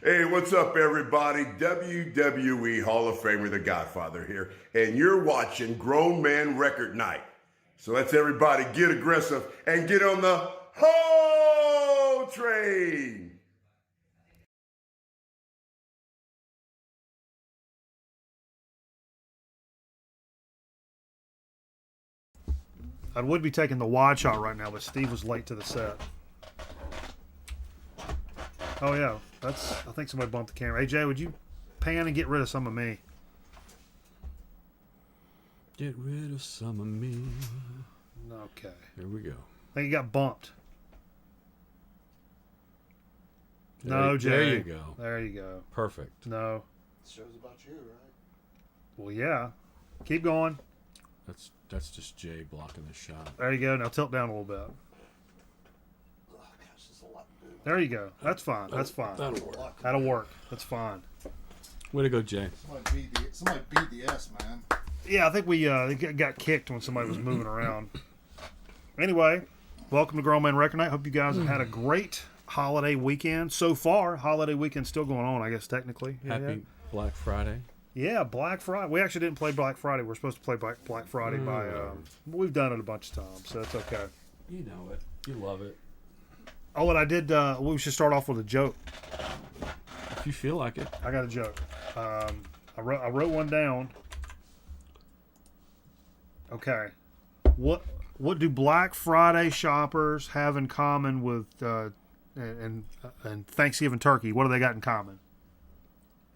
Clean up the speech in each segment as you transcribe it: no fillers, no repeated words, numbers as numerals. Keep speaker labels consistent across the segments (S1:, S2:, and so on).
S1: Hey, what's up, everybody? WWE Hall of Famer, The Godfather here, and you're watching Grown Man Record Night. So let's everybody get aggressive and get on the Ho train.
S2: I would be taking the wide shot right now, but Steve was late to the set. Oh yeah, I think somebody bumped the camera. AJ, would you pan and get rid of some of me?
S3: Get rid of some of me.
S2: Okay.
S3: Here we go.
S2: I think he got bumped. No, Jay.
S3: There you go.
S2: There you go.
S3: Perfect.
S2: No.
S4: This show's about you, right?
S2: Well, yeah. Keep going.
S3: That's just Jay blocking the shot.
S2: There you go. Now tilt down a little bit.
S4: Oh, gosh, there's a lot to do.
S2: There you go. That's fine. That's fine.
S3: That'll work.
S2: That'll work. That's fine.
S3: Way to go, Jay.
S4: Somebody beat the S, man.
S2: Yeah, I think we got kicked when somebody was moving around. Anyway, welcome to Grown Man Record Night. Hope you guys have had a great holiday weekend. So far, holiday weekend's still going on, I guess, technically.
S3: Happy Black Friday.
S2: Yeah, Black Friday. We actually didn't play Black Friday. We're supposed to play Black Friday by... we've done it a bunch of times, so it's okay.
S3: You know it. You love it.
S2: Oh, and I did... we should start off with a joke.
S3: If you feel like it.
S2: I got a joke. I wrote one down. Okay. What do Black Friday shoppers have in common with and Thanksgiving turkey? What do they got in common?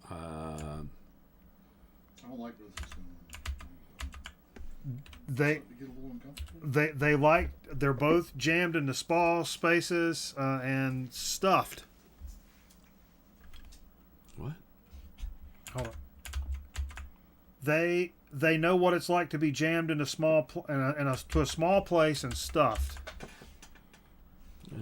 S4: I don't like this.
S2: They're both jammed into small spaces and stuffed.
S3: What?
S2: Hold on. They know what it's like to be jammed into to a small place and stuffed.
S3: Yeah.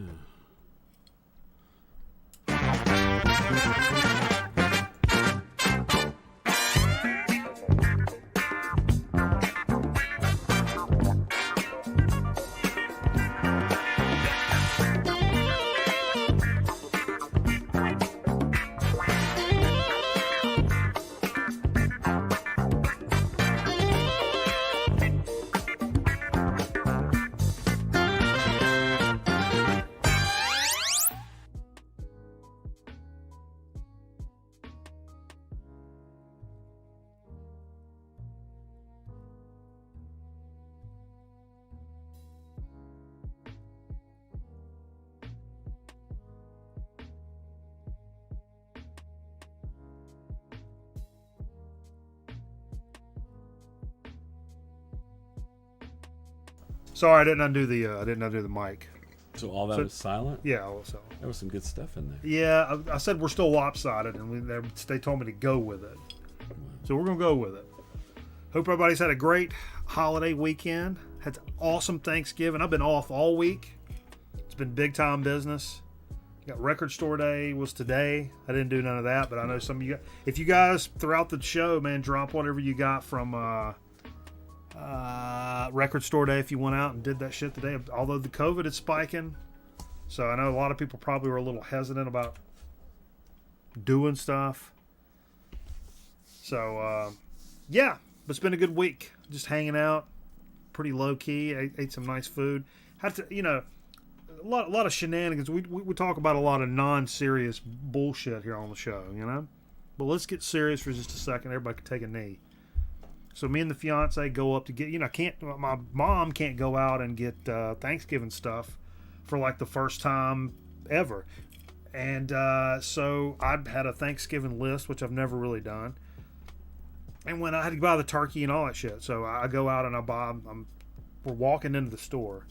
S2: Sorry, I didn't undo the mic.
S3: So all that was silent?
S2: Yeah, also.
S3: There was some good stuff in there.
S2: Yeah, I said we're still lopsided, and they told me to go with it. So we're going to go with it. Hope everybody's had a great holiday weekend. Had an awesome Thanksgiving. I've been off all week. It's been big time business. Got record store day was today. I didn't do none of that, but I know some of you. If you guys throughout the show, man, drop whatever you got from record store day if you went out and did that shit today. Although the COVID is spiking, So I know a lot of people probably were a little hesitant about doing stuff. So, yeah, but it's been a good week. Just hanging out, pretty low key. I ate some nice food. Had to, a lot of shenanigans. We talk about a lot of non-serious bullshit here on the show, But let's get serious for just a second. Everybody can take a knee. So me and the fiance go up to get, my mom can't go out and get Thanksgiving stuff for like the first time ever. And so I had a Thanksgiving list, which I've never really done. And when I had to buy the turkey and all that shit, so I go out and I buy. We're walking into the store.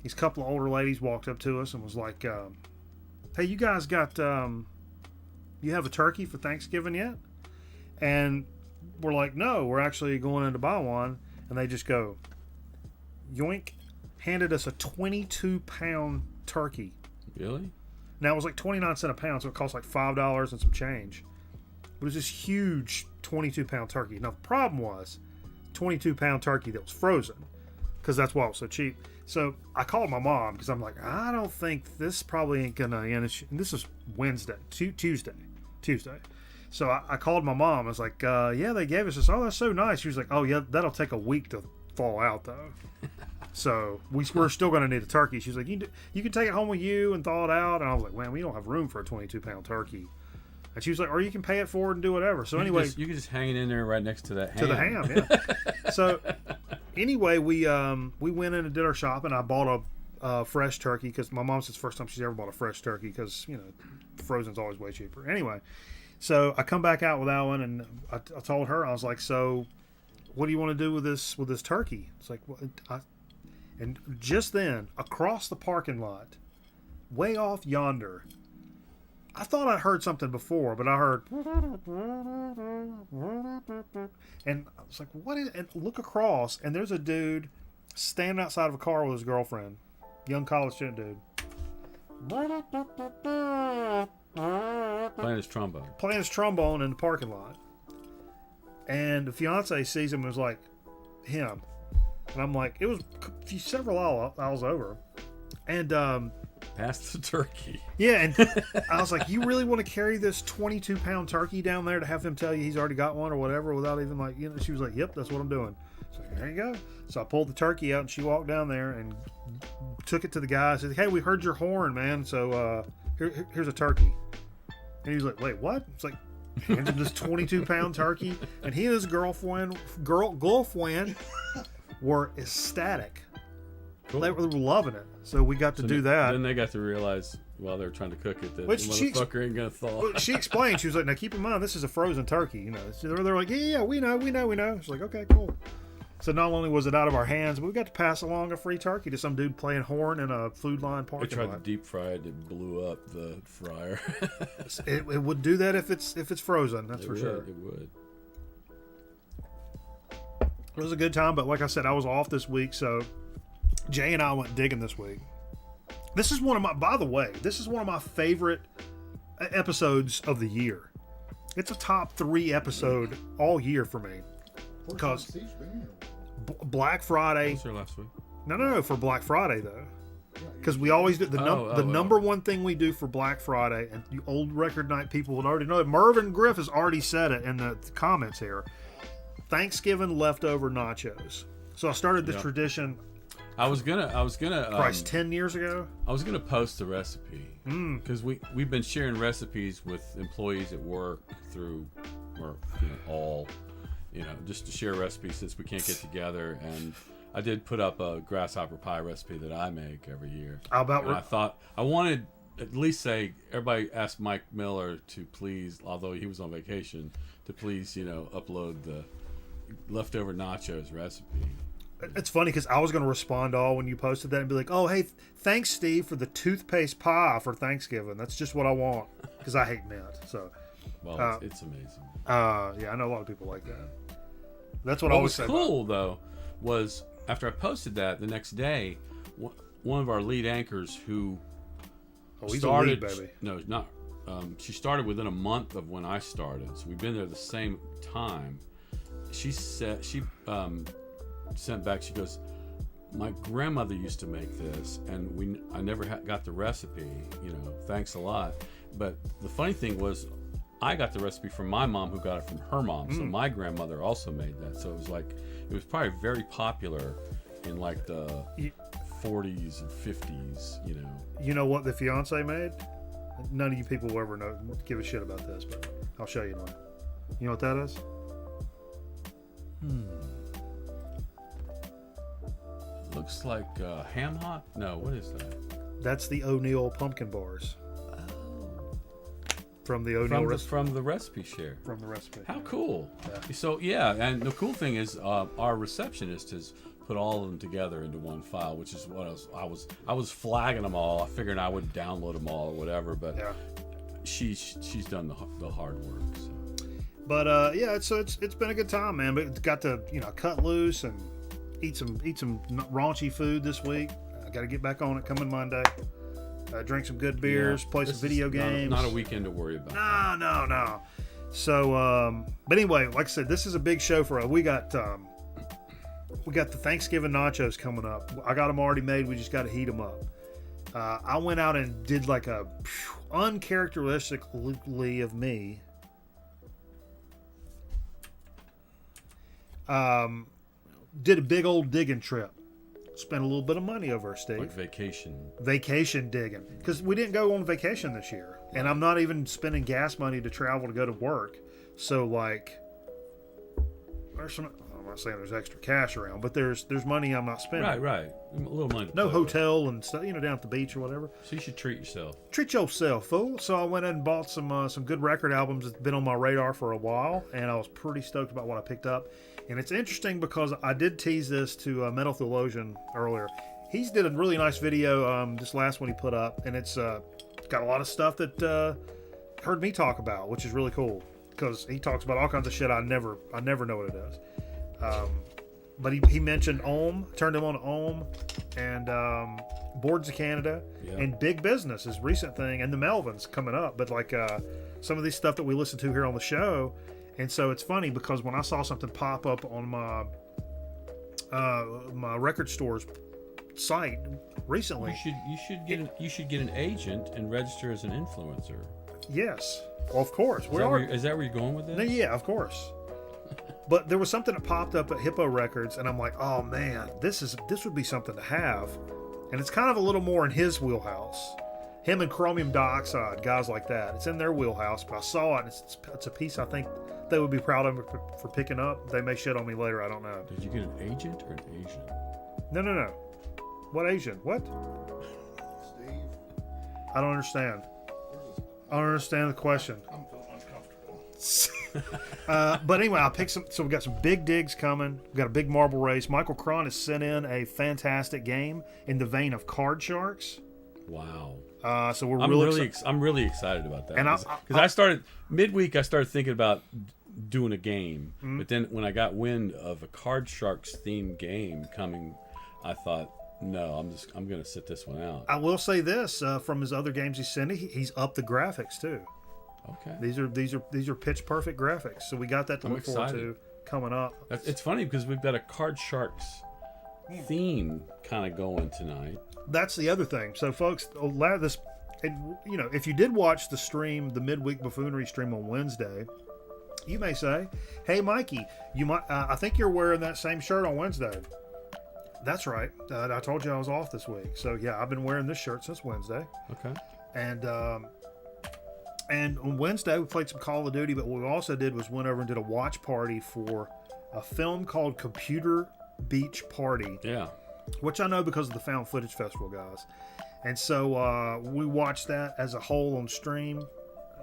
S2: These couple of older ladies walked up to us and was like, "Hey, you guys got you have a turkey for Thanksgiving yet?" And we're like, "No, we're actually going in to buy one." And they just go, yoink, handed us a 22-pound turkey.
S3: Really?
S2: Now it was like 29 cents a pound, so it cost like $5 and some change. But it was this huge 22-pound turkey. Now the problem was 22-pound turkey that was frozen, because that's why it was so cheap. So I called my mom because I'm like, I don't think this probably ain't gonna. And this is Tuesday. So I called my mom. I was like, yeah, they gave us this. Oh, that's so nice. She was like, oh yeah, that'll take a week to thaw out though. So we're still going to need a turkey. She's like, you can take it home with you and thaw it out. And I was like, man, we don't have room for a 22-pound turkey. And she was like, or you can pay it forward and do whatever. So anyway,
S3: you can just hang it in there right next to that ham.
S2: To the ham, yeah. So anyway, we went in and did our shopping. I bought a fresh turkey because my mom said it's the first time she's ever bought a fresh turkey because frozen's always way cheaper. Anyway, so I come back out with that one, and I told her, I was like, so what do you want to do with this turkey? It's like, well, and just then, across the parking lot, way off yonder, I thought I heard something before, but I heard, and I was like, what is, and look across, and there's a dude standing outside of a car with his girlfriend, young college student dude.
S3: Playing his trombone
S2: in the parking lot. And the fiance sees him and was like, him. And I'm like, it was several aisles over. And
S3: past the turkey.
S2: Yeah, and I was like, you really want to carry this 22-pound turkey down there to have him tell you he's already got one or whatever without even like, she was like, yep, that's what I'm doing. So there you go. So I pulled the turkey out and she walked down there and took it to the guy. I said, hey, we heard your horn, man. So here's a turkey. And he was like, wait, what? It's like, handed him this 22-pound turkey, and he and his girlfriend were ecstatic. Cool. They were loving it. So we got to do that.
S3: Then they got to realize while they were trying to cook it that
S2: which
S3: the motherfucker ain't gonna thaw.
S2: She explained. She was like, now keep in mind, this is a frozen turkey. So they're like, yeah, we know. It's like, okay, cool. So not only was it out of our hands, but we got to pass along a free turkey to some dude playing horn in a Food Line parking lot.
S3: They tried to deep fry it. It blew up the fryer.
S2: it would do that if it's frozen. That's for sure.
S3: It would.
S2: It was a good time, but like I said, I was off this week, so Jay and I went digging this week. This is one of my favorite episodes of the year. It's a top 3 episode all year for me. Because Black Friday.
S3: Was there last week?
S2: No, for Black Friday though. Because we always do the number one thing we do for Black Friday, and the old record night people would already know it. Mervyn Griff has already said it in the comments here. Thanksgiving leftover nachos. So I started the tradition.
S3: I was gonna.
S2: Christ, 10 years ago.
S3: I was gonna post the recipe because we've been sharing recipes with employees at work through, or all. Just to share recipes since we can't get together. And I did put up a grasshopper pie recipe that I make every year.
S2: How about?
S3: I thought I wanted at least say everybody asked Mike Miller to please, although he was on vacation, to please upload the leftover nachos recipe.
S2: It's funny because I was going to respond all when you posted that and be like, oh hey, thanks Steve for the toothpaste pie for Thanksgiving. That's just what I want because I hate mint. So.
S3: Well, it's amazing.
S2: Yeah, I know a lot of people like that. That's what I always say.
S3: What was cool though was after I posted that the next day, one of our lead anchors who started,
S2: a lead, baby.
S3: No, not. She started within a month of when I started, so we've been there the same time. She sent back. She goes, my grandmother used to make this, and I never got the recipe. Thanks a lot. But the funny thing was, I got the recipe from my mom, who got it from her mom. So my grandmother also made that. So it was probably very popular in like the 40s and 50s.
S2: You know what the fiance made? None of you people will ever give a shit about this, but I'll show you now. You know what that is?
S3: Looks like ham hock. No, what is that?
S2: That's the O'Neill pumpkin bars. From the O'Neill recipe.
S3: From the recipe share.
S2: From the recipe.
S3: How cool! So and the cool thing is, our receptionist has put all of them together into one file, which is what I was flagging them all. I figured I would download them all or whatever, but she's done the hard work. So.
S2: But it's been a good time, man. But got to cut loose and eat some raunchy food this week. I got to get back on it coming Monday. Drink some good beers, play some video games.
S3: Not a weekend to worry about.
S2: No. So, but anyway, like I said, this is a big show for us. We got the Thanksgiving nachos coming up. I got them already made. We just got to heat them up. I went out and did like a uncharacteristically of me. Did a big old digging trip. Spent a little bit of money over, Steve.
S3: Like vacation
S2: digging, because we didn't go on vacation this year, and I'm not even spending gas money to travel to go to work. So like, I'm not saying there's extra cash around, but there's money I'm not spending.
S3: Right. A little money.
S2: No hotel and stuff, down at the beach or whatever.
S3: So you should treat yourself.
S2: Treat yourself, fool. So I went and bought some good record albums that's been on my radar for a while, and I was pretty stoked about what I picked up. And it's interesting because I did tease this to Metal Theologian earlier. He's did a really nice video, this last one he put up, and it's got a lot of stuff that heard me talk about, which is really cool because he talks about all kinds of shit I never know what it is. But he mentioned Ohm, turned him on to Ohm, and Boards of Canada, and Big Business, his recent thing, and the Melvins coming up. But like some of these stuff that we listen to here on the show. And so it's funny because when I saw something pop up on my record store's site recently,
S3: you should get an agent and register as an influencer.
S2: Yes, well, of course.
S3: Is that where you're going with this?
S2: Yeah, of course. But there was something that popped up at Hippo Records, and I'm like, oh man, this would be something to have, and it's kind of a little more in his wheelhouse. Him and Chromium Dioxide, guys like that. It's in their wheelhouse, but I saw it, and it's a piece I think they would be proud of me for picking up. They may shit on me later, I don't know.
S3: Did you get an agent or an Asian?
S2: No. What Asian? What?
S4: Steve.
S2: I don't understand. I don't understand the question.
S4: I'm feeling uncomfortable.
S2: But anyway, I picked some. So we got some big digs coming. We got a big marble race. Michael Cron has sent in a fantastic game in the vein of Card Sharks.
S3: Wow.
S2: So we're
S3: I'm really
S2: excited.
S3: excited about that.
S2: And
S3: because I started midweek, I started thinking about doing a game,
S2: Mm-hmm.
S3: but then when I got wind of a Card Sharks themed game coming, I thought, no, I'm going to sit this one out.
S2: I will say this: from his other games he's sending, he's upped the graphics too.
S3: Okay.
S2: These are pitch perfect graphics. So we got that to look forward to coming up.
S3: It's funny because we've got a Card Sharks theme kind of going tonight.
S2: That's the other thing. So, folks, a lot of this, and, if you did watch the stream, the midweek buffoonery stream on Wednesday, you may say, "Hey, Mikey, you might. I think you're wearing that same shirt on Wednesday." That's right. I told you I was off this week, so yeah, I've been wearing this shirt since Wednesday.
S3: Okay.
S2: And on Wednesday we played some Call of Duty, but what we also did was went over and did a watch party for a film called Computer Beach Party.
S3: Yeah.
S2: Which I know because of the Found Footage Festival guys. And so we watched that as a whole on stream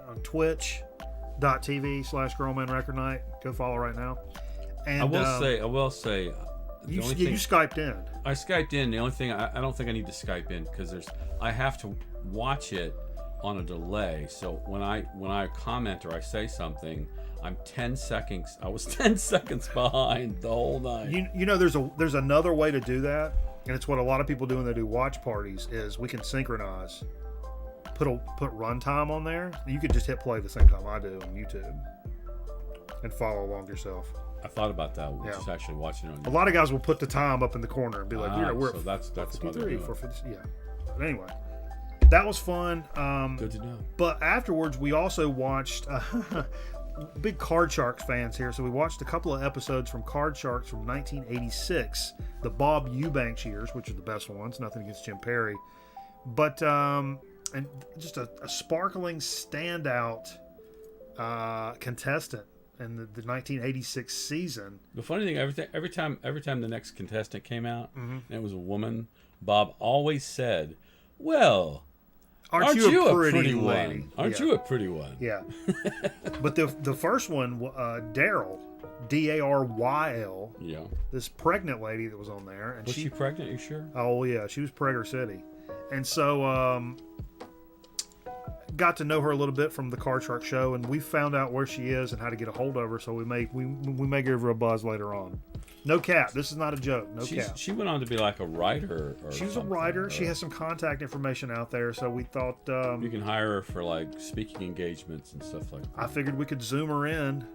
S2: on twitch.tv/Grown Man Record Night. Go follow right now. And
S3: I will say
S2: you Skyped in.
S3: I Skyped in. The only thing I don't think I need to Skype in because I have to watch it on a delay. So when I comment or I say something, I'm 10 seconds. I was 10 seconds behind the whole night.
S2: There's another way to do that, and it's what a lot of people do when they do watch parties. Is we can synchronize, put runtime on there. You could just hit play the same time I do on YouTube, and follow along yourself.
S3: I thought about that.
S2: Yeah.
S3: Just actually watching it on
S2: A lot of guys will put the time up in the corner and be like, we're
S3: so that's why they're
S2: 53,
S3: doing it.
S2: 450. Yeah. But anyway, that was fun.
S3: Good to know.
S2: But afterwards, we also watched. Big Card Sharks fans here, so we watched a couple of episodes from Card Sharks from 1986, the Bob Eubanks years, which are the best ones. Nothing against Jim Perry, but and just a sparkling standout contestant in the 1986 season.
S3: The funny thing, every time the next contestant came out,
S2: Mm-hmm.
S3: and it was a woman, Bob always said, "Well,
S2: Aren't you a pretty lady?
S3: one? Aren't
S2: Yeah.
S3: you a pretty one?"
S2: Yeah. But the first one, Daryl, Daryl,
S3: Yeah.
S2: this pregnant lady that was on there, and
S3: Was she pregnant? You sure?
S2: oh yeah, she was Prager City, and so got to know her a little bit from the Card Shark show, and we found out where she is and how to get a hold of her. So we may give her a buzz later on. No cap. This is not a joke. No cap.
S3: She went on to be like a writer. Or
S2: She was a
S3: something,
S2: writer.
S3: or-
S2: She has some contact information out there, so we thought
S3: You can hire her for like speaking engagements and stuff like that.
S2: I figured we could zoom her in.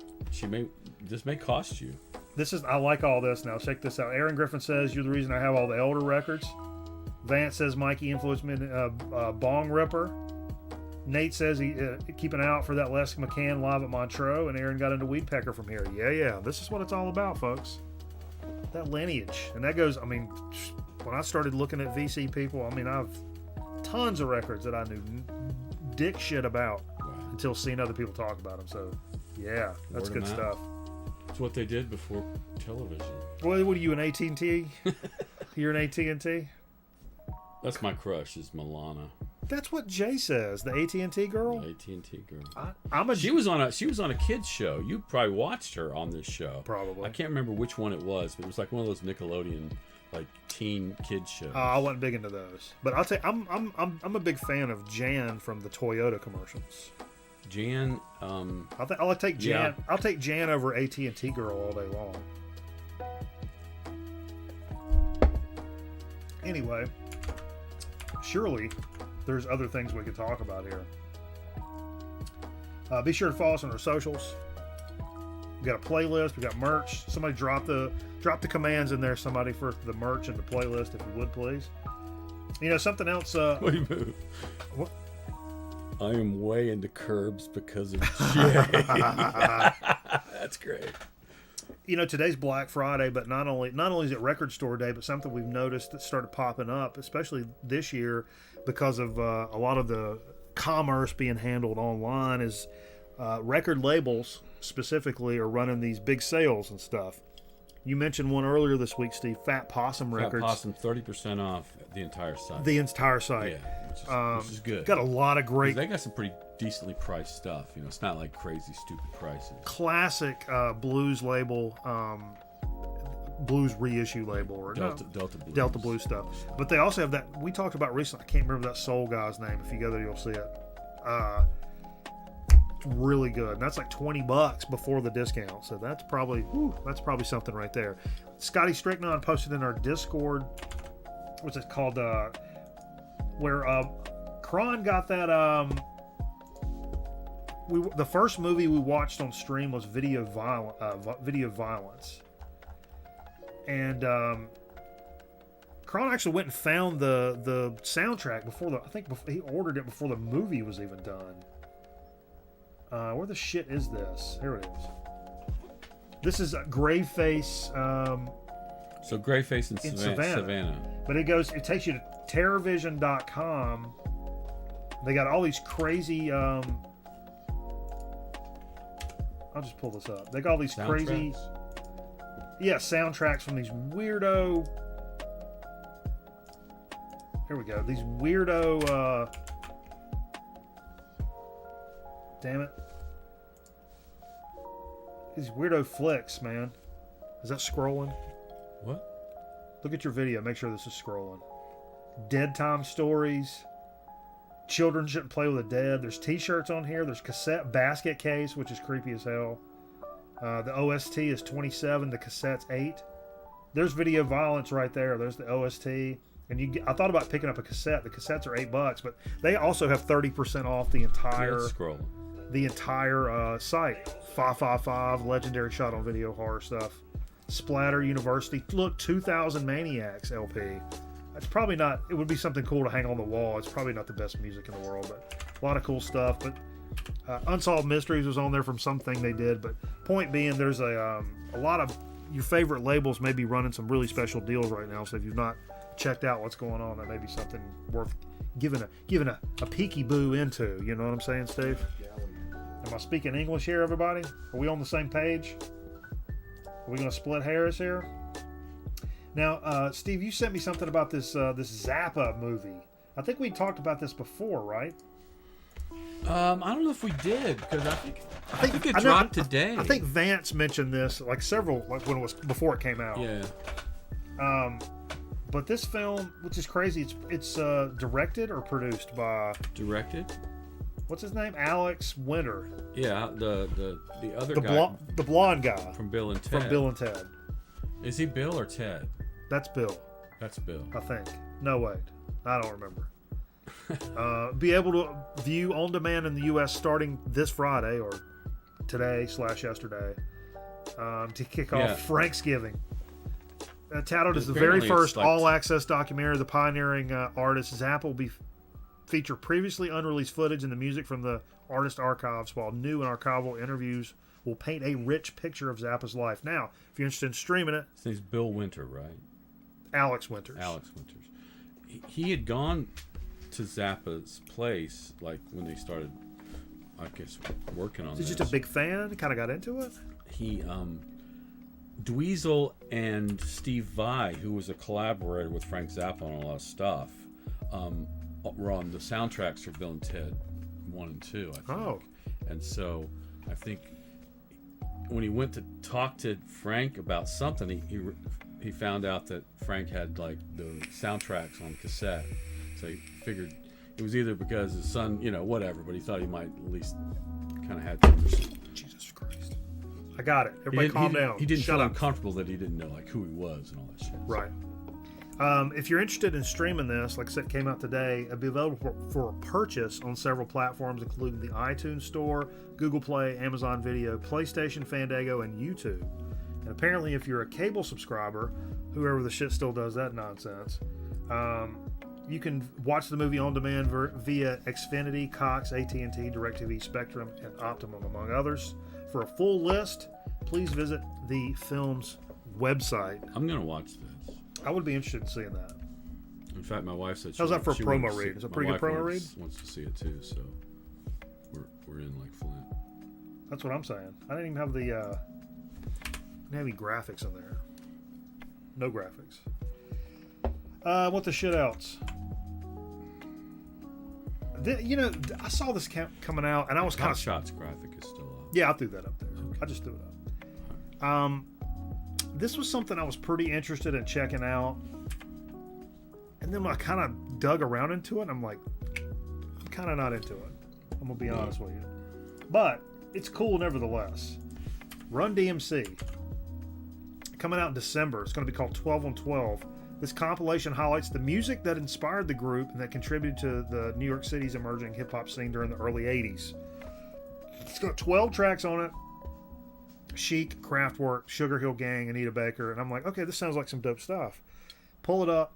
S3: This may cost you.
S2: I like all this now. Check this out. Aaron Griffin says, "You're the reason I have all the elder records." Vance says, "Mikey influenced me in Bong Ripper." Nate says, he keeping out for that Les McCann live at Montreux, and Aaron got into Weed Pecker from here. Yeah. This is what it's all about, folks. That lineage. And that goes, I mean, when I started looking at VC people, I mean, I've tons of records that I knew dick shit about until seeing other people talk about them. So, yeah, that's
S3: Word of
S2: good
S3: mouth.
S2: stuff.
S3: It's what they did before television.
S2: What are you, an AT&T? You're an AT&T?
S3: That's my crush. Is Milana,
S2: That's what Jay says. The AT&T girl.
S3: the AT&T girl.
S2: I'm a.
S3: She was on a kids show. You probably watched her on this show.
S2: Probably.
S3: I can't remember which one it was, but it was like one of those Nickelodeon like teen kids shows.
S2: I wasn't big into those, but I'll tell you, I'm a big fan of Jan from the Toyota commercials.
S3: Jan,
S2: I'll take Jan.
S3: Yeah.
S2: I'll take Jan over AT&T girl all day long. Anyway, surely there's other things we could talk about here. Be sure to follow us on our socials. We got a playlist. We got merch. Somebody drop the commands in there. Somebody for the merch and the playlist, if you would please. You know something else.
S3: wait a minute.
S2: What?
S3: I am way into Curbs because of Jay. That's great.
S2: You know, today's Black Friday, but not only is it Record Store Day, but something we've noticed that started popping up, especially this year, because of a lot of the commerce being handled online, is record labels specifically are running these big sales and stuff. You mentioned one earlier this week, Steve. Fat Possum Records.
S3: Fat Possum 30% off the entire site.
S2: The entire site.
S3: Yeah, which is good.
S2: Got a lot of great
S3: They got some pretty decently priced stuff. You know, it's not like crazy stupid prices.
S2: classic blues label, blues reissue label, or
S3: Delta Blues.
S2: Delta Blues stuff. But they also have that we talked about recently. I can't remember that soul guy's name. If you go there, you'll see it. It's really good. And that's like $20 before the discount. So that's probably something right there. Scotty Stricknon posted in our Discord. What's it called? Where Kron got that. The first movie we watched on stream was Video Violence, and Kron actually went and found the soundtrack before he ordered it before the movie was even done. Where the shit is this? Here it is. This is Graveface.
S3: So Greyface in
S2: In
S3: Savannah.
S2: But it takes you to Terrorvision.com. They got all these crazy. I'll just pull this up. They got all these crazy.
S3: Soundtracks?
S2: Soundtracks from these weirdo. Here we go. These weirdo. Damn it. These weirdo flicks, man. Is that scrolling?
S3: What?
S2: Look at your video. Make sure this is scrolling. Dead Time Stories. Children Shouldn't Play with the Dead. There's t-shirts on here. There's cassette basket case, which is creepy as hell. The OST is 27. The cassette's 8. There's Video Violence right there. There's the OST. And I thought about picking up a cassette. The cassettes are $8, but they also have 30% off the entire.
S3: Let's scroll.
S2: the entire site. 555, legendary shot on video horror stuff. Splatter University. Look, 2000 Maniacs LP. It's probably not, it would be something cool to hang on the wall. It's probably not the best music in the world, but a lot of cool stuff. But Unsolved Mysteries was on there from something they did. But point being, there's a lot of your favorite labels may be running some really special deals right now. So if you've not checked out what's going on, that may be something worth giving a peeky boo into. You know what I'm saying, Steve? Am I speaking English here, everybody? Are we on the same page? Are we going to split hairs here? Now, Steve, you sent me something about this Zappa movie. I think we talked about this before, right?
S3: I don't know if we did, because I think it dropped today.
S2: I think Vance mentioned this like when it was before it came out.
S3: Yeah.
S2: But this film, which is crazy, it's directed or produced by
S3: Directed.
S2: what's his name? Alex Winter.
S3: Yeah, the other guy
S2: The blonde guy
S3: from Bill and Ted.
S2: from Bill and Ted.
S3: Is he Bill or Ted?
S2: That's Bill,
S3: That's Bill.
S2: I think. No, wait. I don't remember. Be able to view on demand in the U.S. starting this Friday or today/yesterday to kick off Franksgiving. Touted as the very
S3: Apparently
S2: first
S3: it's like
S2: all-access documentary of the pioneering artist, Zappa will feature previously unreleased footage and the music from the artist archives, while new and archival interviews will paint a rich picture of Zappa's life. Now, if you're interested in streaming it,
S3: His name's Bill Winter, right?
S2: Alex Winters.
S3: Alex Winters. He had gone to Zappa's place, like when they started, I guess, working on
S2: He's
S3: this.
S2: just a big fan. Kind of got into it.
S3: He, Dweezil and Steve Vai, who was a collaborator with Frank Zappa on a lot of stuff, were on the soundtracks for Bill and Ted 1 and 2, I think.
S2: Oh.
S3: And so I think when he went to talk to Frank about something, he found out that Frank had like the soundtracks on cassette. So he figured it was either because his son, whatever, but he thought he might at least kind of had some.
S2: Jesus Christ. I got it. Everybody calm down.
S3: He didn't
S2: Shut
S3: feel
S2: up.
S3: uncomfortable that he didn't know like who he was and all that shit.
S2: Right. If you're interested in streaming this, like I said, it came out today. It'll be available for purchase on several platforms, including the iTunes Store, Google Play, Amazon Video, PlayStation, Fandango, and YouTube. And apparently, if you're a cable subscriber, whoever the shit still does that nonsense, you can watch the movie on demand via Xfinity, Cox, AT&T, DirecTV, Spectrum, and Optimum, among others. For a full list, please visit the film's website.
S3: I'm gonna watch this.
S2: I would be interested in seeing that.
S3: In fact, my wife said
S2: How's that for a
S3: she
S2: promo
S3: wants to
S2: read?
S3: see-
S2: Is it a
S3: my
S2: pretty good
S3: wife
S2: promo
S3: wants to see it too, so we're in like Flint.
S2: That's what I'm saying. I didn't even have the didn't have any graphics in there. No graphics. What the shit else? I saw this coming out, and I was kind
S3: Hot
S2: of
S3: Shots graphic is still up.
S2: yeah. I threw that up there. I just threw it up. This was something I was pretty interested in checking out, and then when I kind of dug around into it, I'm like, I'm kind of not into it. I'm gonna be honest with you, but it's cool nevertheless. Run DMC coming out in December. It's going to be called 12 on 12. This compilation highlights the music that inspired the group and that contributed to the New York City's emerging hip-hop scene during the early 80s. It's got 12 tracks on it. Chic, Kraftwerk, Sugar Hill Gang, Anita Baker. And I'm like, okay, this sounds like some dope stuff. Pull it up.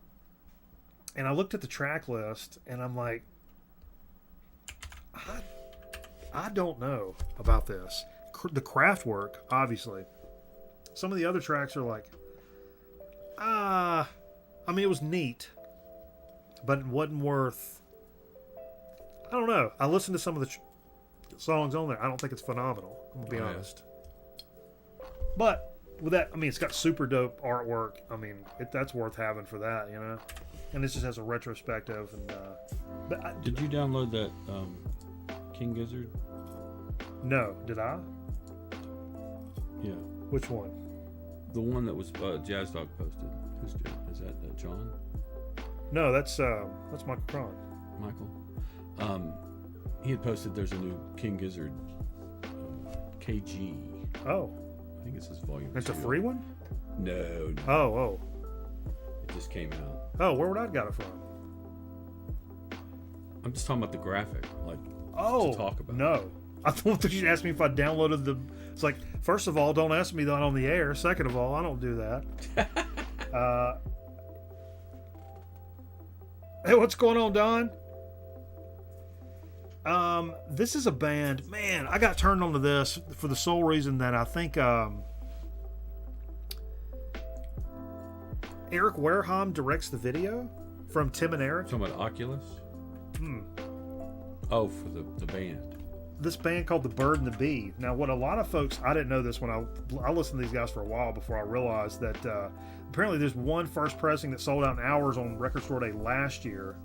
S2: And I looked at the track list, and I'm like, I don't know about this. The Kraftwerk, obviously. Some of the other tracks are like, I mean, it was neat, but it wasn't worth. I don't know. I listened to some of the songs on there. I don't think it's phenomenal. I'm gonna be honest. But with that, I mean, it's got super dope artwork. I mean, that's worth having for that, And this just has a retrospective. And
S3: Did you download that King Gizzard?
S2: No, did I?
S3: Yeah,
S2: Which one?
S3: the one that was Jazz Dog posted. Who's doing? Is that John?
S2: No, that's Michael Cron.
S3: Michael. He had posted there's a new King Gizzard KG.
S2: Oh,
S3: I think it's his volume.
S2: it's a
S3: 2.
S2: free one.
S3: No,
S2: Oh,
S3: it just came out.
S2: oh. Where would I got it from?
S3: I'm just talking about the graphic, like
S2: Oh,
S3: to talk about.
S2: no. I thought she'd ask me if I downloaded the. It's like, first of all, don't ask me that on the air. Second of all, I don't do that. Hey, what's going on, Don? This is a band. Man, I got turned on to this for the sole reason that I think Eric Wareheim directs the video from Tim and Eric.
S3: Talking about Oculus? Oh, for the band.
S2: This band called The Bird and the Bee. Now, what a lot of folks, I didn't know this when I listened to these guys for a while before I realized that apparently there's one first pressing that sold out in hours on Record Store Day last year.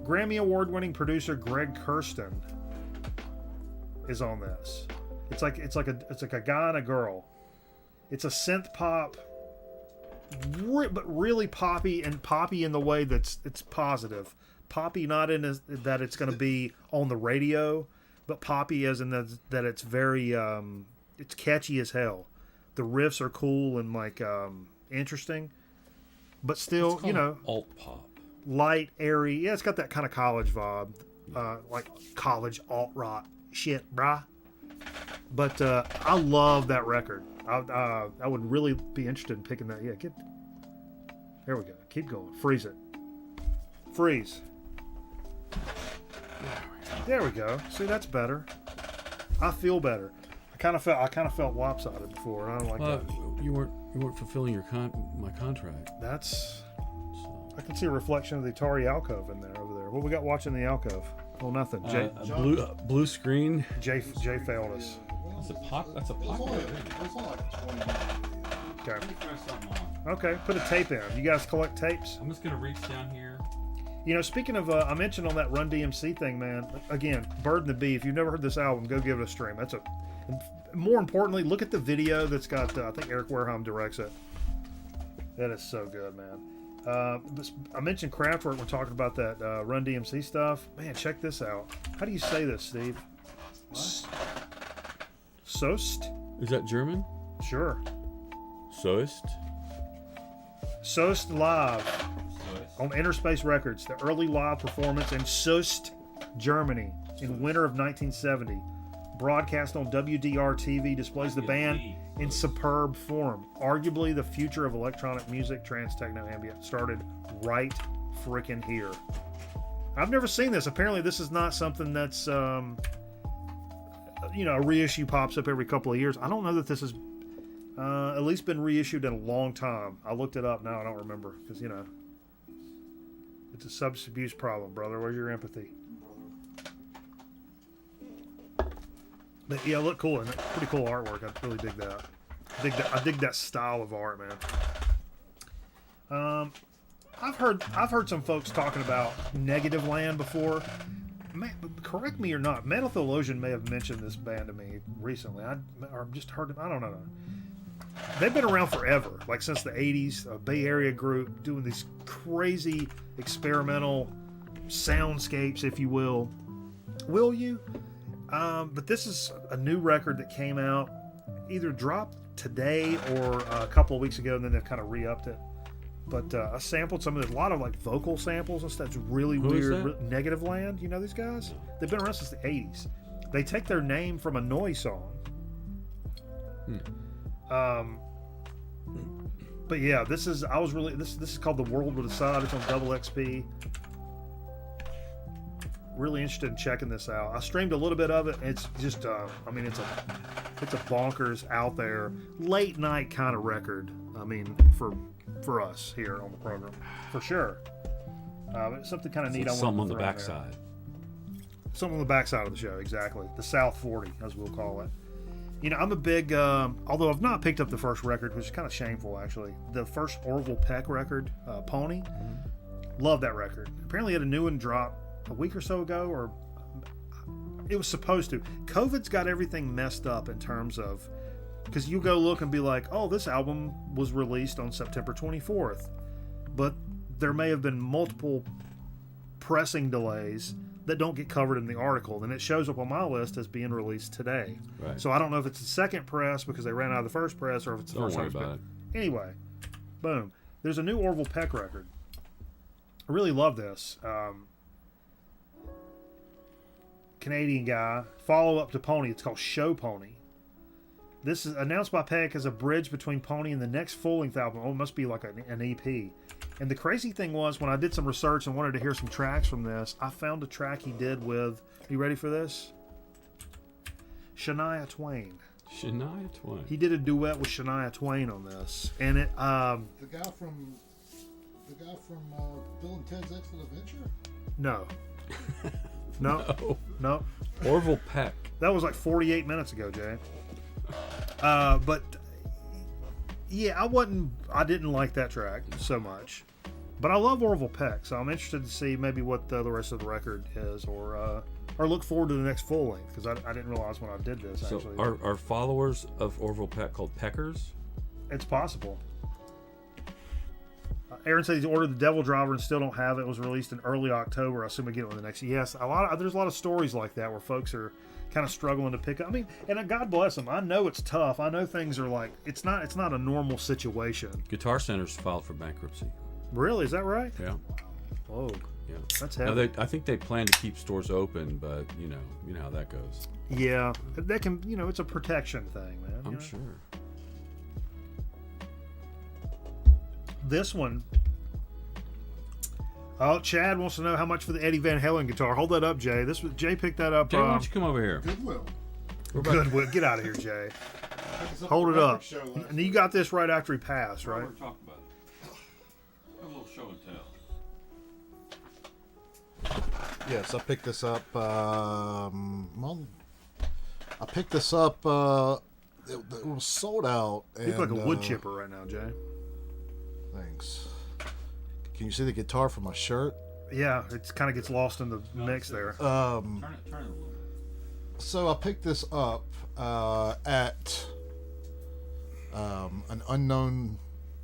S2: Grammy Award-winning producer Greg Kurstin is on this. It's like a guy and a girl. It's a synth pop, but really poppy, and poppy in the way it's positive. Poppy not in that it's going to be on the radio, but poppy as in that it's very it's catchy as hell. The riffs are cool and like interesting, but still, you know,
S3: alt pop.
S2: Light, airy. Yeah, it's got that kind of college vibe, like college alt rock shit, brah. But I love that record. I would really be interested in picking that. Yeah, there we go. Keep going. Freeze it. Freeze. There we go. See, that's better. I feel better. I kind of felt lopsided before, and I don't like that.
S3: You weren't fulfilling your my contract.
S2: That's. I can see a reflection of the Atari alcove in there over there. What we got watching the alcove? Oh, nothing.
S3: Blue screen.
S2: Jay failed us.
S3: That's a pocket.
S4: It's only like 20 minutes.
S2: Okay.
S3: Let me throw something on.
S2: Okay. Put a tape in. You guys collect tapes?
S3: I'm just gonna reach down here.
S2: You know, speaking of, I mentioned on that Run DMC thing, man. Again, Bird and the Bee. If you've never heard this album, go give it a stream. More importantly, look at the video that's got. I think Eric Wareheim directs it. That is so good, man. I mentioned Kraftwerk. We're talking about that Run DMC stuff. Man, check this out. How do you say this, Steve? Soest?
S3: Is that German?
S2: Sure.
S3: Soest?
S2: Soest Live on Interspace Records. The early live performance in Soest, Germany in winter of 1970. Broadcast on WDR-TV displays the band in superb form. Arguably the future of electronic music, trance, techno, ambient started right frickin' here. I've never seen this. Apparently this is not something that's, a reissue pops up every couple of years. I don't know that this has at least been reissued in a long time. I looked it up now. I don't remember because, it's a substance abuse problem, brother. Where's your empathy? But yeah, look cool. And pretty cool artwork. I really dig that. I dig that style of art, man. I've heard some folks talking about Negative Land before. Man, correct me or not, Metal Theologian may have mentioned this band to me recently. Or just heard them. I don't know. They've been around forever, like since the 80s. A Bay Area group doing these crazy experimental soundscapes, if you will. Will you? But this is a new record that came out, either dropped today or a couple of weeks ago, and then they've kind of re-upped it. But I sampled some of it, a lot of like vocal samples and stuff. It's really
S3: Who is
S2: weird.
S3: that?
S2: Negative Land, you know these guys? They've been around since the 80s. They take their name from a Noise song. But yeah, this is called The World Will Decide. It's on Double XP. Really interested in checking this out. I streamed a little bit of it. It's just, it's a bonkers out there late night kind of record. I mean, for us here on the program, for sure. It's something kind of neat.
S3: Something on the backside.
S2: Something on the backside of the show, exactly. The South 40, as we'll call it. I'm a big, although I've not picked up the first record, which is kind of shameful actually. The first Orville Peck record, Pony. Love that record. Apparently, had a new one drop a week or so ago, or it was supposed to. COVID's got everything messed up in terms of, because you go look and be like, oh, this album was released on September 24th, but there may have been multiple pressing delays that don't get covered in the article, and it shows up on my list as being released today.
S3: Right.
S2: So I don't know if it's the second press because they ran out of the first press, or if it's the
S3: Don't
S2: first
S3: worry
S2: press.
S3: about it.
S2: Anyway, boom. There's a new Orville Peck record. I really love this. Canadian guy. Follow up to Pony. It's called Show Pony. This is announced by Peck as a bridge between Pony and the next full-length album. Oh, it must be like an EP. And the crazy thing was, when I did some research and wanted to hear some tracks from this, I found a track he did with, you ready for this? Shania Twain.
S3: Shania Twain.
S2: He did a duet with Shania Twain on this. And it,
S4: The guy from Bill and Ted's Excellent Adventure?
S2: no. No.
S3: Orville Peck.
S2: That was like 48 minutes ago, Jay. But yeah, I didn't like that track so much. But I love Orville Peck, so I'm interested to see maybe what the rest of the record is, or look forward to the next full length, because I didn't realize when I did this,
S3: So
S2: actually.
S3: are followers of Orville Peck called Peckers?
S2: It's possible. Aaron said he's ordered the Devil Driver and still don't have it. It was released in early October. I assume we get it with the next. Yes, there's a lot of stories like that where folks are kind of struggling to pick up. I mean, and God bless them. I know it's tough. I know things are like it's not a normal situation.
S3: Guitar Center's filed for bankruptcy.
S2: Really, is that right?
S3: Yeah.
S2: Oh,
S3: Yeah.
S2: that's
S3: Now
S2: heavy.
S3: I think they plan to keep stores open, but you know how that goes.
S2: Yeah, that can it's a protection thing, man. you
S3: I'm
S2: know?
S3: sure.
S2: This one. Oh, Chad wants to know how much for the Eddie Van Halen guitar. Hold that up, Jay. Jay picked that up.
S3: Jay, why don't you come over here?
S4: Goodwill.
S2: Goodwill. Get out of here, Jay.
S4: It's up
S2: Hold
S4: at
S2: it
S4: the
S2: up.
S4: record show last
S2: And you got this right after he passed, right?
S3: Talk about it. A little show and tell.
S4: Yes, I picked this up. I picked this up. It was sold out.
S2: You look like a wood
S4: and,
S2: chipper right now, Jay.
S4: Thanks. Can you see the guitar from my shirt?
S2: Yeah, it kind of gets lost in the mix there.
S3: Turn it a little bit.
S4: So I picked this up at an unknown,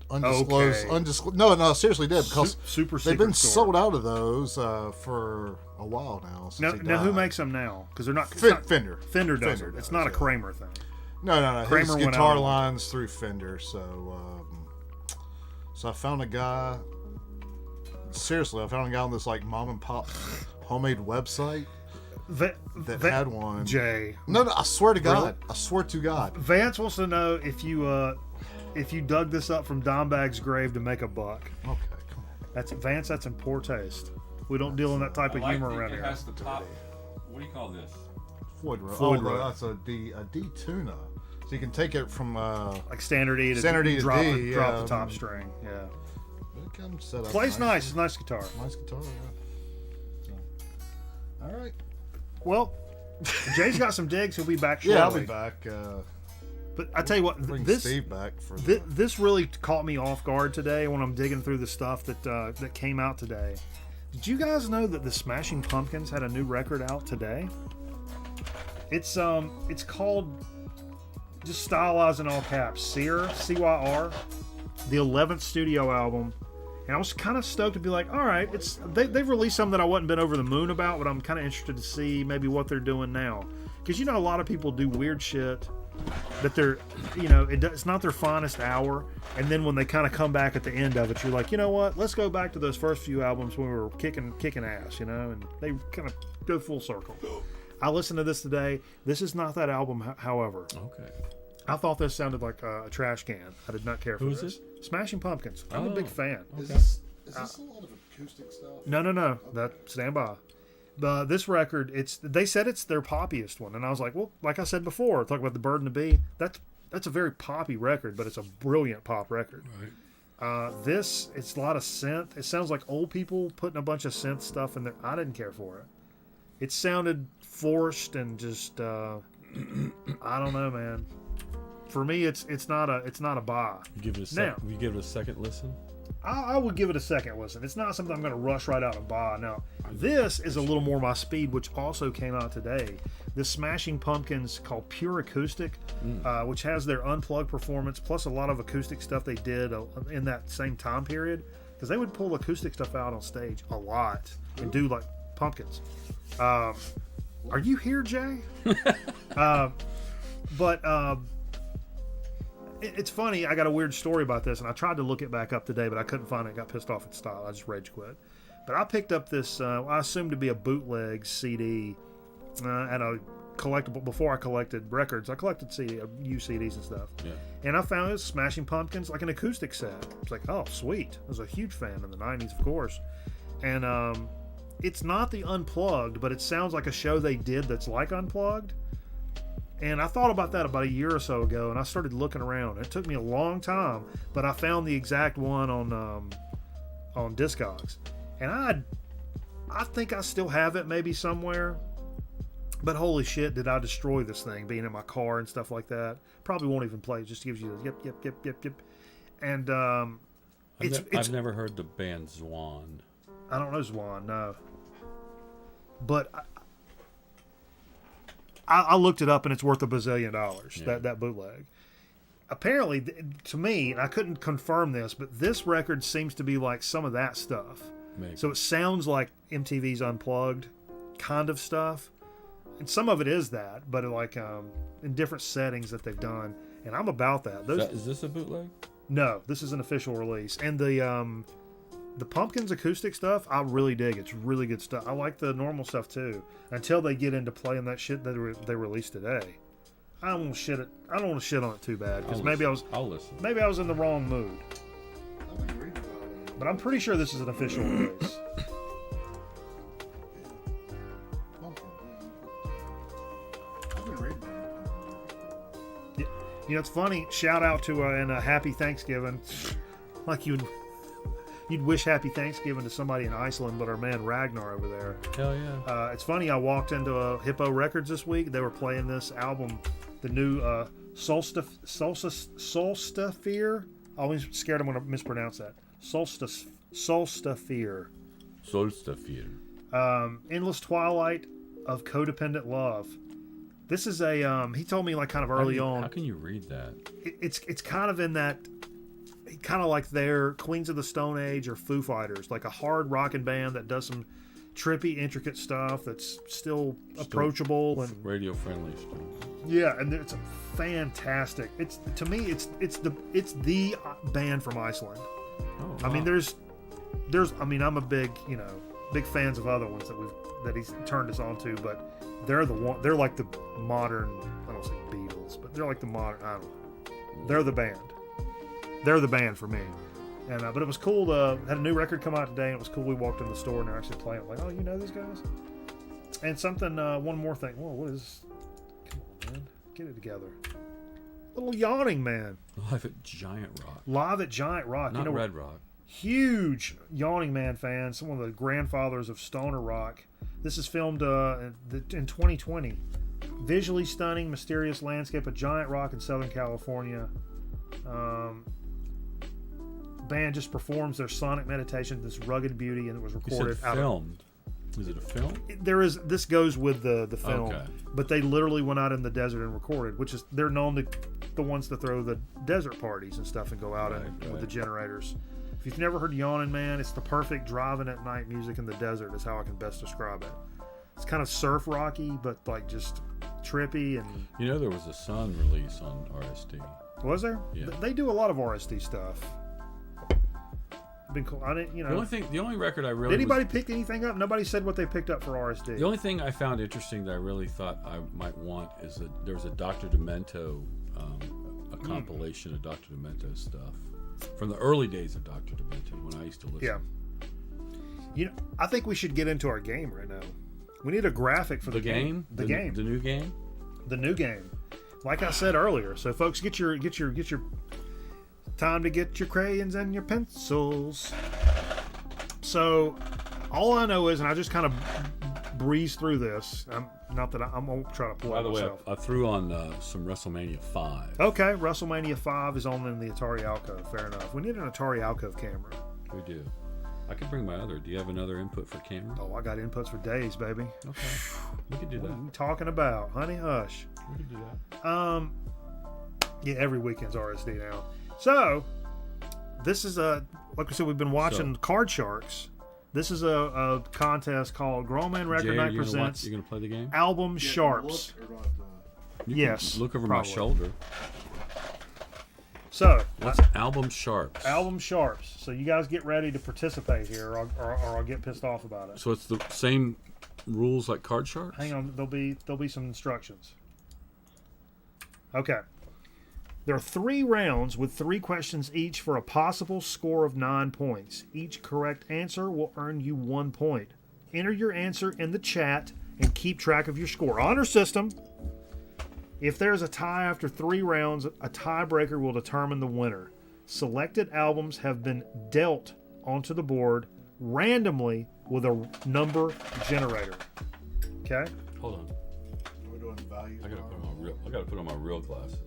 S4: undisclosed,
S2: Okay.
S4: No, seriously, did because
S2: Super
S4: they've been
S2: secret store.
S4: sold out of those for a while now. Since
S2: Now who
S4: died.
S2: makes them now? Because they're not, it's
S4: Fin-
S2: not-
S4: Fender?
S2: Fender does
S4: Fender
S2: it. It's
S4: does,
S2: not a
S4: yeah.
S2: Kramer thing.
S4: No. His
S2: Kramer went
S4: guitar
S2: out.
S4: lines through Fender. So I found a guy. Seriously, I found a guy on this like mom and pop homemade website that had one.
S2: Jay.
S4: No, I swear to God.
S2: Really?
S4: I swear to God.
S2: Vance wants to know if you dug this up from Don Bag's grave to make a buck.
S4: Okay, come on.
S2: That's Vance. That's in poor taste. We don't deal in that type of humor around
S3: it
S2: here.
S3: has the top. What do you call this?
S4: Floyd Rose.
S2: Floyd
S4: Oh,
S2: Rose.
S4: that's a D tuna. So you can take it from
S2: Like standard E to
S4: Standard E to
S2: drop,
S4: D,
S2: drop
S4: yeah.
S2: the top string. Yeah.
S4: it comes set up.
S2: Plays nice. It's a nice guitar.
S4: Nice guitar. Yeah. So, all right.
S2: Well, Jay's got some digs. He'll be back shortly.
S4: Yeah, I'll be back.
S2: But I tell you what,
S4: Bring
S2: this
S4: Steve back for
S2: this really caught me off guard today when I'm digging through the stuff that came out today. Did you guys know that the Smashing Pumpkins had a new record out today? It's called, just stylized in all caps, Cyr, C-Y-R, the 11th studio album. And I was kind of stoked to be like, all right, they've released something that I wasn't been over the moon about, but I'm kind of interested to see maybe what they're doing now. Because a lot of people do weird shit that they're, it's not their finest hour. And then when they kind of come back at the end of it, you're like, you know what? Let's go back to those first few albums when we were kicking ass, and they kind of go full circle. I listened to this today. This is not that album, however.
S3: Okay.
S2: I thought this sounded like a trash can. I did not care for
S3: Who's
S2: this. Smashing Pumpkins. I'm a big fan.
S4: Is this a lot of acoustic stuff?
S2: No. Stand by. This record, they said it's their poppiest one, and I was like, well, like I said before, talk about the Bird and the Bee. That's a very poppy record, but it's a brilliant pop record.
S3: Right.
S2: It's a lot of synth. It sounds like old people putting a bunch of synth stuff in there. I didn't care for it. It sounded forced and just I don't know, man. For me, it's not a buy.
S3: You give it a
S2: Now-
S3: you give it a second listen.
S2: I would give it a second listen. It's not something I'm going to rush right out and buy. Now, this is a little more my speed, which also came out today. The Smashing Pumpkins called Pure Acoustic, which has their unplugged performance, plus a lot of acoustic stuff they did in that same time period. Because they would pull acoustic stuff out on stage a lot and do like Pumpkins. Are you here, Jay? It's funny. I got a weird story about this, and I tried to look it back up today, but I couldn't find it. I got pissed off at style. I just rage quit. But I picked up this, I assumed to be a bootleg CD at a collectible. Before I collected records, I collected used CDs and stuff.
S3: Yeah.
S2: And I found this Smashing Pumpkins, like an acoustic set. It's like, oh, sweet. I was a huge fan in the 90s, of course. And it's not the Unplugged, but it sounds like a show they did that's like Unplugged. And I thought about that about a year or so ago, and I started looking around. It took me a long time, but I found the exact one on Discogs. And I think I still have it maybe somewhere. But holy shit, did I destroy this thing being in my car and stuff like that. Probably won't even play. It just gives you the yep. And
S3: I've never heard the band Zwan.
S2: I don't know Zwan, no. But I looked it up and it's worth $1 bazillion, that bootleg. Apparently, to me, and I couldn't confirm this, but this record seems to be like some of that stuff.
S3: Maybe.
S2: So it sounds like MTV's Unplugged kind of stuff. And some of it is that, but like in different settings that they've done. And I'm about that.
S3: Is this a bootleg?
S2: No, this is an official release. And the Pumpkins acoustic stuff, I really dig. It's really good stuff. I like the normal stuff too. Until they get into playing that shit that they released today. I don't want to shit it. I don't want to shit on it too bad because
S3: I'll listen.
S2: Maybe I was in the wrong mood. But I'm pretty sure this is an official release. You know, it's funny. Shout out to and a happy Thanksgiving. Like you'd wish happy Thanksgiving to somebody in Iceland, but our man Ragnar over there.
S3: Hell yeah.
S2: It's funny. I walked into Hippo Records this week. They were playing this album, the new Solstafir. I always scared I'm going to mispronounce that. Solstafir. Endless Twilight of Codependent Love. This is a he told me like kind of early on.
S3: How can you read that?
S2: It's kind of in that, kind of like their Queens of the Stone Age or Foo Fighters, like a hard rocking band that does some trippy, intricate stuff that's still approachable and
S3: radio friendly stuff.
S2: Yeah, and it's fantastic. It's to me, it's the band from Iceland.
S3: Oh, wow.
S2: I mean, there's I mean, I'm a big fans of other ones that he's turned us on to, but they're like the modern, I don't say Beatles, but they're like the modern, I don't know. They're the band. They're the band for me. And but it was cool had a new record come out today, and it was cool. We walked in the store and they're actually playing. I'm like, oh, you know these guys? And something, one more thing. Whoa, what is, come on, man. Get it together. Little Yawning Man.
S3: Live at Giant Rock.
S2: Live at Giant Rock.
S3: Not Red Rock.
S2: Huge Yawning Man fan. Some of the grandfathers of stoner rock. This is filmed in 2020. Visually stunning, mysterious landscape of Giant Rock in Southern California. Band just performs their sonic meditation to this rugged beauty, and it was recorded.
S3: You said filmed. Is it a film?
S2: This goes with the film,
S3: okay.
S2: But they literally went out in the desert and recorded, which is they're known to the ones to throw the desert parties and stuff and go out with the generators. If you've never heard Yawning Man, it's the perfect driving at night music in the desert is how I can best describe it. It's kind of surf rocky, but like just trippy and.
S3: You know, there was a Sun release on RSD.
S2: Was there?
S3: Yeah.
S2: They do a lot of RSD stuff. Been cool. I didn't,
S3: The only record I really.
S2: Did anybody pick anything up? Nobody said what they picked up for RSD.
S3: The only thing I found interesting that I really thought I might want is that there was a Dr. Demento, a compilation of Dr. Demento stuff from the early days of Dr. Demento when I used to listen.
S2: Yeah. I think we should get into our game right now. We need a graphic for the game. The game.
S3: The new game.
S2: The new game. Like I said earlier. So folks, get your time to get your crayons and your pencils. So all I know is, and I just kind of breeze through this. Not that I won't try to pull
S3: By
S2: it
S3: the way,
S2: myself.
S3: I threw on some WrestleMania 5.
S2: Okay, WrestleMania 5 is on in the Atari Alcove. Fair enough. We need an Atari Alcove camera.
S3: We do. I could bring my other. Do you have another input for camera?
S2: Oh, I got inputs for days, baby.
S3: Okay. We could do
S2: What
S3: that.
S2: are you talking about? Honey, hush.
S3: We could do that.
S2: Yeah, every weekend's RSD now. So, this is like I said, we've been watching Card Sharks. This is a contest called Grown Man Record
S3: Jay,
S2: Night Presents
S3: You're going to play the game?
S2: Album Sharps.
S3: You
S2: Yes,
S3: can look over
S2: probably.
S3: my shoulder.
S2: So,
S3: What's Album Sharps?
S2: Album Sharps. So you guys get ready to participate here, or I'll get pissed off about it.
S3: So it's the same rules like card sharks?
S2: Hang on, there'll be some instructions. Okay. There are 3 rounds with 3 questions each for a possible score of 9 points. Each correct answer will earn you 1 point. Enter your answer in the chat and keep track of your score. Honor system. If there's a tie after 3 rounds, a tiebreaker will determine the winner. Selected albums have been dealt onto the board randomly with a number generator. Okay?
S3: Hold on.
S4: We're doing value.
S3: I gotta put on my real glasses.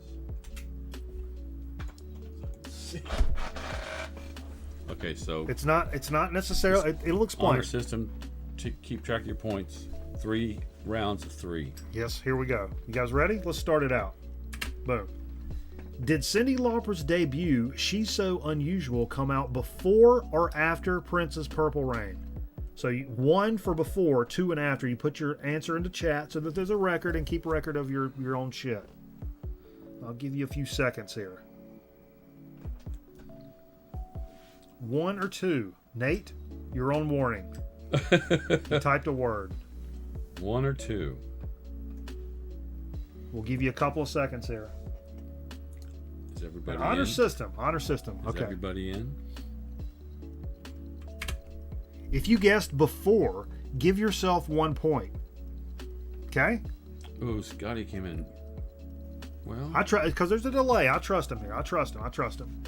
S3: Okay, so
S2: It's not necessarily. It'll explain.
S3: honor system to keep track of your points. 3 rounds of 3.
S2: Yes, here we go. You guys ready? Let's start it out. Boom. Did Cyndi Lauper's debut, She's So Unusual, come out before or after Prince's Purple Rain? So 1 for before, 2 and after. You put your answer into chat so that there's a record, and keep a record of your own shit. I'll give you a few seconds here. 1 or 2. Nate, you're on warning. You typed a word.
S3: 1 or 2.
S2: We'll give you a couple of seconds here.
S3: Is everybody
S2: Honor
S3: in?
S2: system. Honor system.
S3: Is
S2: Okay.
S3: everybody in?
S2: If you guessed before, give yourself 1 point. Okay?
S3: Oh, Scotty came in. Well,
S2: I try because there's a delay. I trust him here. I trust him.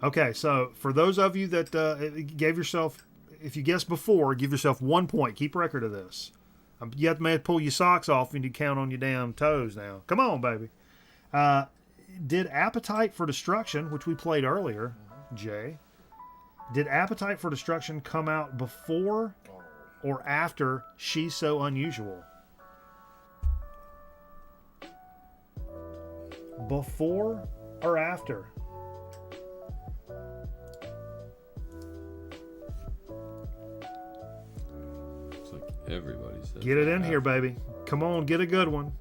S2: Okay, so for those of you that gave yourself, if you guessed before, give yourself 1 point. Keep record of this. You have to pull your socks off and you count on your damn toes now. Come on, baby. Did Appetite for Destruction, which we played earlier, Jay, did Appetite for Destruction come out before or after She's So Unusual? Before or after?
S3: it's like everybody says.
S2: Get it in here, baby. Come on, get a good one.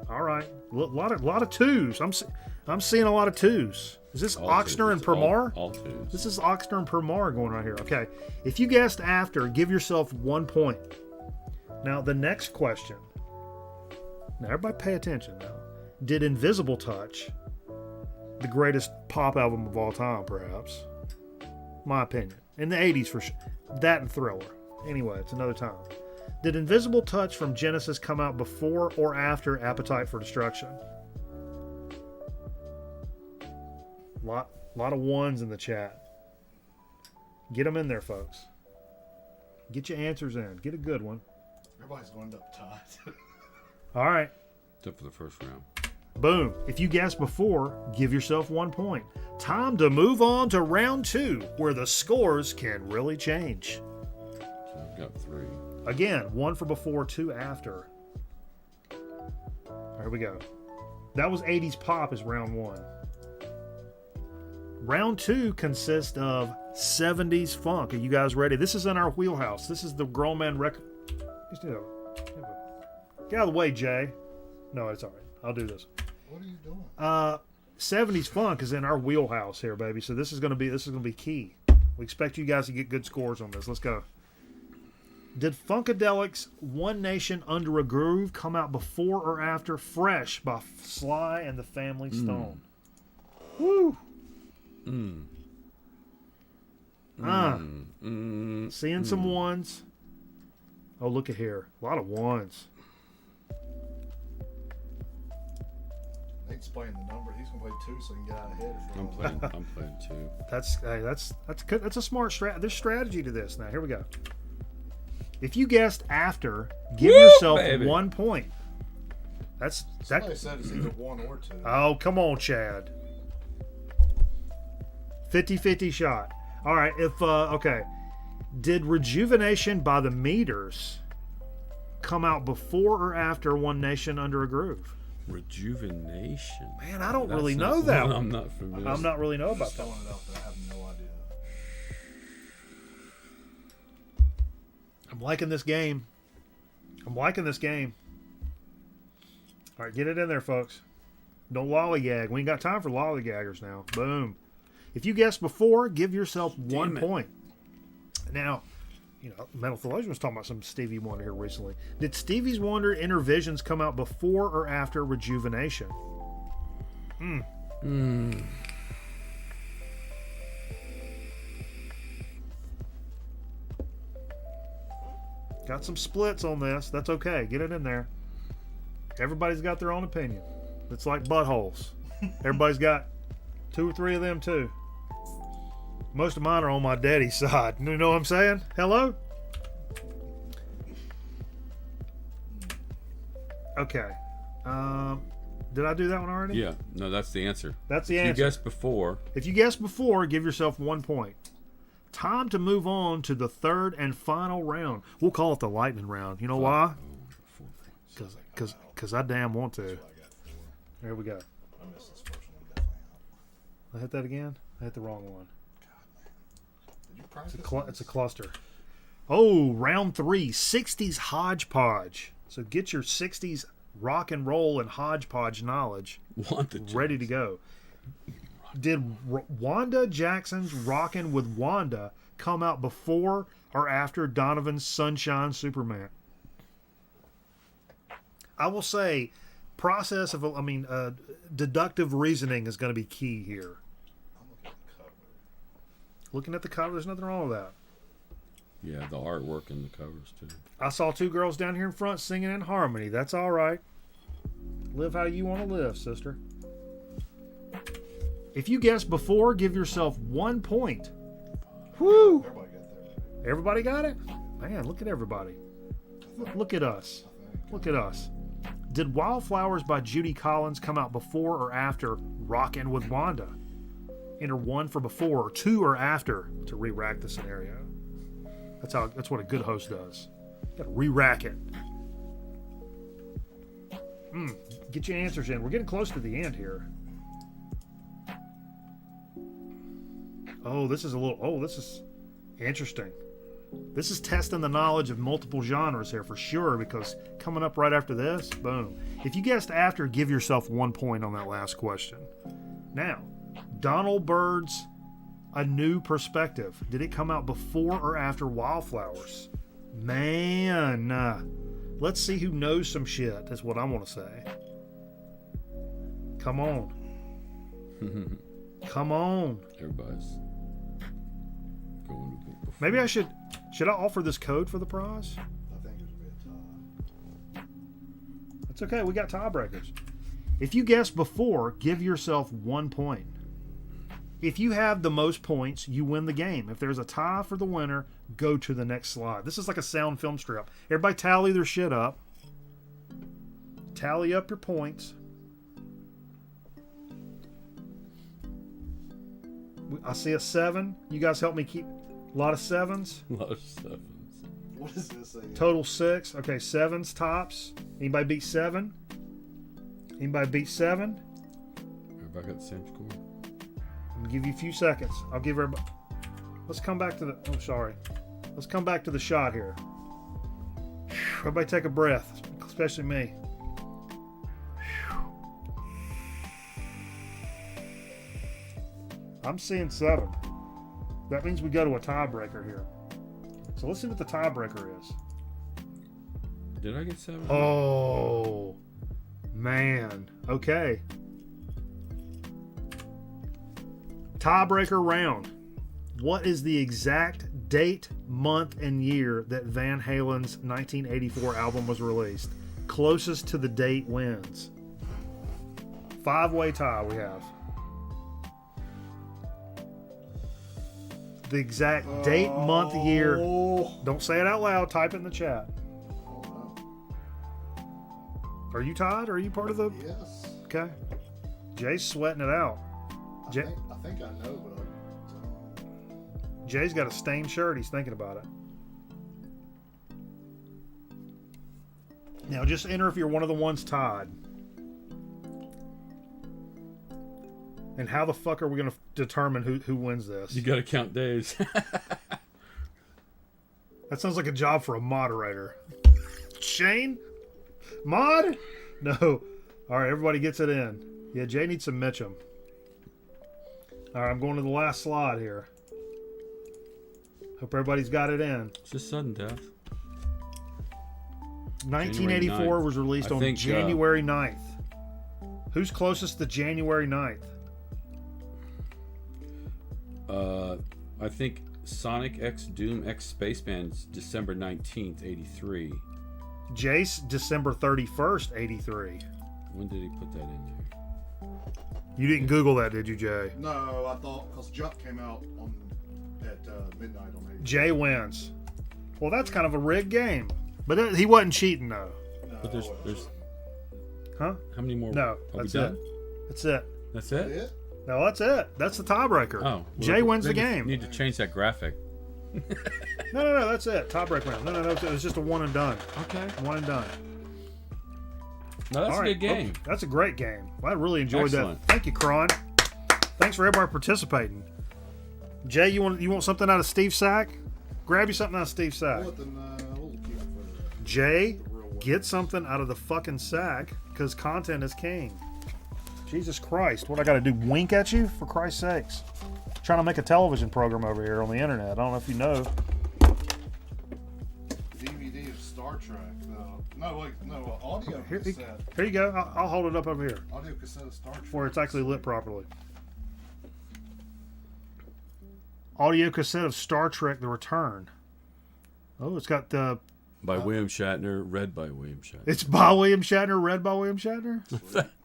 S2: All right, lot of twos. I'm seeing a lot of twos. Is this
S3: All
S2: Oxner and
S3: twos.
S2: Permar?
S3: All twos.
S2: This is Oxner and Permar going right here. Okay, if you guessed after, give yourself 1 point. Now the next question. Now everybody, pay attention. Now, did Invisible Touch, the greatest pop album of all time, perhaps? My opinion, in the '80s for sure. That and Thriller. Anyway, it's another time. Did Invisible Touch from Genesis come out before or after Appetite for Destruction? Lot of ones in the chat. Get them in there, folks. Get your answers in. Get a good one.
S4: Everybody's going up tight.
S2: All right.
S3: Except for the first round.
S2: Boom. If you guessed before, give yourself 1 point. Time to move on to round 2, where the scores can really change.
S3: So I've got 3.
S2: Again, 1 for before, 2 after. There we go. That was 80s pop is round 1. Round 2 consists of 70s funk. Are you guys ready? This is in our wheelhouse. This is the Grown Man record. Get out of the way, Jay. No, it's all right. I'll do this.
S4: What are you doing?
S2: 70s funk is in our wheelhouse here, baby. So this is gonna be key. We expect you guys to get good scores on this. Let's go. Did Funkadelic's One Nation Under a Groove come out before or after Fresh by Sly and the Family Stone? Woo! Seeing some ones. Oh, look at here. A lot of ones.
S4: Nate's playing the number. He's gonna play 2 so he can get out ahead.
S3: I'm playing 2.
S2: That's good. That's a smart strat. There's strategy to this. Now here we go. If you guessed after, give yourself
S3: baby.
S2: 1 point.
S4: Somebody said it's either 1 or 2.
S2: Oh, come on, Chad. 50-50 shot. All right. Okay. Did Rejuvenation by the Meters come out before or after One Nation Under a Groove?
S3: Rejuvenation.
S2: Man, I don't
S3: That's
S2: really
S3: not
S2: know that
S3: one
S2: one.
S3: I'm not familiar.
S2: I'm not really know about
S4: Just
S2: that.
S4: throwing it out there. I have no idea.
S2: I'm liking this game. All right, get it in there, folks. Don't lollygag. We ain't got time for lollygaggers now. Boom. If you guessed before, give yourself 1
S3: it.
S2: point. Now, Metal Theologian was talking about some Stevie Wonder here recently. Did Stevie's Wonder Intervisions come out before or after Rejuvenation? Got some splits on this. That's okay. Get it in there. Everybody's got their own opinion. It's like buttholes. Everybody's got 2 or 3 of them too. Most of mine are on my daddy's side. You know what I'm saying? Hello? Okay. Did I do that one already?
S3: Yeah. No, that's the answer.
S2: That's the
S3: If
S2: answer.
S3: you guessed before.
S2: If you guessed before, give yourself 1 point. Time to move on to the third and final round. We'll call it the lightning round. You know why?
S3: 4 points.
S2: Because I damn want to. There we go.
S4: I missed this first one definitely out.
S2: I hit that again? I hit the wrong one.
S4: Did you practice?
S2: It's a cluster. Oh, round 3, 60s hodgepodge. So get your 60s rock and roll and hodgepodge knowledge
S3: Want the
S2: ready to go. Did Wanda Jackson's Rockin' with Wanda come out before or after Donovan's Sunshine Superman? I will say deductive reasoning is going to be key here.
S4: I'm looking at the cover.
S2: Looking at the cover, there's nothing wrong with that.
S3: Yeah, the artwork in the covers too.
S2: I saw 2 girls down here in front singing in harmony. That's all right. Live how you want to live, sister. If you guessed before, give yourself 1 point. Woo!
S4: Everybody got that.
S2: Everybody got it? Man, look at everybody. Look at us. Look at us. Did Wildflowers by Judy Collins come out before or after Rockin' with Wanda? Enter 1 for before or 2 or after to re-rack the scenario. That's what a good host does. Got to re-rack it. Get your answers in. We're getting close to the end here. This is interesting. This is testing the knowledge of multiple genres here for sure, because coming up right after this, boom. If you guessed after, give yourself 1 point on that last question. Now, Donald Byrd's A New Perspective. Did it come out before or after Wildflowers? Man, let's see who knows some shit. That's what I want to say. Come on. Come on.
S3: Everybody's going to book before.
S2: Maybe I should I offer this code for the prize?
S4: I think there's going to be a tie.
S2: It's okay. We got tiebreakers. If you guessed before, give yourself 1 point. If you have the most points, you win the game. If there's a tie for the winner, go to the next slide. This is like a sound film strip. Everybody tally their shit up. Tally up your points. I see a 7. You guys help me keep a lot of 7s.
S3: A lot of sevens.
S4: What is this say?
S2: Total 6. Okay, 7s tops. Anybody beat 7? Anybody beat 7?
S3: Everybody got the same score.
S2: I'm gonna give you a few seconds. I'll give everybody. Let's come back to the. Oh, sorry. Let's come back to the shot here. Everybody take a breath, especially me. I'm seeing 7. That means we go to a tiebreaker here. So let's see what the tiebreaker is.
S3: Did I get 7?
S2: Oh, man. Okay. Tiebreaker round. What is the exact date, month, and year that Van Halen's 1984 album was released? Closest to the date wins. 5-way tie we have. The exact date, month, year. Don't say it out loud. Type it in the chat. Are you tied? Or are you part of the...
S4: Yes.
S2: Okay. Jay's sweating it out.
S4: I think I know, but I don't.
S2: Jay's got a stained shirt. He's thinking about it. Now, just enter if you're one of the ones tied. And how the fuck are we going to determine who wins this?
S3: You got to count days.
S2: That sounds like a job for a moderator. Shane? Mod? No. All right, everybody gets it in. Yeah, Jay needs some Mitchum. All right, I'm going to the last slide here. Hope everybody's got it in.
S3: It's just sudden death.
S2: 1984
S3: January 9th.
S2: was released
S3: I
S2: on
S3: think,
S2: January 9th. Who's closest to January 9th?
S3: I think Sonic X Doom X Spaceman's December 19th, 83.
S2: Jace, December 31st, 83.
S3: When did he put that in there?
S2: You didn't Google that, did you, Jay?
S4: No, I thought because Jump came out at midnight on 80.
S2: Jay wins. Well, that's kind of a rigged game. But he wasn't cheating, though.
S4: No,
S3: But there's
S2: Huh?
S3: how many more?
S2: No,
S3: Are we
S2: that's
S3: done?
S2: it. That's it.
S3: That's
S4: That
S3: it?
S4: it?
S2: No, that's it. That's the tiebreaker.
S3: Oh,
S2: Jay wins the
S3: maybe
S2: game.
S3: Need to change that graphic.
S2: No, that's it. Tiebreaker round. No, it was just a one and done.
S3: Okay.
S2: One and done.
S3: No, that's
S2: All
S3: a
S2: right.
S3: good game.
S2: Okay. That's a great game. Well, I really enjoyed
S3: Excellent.
S2: that. Thank you, Kron. Thanks for everybody participating. Jay, you want something out of Steve Sack? Grab you something out of Steve Sack.
S4: We'll keep it for
S2: Jay,
S4: the real one.
S2: get something out of the fucking sack because content is king. Jesus Christ, what I got to do? Wink at you? For Christ's sakes. Trying to make a television program over here on the internet. I don't know if you know.
S4: DVD of Star Trek. Audio
S2: Here
S4: cassette.
S2: you go. I'll hold it up over here
S4: Audio cassette of Star Trek.
S2: where it's actually lit properly. Audio cassette of Star Trek: The Return. Oh, it's got the.
S3: By William Shatner, read by William Shatner.
S2: It's by William Shatner, read by William Shatner.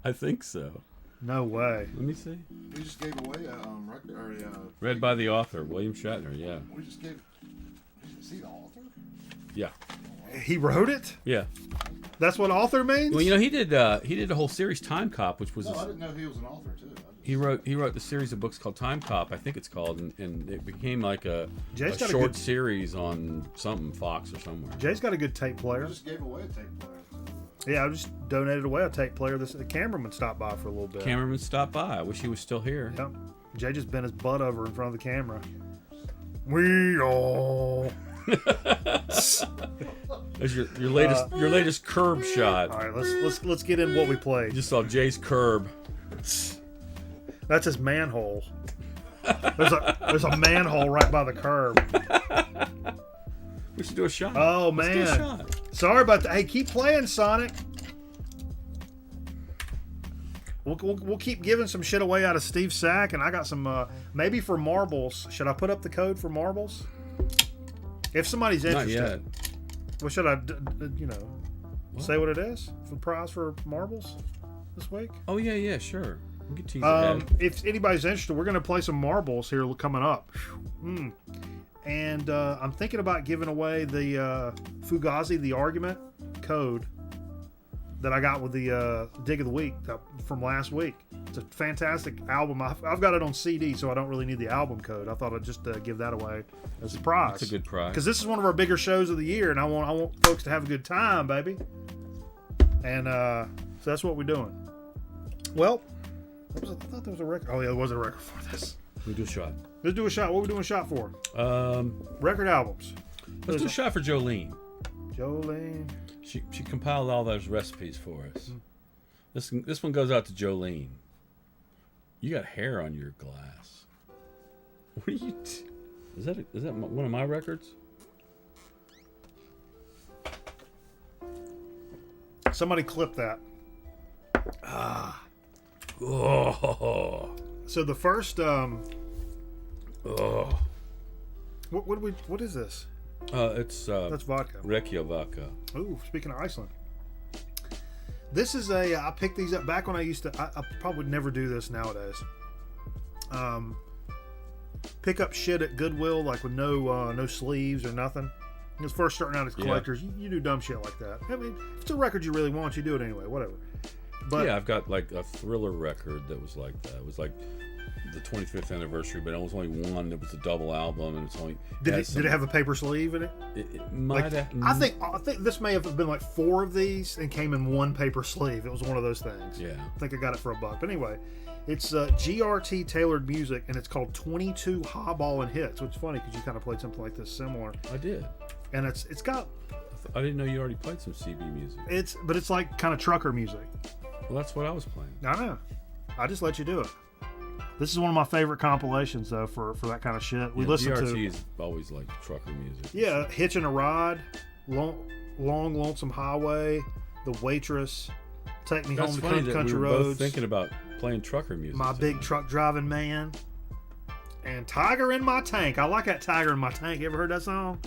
S3: I think so.
S2: No way.
S3: Let me see.
S4: We just gave away a record.
S3: Read by the author, William Shatner. Yeah.
S4: We just gave. Is he the author?
S3: Yeah.
S2: He wrote it.
S3: Yeah.
S2: That's what author means.
S3: Well, you know, he did a whole series, Time Cop, which was
S4: No, I didn't know he was an author too.
S3: he wrote the series of books called Time Cop, I think it's called, and it became like a
S2: Jay's got a
S3: short
S2: good-
S3: series on something Fox or somewhere.
S2: Jay's got a good tape
S4: We
S2: player.
S4: just gave away a tape player.
S2: Yeah, I just donated away a tape player. The cameraman stopped by for a little bit.
S3: Cameraman stopped by. I wish he was still here.
S2: Yep. Jay just bent his butt over in front of the camera. We all.
S3: There's your latest curb shot.
S2: All right, let's get in what we
S3: You
S2: played.
S3: just saw Jay's curb.
S2: That's his manhole. There's a manhole right by the curb.
S3: We should do a shot.
S2: Oh
S3: Let's do a
S2: man.
S3: shot.
S2: Sorry about that. Hey, keep playing, Sonic. We'll keep giving some shit away out of Steve Sack, and I got some maybe for marbles. Should I put up the code for marbles? If somebody's
S3: Not
S2: interested,
S3: yet.
S2: well, should I, say what it is for the prize for marbles this week?
S3: Oh yeah, sure. We can tease ahead.
S2: If anybody's interested, we're going to play some marbles here coming up. And I'm thinking about giving away the Fugazi, The Argument code that I got with the Dig of the Week from last week. It's a fantastic album. I've got it on CD, so I don't really need the album code. I thought I'd just give that away as a prize.
S3: That's a good prize.
S2: Because this is one of our bigger shows of the year, and I want folks to have a good time, baby. And so that's what we're doing. Well, I thought there was a record. Oh yeah, there was a record for this.
S3: We do a shot.
S2: Let's do a shot. What are we doing a shot for? Record albums.
S3: Let's do a shot for Jolene.
S2: Jolene.
S3: She compiled all those recipes for us. This one goes out to Jolene. You got hair on your glass. What are you? Is that one of my records?
S2: Somebody clip that.
S3: Oh.
S2: So the first
S3: Oh.
S2: what is this?
S3: It's
S2: That's vodka.
S3: Reykjavaka.
S2: Ooh, speaking of Iceland. This is I picked these up back when I used to I probably would never do this nowadays. Pick up shit at Goodwill like with no sleeves or nothing. When it's first starting out as collectors, you do dumb shit like that. I mean, if it's a record you really want, you do it anyway, whatever. But
S3: Yeah, I've got like a Thriller record that was like that. It was like the 25th anniversary, but it was only one. It was a double album, and it's only
S2: did it have a paper sleeve in it?
S3: It might have.
S2: I think this may have been like 4 of these and came in one paper sleeve. It was one of those things.
S3: Yeah.
S2: I think I got it for $1. But anyway, it's GRT Tailored Music, and it's called 22 Highballin' Hits, which is funny because you kind of played something like this similar.
S3: I did.
S2: And it's got
S3: I didn't know you already played some CB music.
S2: but it's like kind of trucker music.
S3: Well, that's what I was playing.
S2: I know. I just let you do it. This is one of my favorite compilations though for that kind of shit. We listen
S3: DRT
S2: to
S3: is always like trucker music.
S2: Hitching a Ride, Long Lonesome Highway, The Waitress, Take Me
S3: That's
S2: Home to
S3: funny that
S2: Country
S3: we were both
S2: Roads,
S3: thinking about playing trucker music.
S2: My
S3: today.
S2: Big Truck Driving Man, and Tiger in My Tank. I like that Tiger in My Tank. You ever heard that song?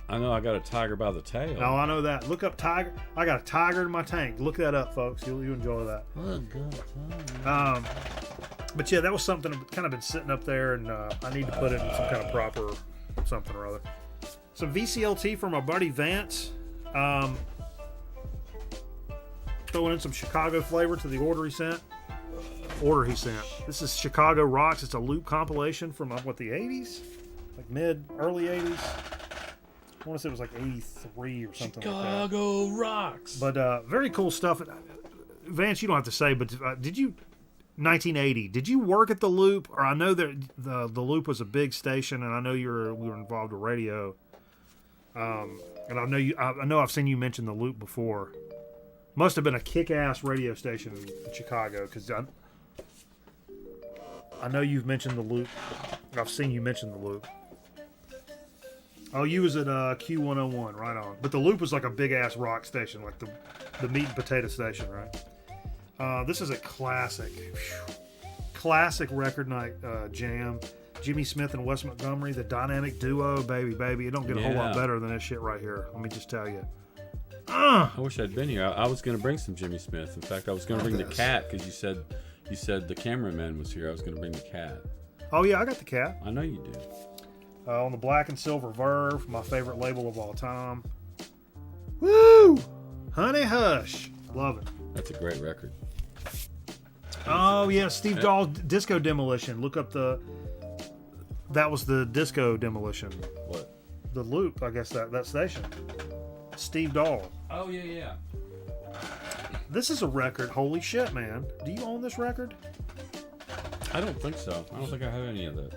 S3: I know I got a tiger by the tail.
S2: Oh, I know that. Look up Tiger. I got a tiger in my tank. Look that up, folks. You'll enjoy that. But yeah, that was something that kind of been sitting up there, and I need to put it in some kind of proper something or other. Some VCLT from my buddy Vance. Throwing in some Chicago flavor to the order he sent. This is Chicago Rocks. It's a loop compilation from what, the 80s? Like early 80s. I want to say it was like 83 or something
S3: Chicago
S2: like that.
S3: rocks.
S2: But very cool stuff. Vance, you don't have to say, but did you 1980? Did you work at the Loop? Or I know that the Loop was a big station, and I know we were involved with radio. And I know I've seen you mention the Loop before. Must have been a kick-ass radio station in Chicago, because I know you've mentioned the Loop. I've seen you mention the Loop. Oh, you was at Q101, right on. But the Loop was like a big-ass rock station, like the meat and potato station, right? This is a classic record night jam. Jimmy Smith and Wes Montgomery, the dynamic duo, baby. It don't get a whole lot better than this shit right here. Let me just tell you.
S3: I wish I'd been here. I was going to bring some Jimmy Smith. In fact, I was going to bring the cat, because you said the cameraman was here. I was going to bring the cat.
S2: Oh, yeah, I got the cat.
S3: I know you did.
S2: On the Black and Silver Verve, my favorite label of all time. Woo! Honey Hush. Love it.
S3: That's a great record.
S2: Oh, yeah, Steve Dahl, Disco Demolition. Look up that was the Disco Demolition.
S3: What?
S2: The Loop, I guess, that station. Steve Dahl.
S3: Oh, yeah.
S2: This is a record. Holy shit, man. Do you own this record?
S3: I don't think so. I don't think I have any of that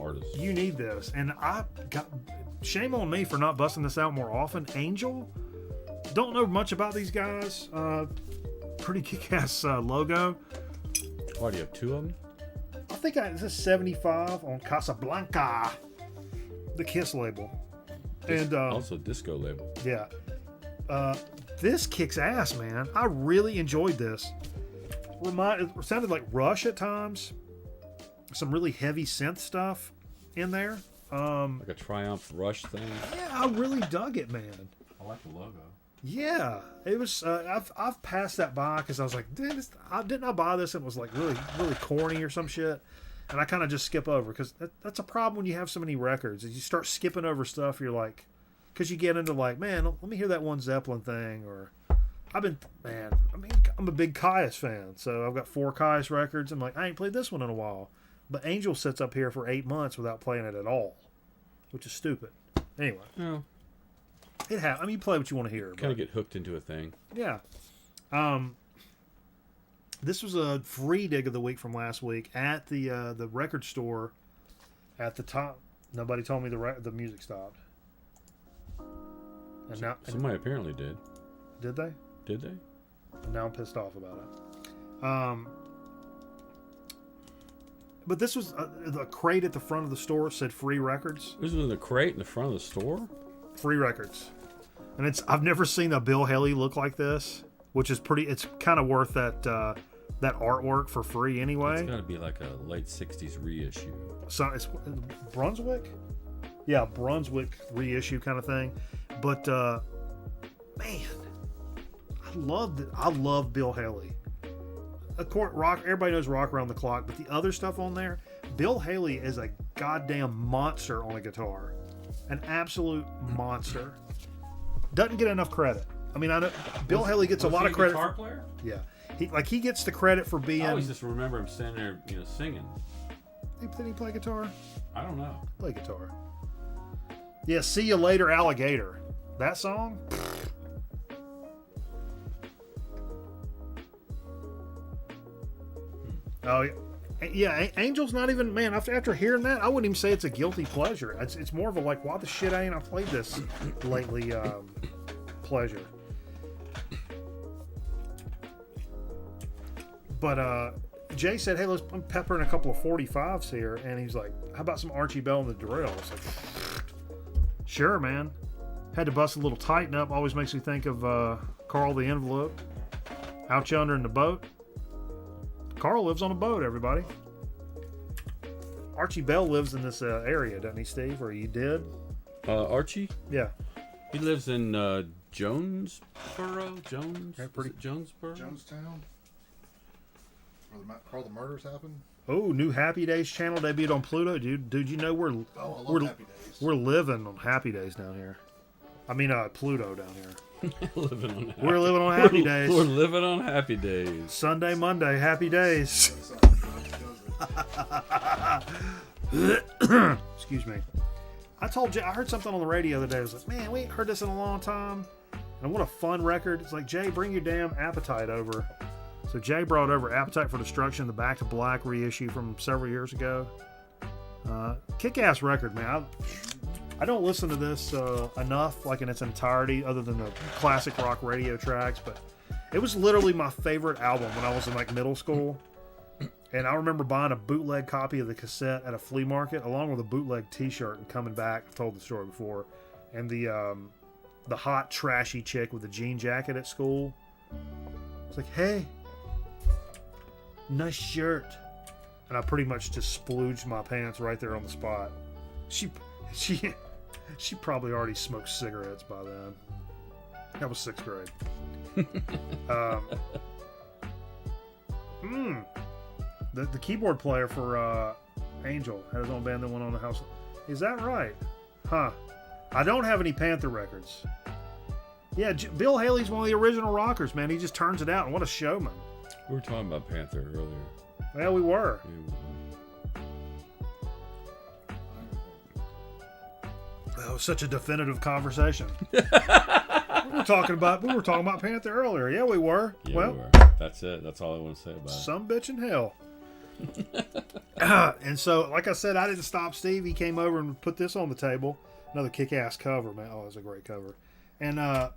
S3: artist.
S2: You need this. And shame on me for not busting this out more often. Angel. Don't know much about these guys. Pretty kick-ass logo.
S3: Why, do you have two of them?
S2: I think this is 75 on Casablanca, the Kiss label. And
S3: also disco label.
S2: Yeah. This kicks ass, man. I really enjoyed this. It sounded like Rush at times. Some really heavy synth stuff in there.
S3: Like a Triumph Rush thing.
S2: Yeah, I really dug it, man.
S3: I like the logo.
S2: Yeah, it was. I've passed that by because I was like, didn't I buy this? And it was like really, really corny or some shit. And I kind of just skip over because that's a problem when you have so many records. As you start skipping over stuff, you're like, because you get into like, man, let me hear that one Zeppelin thing, or I'm a big Caius fan, so I've got 4 Caius records. I'm like, I ain't played this one in a while. But Angel sits up here for 8 months without playing it at all, which is stupid. Anyway.
S3: Yeah.
S2: You play what you want to hear.
S3: Kind of get hooked into a thing.
S2: Yeah. This was a free dig of the week from last week at the record store at the top. Nobody told me the music stopped. And now
S3: Somebody apparently did.
S2: Did they?
S3: Did they?
S2: And now I'm pissed off about it. But this was the crate at the front of the store said free records.
S3: This was in the crate in the front of the store?
S2: Free records. And I've never seen a Bill Haley look like this, which is it's kind of worth that artwork for free anyway.
S3: It's got to be like a late 60s reissue.
S2: So it's Brunswick? Yeah, Brunswick reissue kind of thing. But man, I love Bill Haley. Of course, everybody knows Rock Around the Clock, but the other stuff on there, Bill Haley is a goddamn monster on a guitar. An absolute monster. Doesn't get enough credit. I mean, I know Bill Haley gets a lot of credit.
S3: Guitar player?
S2: Yeah, he gets the credit for being.
S3: I always just remember him standing there, singing.
S2: Did he play guitar?
S3: I don't know.
S2: Play guitar. Yeah, See You Later, Alligator. That song. Oh yeah, Angel's not even, man. After hearing that, I wouldn't even say it's a guilty pleasure. It's more of a like, why the shit ain't I played this lately? Pleasure. But Jay said, hey, let's pepper in a couple of 45s here. And he's like, how about some Archie Bell and the Drill? It's like, sure, man. Had to bust a little tighten up. Always makes me think of Carl the Envelope. Out yonder in the boat. Carl lives on a boat, everybody. Archie Bell lives in this area, doesn't he, Steve? Or he did?
S3: Archie?
S2: Yeah.
S3: He lives in Jonesboro? Jonesboro?
S4: Jonestown? Where the murders happened?
S2: Oh, new Happy Days channel debuted on Pluto. Dude, you know
S4: I love Happy Days.
S2: we're living on Happy Days down here. I mean, Pluto down here.
S3: We're
S2: living on Happy Days.
S3: We're living on Happy Days.
S2: Sunday, Monday, Happy Days. Excuse me. I told Jay, I heard something on the radio the other day. I was like, man, we ain't heard this in a long time. And what a fun record. It's like, Jay, bring your damn Appetite over. So Jay brought over Appetite for Destruction, the Back to Black reissue from several years ago. Kick-ass record, man. I don't listen to this enough, like in its entirety, other than the classic rock radio tracks, but it was literally my favorite album when I was in like middle school. And I remember buying a bootleg copy of the cassette at a flea market, along with a bootleg T-shirt, and coming back. I've told the story before. And the hot, trashy chick with the jean jacket at school. It's like, hey, nice shirt. And I pretty much just splooged my pants right there on the spot. She probably already smoked cigarettes by then. That was 6th grade. The keyboard player for Angel had his own band that went on the house. Is that right? Huh. I don't have any Panther records. Yeah, Bill Haley's one of the original rockers, man. He just turns it out, and what a showman.
S3: We were talking about Panther earlier.
S2: Well, we were. That was such a definitive conversation. we were talking about Panther earlier. Yeah, we were.
S3: Yeah,
S2: well,
S3: we were. That's it. That's all I want to say about it.
S2: Some bitch in hell. And so, like I said, I didn't stop Steve. He came over and put this on the table. Another kick-ass cover, man. Oh, it was a great cover. And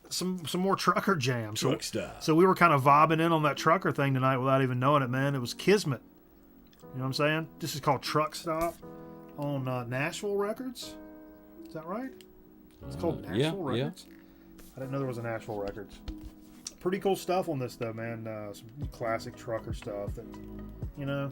S2: some more trucker jams.
S3: Truck style.
S2: So we were kind of vibing in on that trucker thing tonight without even knowing it, man. It was Kismet. You know what I'm saying? This is called Truck Stop on Nashville Records. Is that right? It's called Nashville Records. I didn't know there was a Nashville Records. Pretty cool stuff on this, though, man. Some classic trucker stuff that, you know.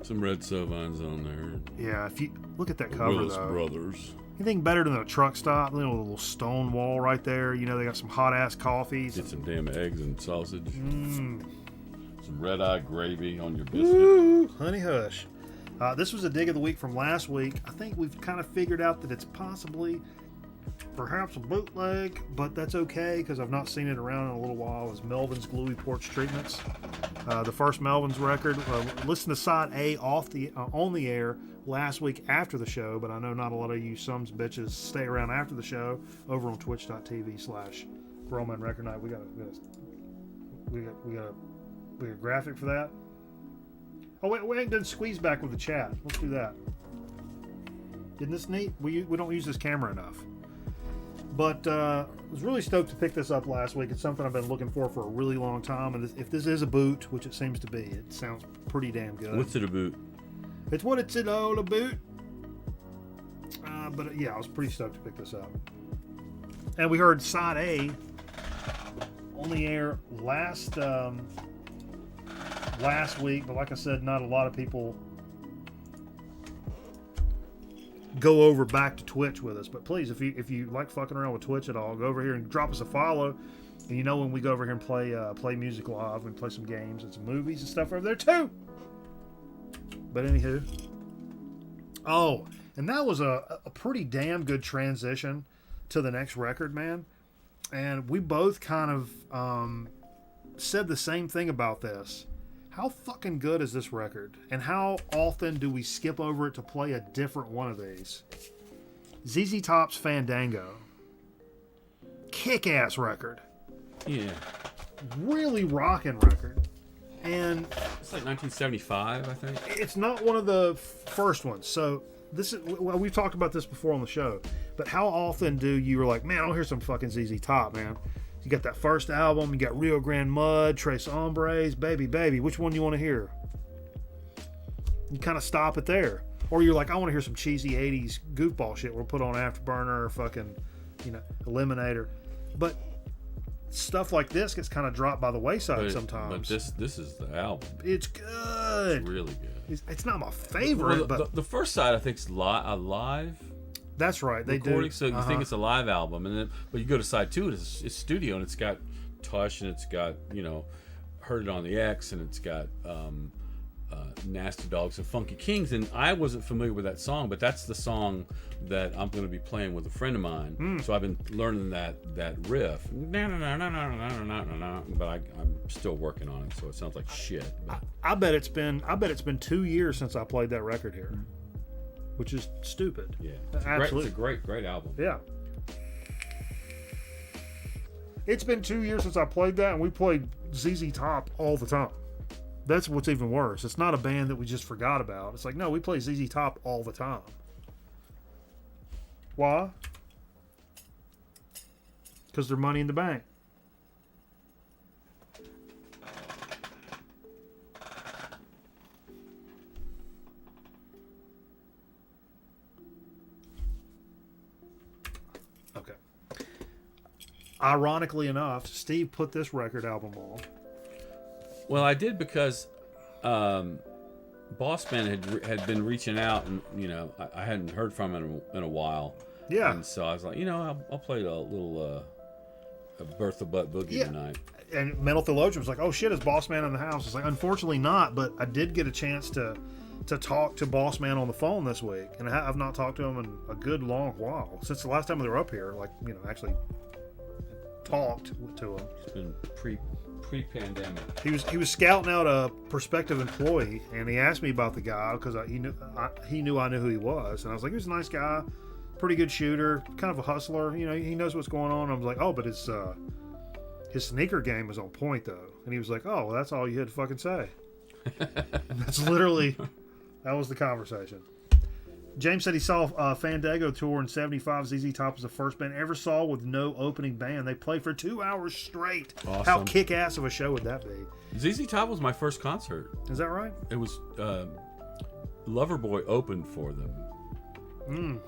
S3: Some Red Sovines on there.
S2: Yeah, if you look at that cover,
S3: Willis
S2: though.
S3: Brothers.
S2: Anything better than a truck stop? You know, a little stone wall right there. You know, they got some hot ass coffees.
S3: Get some damn eggs and sausage.
S2: Some
S3: red eye gravy on your biscuit.
S2: Woo, honey hush. This was a dig of the week from last week. I think we've kind of figured out that it's possibly, perhaps a bootleg, but that's okay because I've not seen it around in a little while. Is Melvin's Gluey Porch Treatments. The first Melvin's record. Listen to side A on the air last week after the show, but I know not a lot of you sums bitches stay around after the show over on twitch.tv/Grown Man Record Night. We got a graphic for that. Oh wait, we ain't done squeeze back with the chat. Let's do that. Isn't this neat? We don't use this camera enough. But I was really stoked to pick this up last week. It's something I've been looking for a really long time. And if this is a boot, which it seems to be, it sounds pretty damn good.
S3: What's it about?
S2: It's what it's all about. But yeah, I was pretty stoked to pick this up. And we heard side A on the air last week. But like I said, not a lot of people go over back to Twitch with us. But please, if you like fucking around with Twitch at all, go over here and drop us a follow. And you know, when we go over here and play music live, we play some games and some movies and stuff over there too. But anywho, oh, and that was a pretty damn good transition to the next record, man. And we both kind of said the same thing about this. How fucking good is this record? And how often do we skip over it to play a different one of these? ZZ Top's Fandango. Kick-ass record.
S3: Yeah.
S2: Really rockin' record. And
S3: it's like 1975, I think.
S2: It's not one of the first ones. So this is, well, we've talked about this before on the show. But how often do you are like, man, I don't hear some fucking ZZ Top, man. You got that first album. You got Rio Grande Mud, Tres Hombres, Baby Baby. Which one do you want to hear? You kind of stop it there. Or you're like, I want to hear some cheesy 80s goofball shit. We'll put on Afterburner or fucking, Eliminator. But stuff like this gets kind of dropped by the wayside sometimes.
S3: But this is the album.
S2: It's good.
S3: It's really good.
S2: It's not my favorite,
S3: but the first side I think is a live.
S2: That's right. They
S3: recording,
S2: do.
S3: So you think it's a live album, and then but you go to side 2, it's studio, and it's got Tush, and it's got Heard It on the X, and it's got Nasty Dogs and Funky Kings. And I wasn't familiar with that song, but that's the song that I'm going to be playing with a friend of mine. So I've been learning that riff, but I'm still working on it, so it sounds like shit.
S2: I bet it's been 2 years since I played that record here, which is stupid.
S3: Yeah,
S2: absolutely.
S3: It's a great album.
S2: Yeah. It's been 2 years since I played that, and we played ZZ Top all the time. That's what's even worse. It's not a band that we just forgot about. It's like, no, we play ZZ Top all the time. Why? Because they're Money in the Bank. Okay. Ironically enough, Steve put this record album on.
S3: Well, I did because Bossman had been reaching out, and I hadn't heard from him in a while.
S2: Yeah.
S3: And so I was like, I'll play a little Bertha Butt Boogie tonight.
S2: And Metal Theologian was like, "Oh shit, is Bossman in the house?" It's like, unfortunately not, but I did get a chance to talk to Bossman on the phone this week, and I've not talked to him in a good long while since the last time they were up here. Like, actually talked to him.
S3: It's been pre-pandemic.
S2: He was scouting out a prospective employee, and he asked me about the guy because he knew I knew who he was, and I was like, he was a nice guy, pretty good shooter, kind of a hustler. He knows what's going on. I was like, oh, but his sneaker game was on point though, and he was like, oh, well, that's all you had to fucking say. That's literally that was the conversation. James said he saw Fandango tour in '75. ZZ Top was the first band I ever saw with no opening band. They played for 2 hours straight.
S3: Awesome.
S2: How kick-ass of a show would that be?
S3: ZZ Top was my first concert.
S2: Is that right?
S3: It was Loverboy opened for them.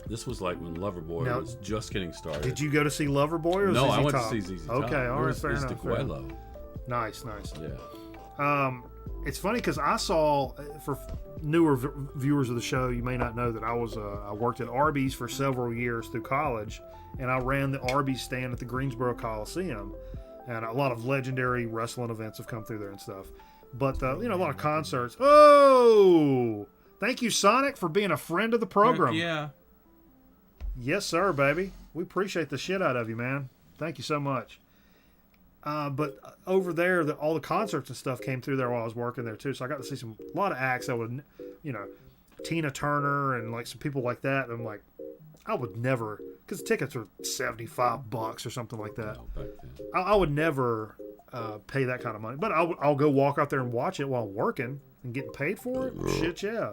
S3: This was like when Loverboy was just getting started.
S2: Did you go to see Loverboy or
S3: No,
S2: ZZ
S3: I went
S2: Top?
S3: to see ZZ Top.
S2: Okay, all right, fair
S3: enough.
S2: enough. Fair enough. Nice.
S3: Yeah.
S2: It's funny because I saw, for newer viewers of the show, you may not know that I worked at Arby's for several years through college, and I ran the Arby's stand at the Greensboro Coliseum, and a lot of legendary wrestling events have come through there and stuff. But a lot of concerts. Oh, thank you, Sonic, for being a friend of the program.
S3: Yeah.
S2: Yes, sir, baby. We appreciate the shit out of you, man. Thank you so much. But over there, all the concerts and stuff came through there while I was working there too. So I got to see a lot of acts that would, Tina Turner and like some people like that. And I'm like, I would never, because tickets are $75 or something like that. I would never pay that kind of money. But I'll go walk out there and watch it while I'm working and getting paid for it. Shit, yeah.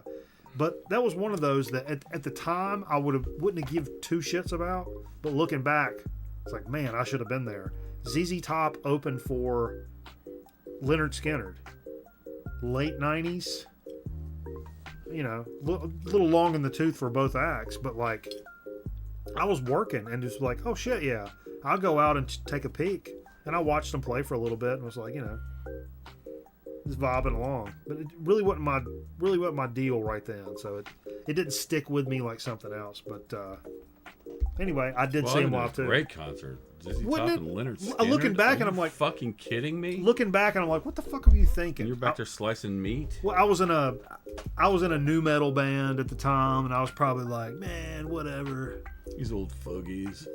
S2: But that was one of those that at the time I wouldn't have given two shits about. But looking back, it's like, man, I should have been there. ZZ Top opened for Lynyrd Skynyrd. Late 90s. Little long in the tooth for both acts. But like, I was working and just like, oh shit, yeah. I'll go out and take a peek. And I watched them play for a little bit and was like, just vibing along. But it really wasn't my deal right then. So it didn't stick with me like something else. But anyway, I did see him live too.
S3: Great concert. ZZ Top and Lynyrd Skynyrd.
S2: Looking back and I'm like,
S3: fucking kidding me?
S2: Looking back and I'm like, what the fuck are you thinking?
S3: And you're back there slicing meat?
S2: Well, I was in a nu metal band at the time, and I was probably like, man, whatever.
S3: These old fogies.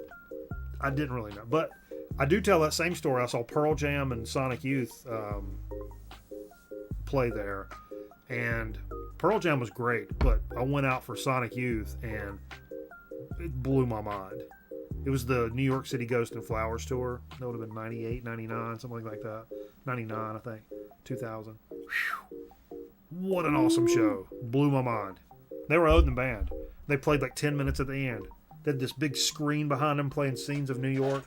S2: I didn't really know, but I do tell that same story. I saw Pearl Jam and Sonic Youth play there, and Pearl Jam was great, but I went out for Sonic Youth and it blew my mind. It was the New York City Ghost and Flowers tour. That would have been 98, 99, something like that. 99, I think. 2000. Whew. What an awesome show. Blew my mind. They were Odin band. They played like 10 minutes at the end. They had this big screen behind them playing scenes of New York.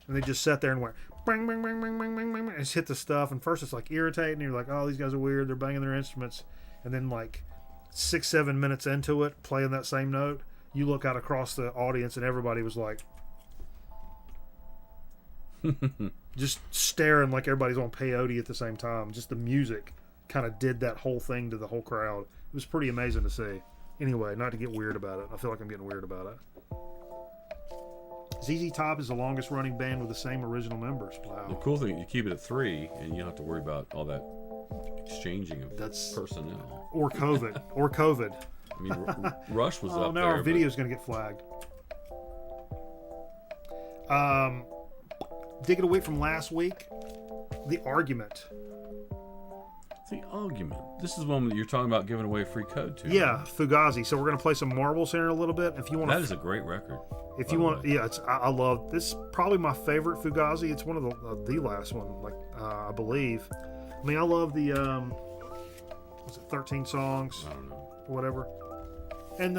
S2: and they just sat there and went bang, bang, bang, bang, bang, bang, bang, and just hit the stuff. And first it's like irritating. And you're like, oh, these guys are weird. They're banging their instruments. And then like 6-7 minutes into it, playing that same note, you look out across the audience and everybody was like just staring like everybody's on peyote at the same time. Just the music kind of did that whole thing to the whole crowd. It was pretty amazing to see. Anyway, not to get weird about it. I feel like I'm getting weird about it. ZZ Top is the longest running band with the same original members.
S3: The
S2: Wow.
S3: cool thing, you keep it at 3, and you don't have to worry about all that exchanging of
S2: That's-
S3: personnel.
S2: Or COVID. Or COVID.
S3: I mean, Rush was
S2: Oh,
S3: up
S2: now
S3: there.
S2: our
S3: but-
S2: video's going to get flagged. Dig it away from last week. The Argument.
S3: The Argument. This is one that you're talking about giving away a free code to.
S2: Yeah, Fugazi. So we're going to play some marbles here in a little bit. If you want
S3: That
S2: to,
S3: is a great record.
S2: if you want, yeah, I love this. Is probably my favorite Fugazi. It's one of the last one, like I believe. I mean, I love the was it 13 songs
S3: I don't know.
S2: or whatever. And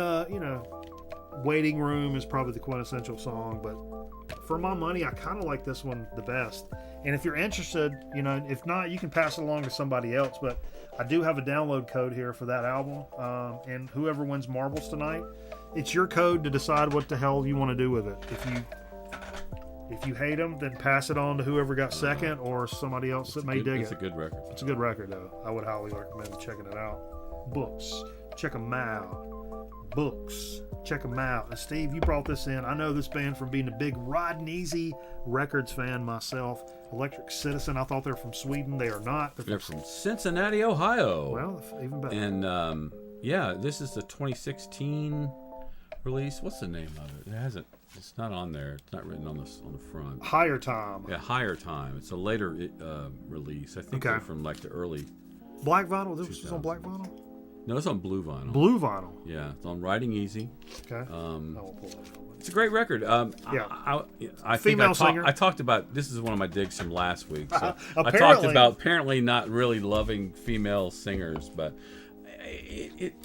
S2: Waiting Room is probably the quintessential song, but for my money, I kind of like this one the best. And if you're interested, if not, you can pass it along to somebody else. But I do have a download code here for that album. And whoever wins marbles tonight, it's your code to decide what the hell you want to do with it. If you hate them, then pass it on to whoever got second or somebody else that may dig
S3: It's
S2: it.
S3: a good record.
S2: It's a good record, though. I would highly recommend checking it out. Books. Check them out. Books. Check them out. And Steve, you brought this in. I know this band from being a big Rod Neasy Records fan myself. Electric Citizen. I thought they were from Sweden. They are not.
S3: They're from Cincinnati, Ohio.
S2: Well, even better.
S3: And this is the 2016 release. What's the name of it? It's not on there. It's not written on the front.
S2: Higher Time.
S3: Yeah, Higher Time. It's a later release. I think
S2: Okay.
S3: they're from like the early.
S2: Black vinyl. This was on black vinyl?
S3: No, it's on blue vinyl.
S2: Blue vinyl.
S3: Yeah, it's on Riding Easy.
S2: Okay. I will pull that up.
S3: It's a great record.
S2: Yeah.
S3: I think
S2: Female singer.
S3: I talked about this is one of my digs from last week. So I talked
S2: Apparently.
S3: about apparently not really loving female singers, but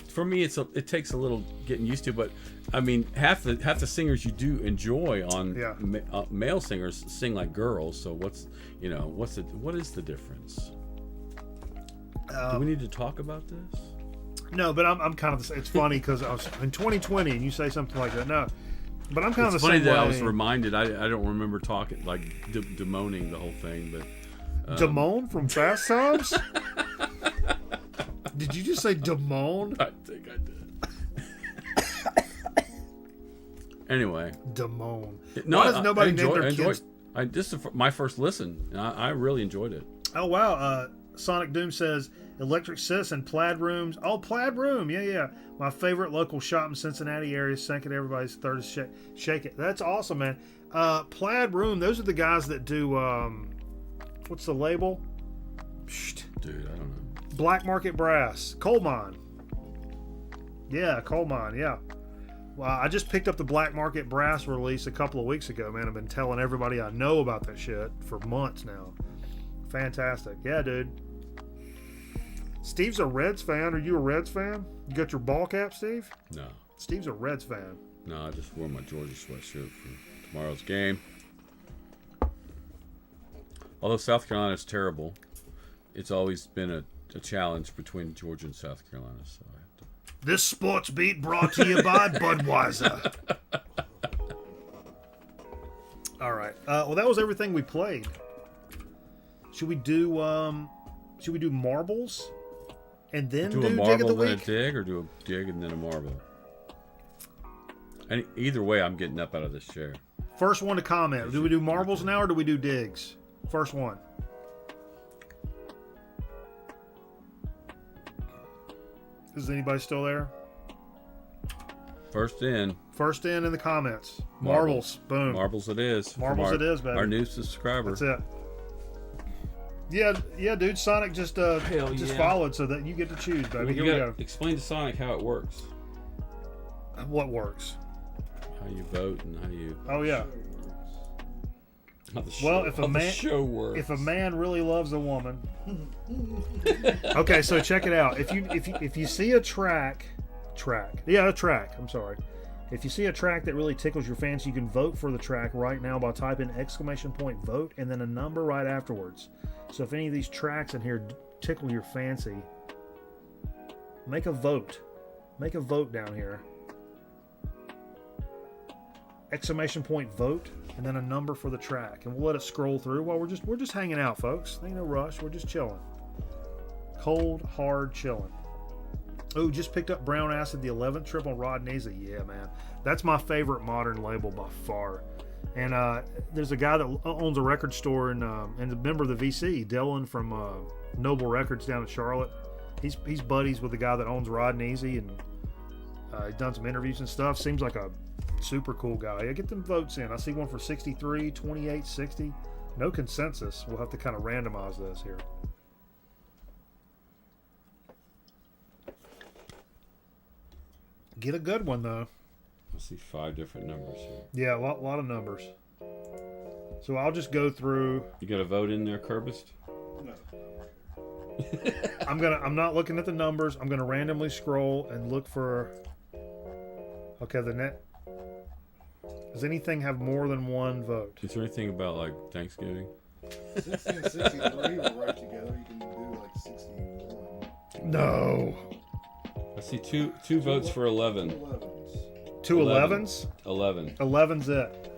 S3: for me it takes a little getting used to. But I mean, half the singers you do enjoy on
S2: Yeah.
S3: Male singers sing like girls. So what is the difference? Do we need to talk about this?
S2: No, but I'm kind of the same. It's funny because I was in 2020 and you say something like that. No, but I'm kind of
S3: It's
S2: the
S3: funny
S2: same
S3: that
S2: way.
S3: I was reminded. I don't remember talking like demoning the whole thing, but
S2: Damone from Fast Times? Did you just say Damone?
S3: I think I did. Anyway,
S2: Damone.
S3: no,
S2: Why does nobody name their kids?
S3: This is my first listen, and I really enjoyed it.
S2: Oh wow! Sonic Doom says Electric Citizen, Plaid Rooms. Oh, Plaid Room, yeah. My favorite local shop in Cincinnati area, sank at everybody's third to shake it. That's awesome, man. Plaid Room. Those are the guys that do. What's the label?
S3: Dude, I don't know.
S2: Black Market Brass, Coal Mine. Yeah, Coal Mine. Yeah. Well, I just picked up the Black Market Brass release a couple of weeks ago, man. I've been telling everybody I know about that shit for months now. Fantastic. Yeah, dude. Steve's a Reds fan. Are you a Reds fan? You got your ball cap, Steve?
S3: No,
S2: Steve's a Reds fan.
S3: I just wore my Georgia sweatshirt for tomorrow's game. Although South Carolina's terrible, it's always been a challenge between Georgia and South Carolina. So I have to.
S2: This sports beat brought to you by Budweiser. All right. Well, that was everything we played. Should we do marbles and then
S3: Do
S2: do
S3: a
S2: dig of
S3: marble
S2: the
S3: then a
S2: week?
S3: dig, or do a dig and then a marble? And either way, I'm getting up out of this chair.
S2: First one to comment. Do we do marbles now or do we do digs? First one. Is anybody still there?
S3: First in,
S2: First in the comments.
S3: Marbles.
S2: Marbles. Boom.
S3: marbles it is. from
S2: Marbles it is, baby.
S3: Our new subscriber.
S2: That's it. Yeah, dude. Sonic just
S3: yeah.
S2: followed so that you get to choose, baby.
S3: Well,
S2: Here
S3: you
S2: we
S3: gotta
S2: go.
S3: explain to Sonic how it works,
S2: What works?
S3: how you vote, and how you.
S2: Oh yeah.
S3: How the show,
S2: Well, if
S3: how
S2: a
S3: the
S2: man
S3: show works.
S2: if a man really loves a woman. Okay, so check it out. If you see a track. I'm sorry. If you see a track that really tickles your fancy, you can vote for the track right now by typing !vote and then a number right afterwards. So if any of these tracks in here tickle your fancy, make a vote. Make a vote down here. !vote and then a number for the track, and we'll let it scroll through while we're just hanging out, folks. Ain't no rush. We're just chilling. Cold, hard chilling. Oh, just picked up Brown Acid, the 11th trip on Rod Neza. Yeah, man. That's my favorite modern label by far. And there's a guy that owns a record store and a member of the VC, Dylan from Noble Records down in Charlotte. He's buddies with the guy that owns Rod Neza, and he's done some interviews and stuff. Seems like a super cool guy. Yeah, get them votes in. I see one for 63, 28, 60. No consensus. We'll have to kind of randomize this here. Get a good one, though.
S3: I see 5 different numbers here.
S2: Yeah, a lot of numbers. So I'll just go through.
S3: You got a vote in there, Curbist?
S1: No.
S2: I'm not looking at the numbers. I'm gonna randomly scroll and look for. Okay, the net. Does anything have more than one vote?
S3: Is there anything about like Thanksgiving?
S4: 60 and 63 were right together. You can do like 61.
S2: No.
S3: I see two votes for 11.
S4: 11s.
S2: Two 11s?
S3: 11.
S2: 11's it.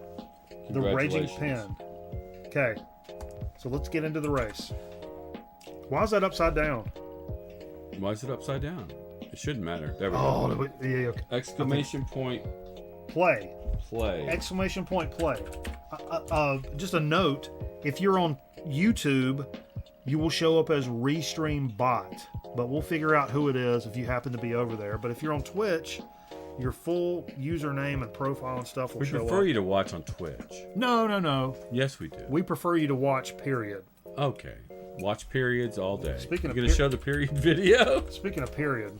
S2: The Raging
S3: Congratulations.
S2: Pen. Okay. So let's get into the race. Why is that upside down?
S3: Why is it upside down? It shouldn't matter. There we
S2: Oh,
S3: go.
S2: yeah, okay.
S3: Exclamation point
S2: Play.
S3: play. !
S2: Play. Just a note, if you're on YouTube, you will show up as Restream Bot, but we'll figure out who it is if you happen to be over there. But if you're on Twitch, your full username and profile and stuff will
S3: We
S2: show
S3: prefer
S2: up.
S3: you to watch on Twitch.
S2: No.
S3: Yes, we do.
S2: We prefer you to watch, period.
S3: Okay. Watch periods all day.
S2: Speaking
S3: you
S2: of
S3: gonna show the period video?
S2: Speaking of period,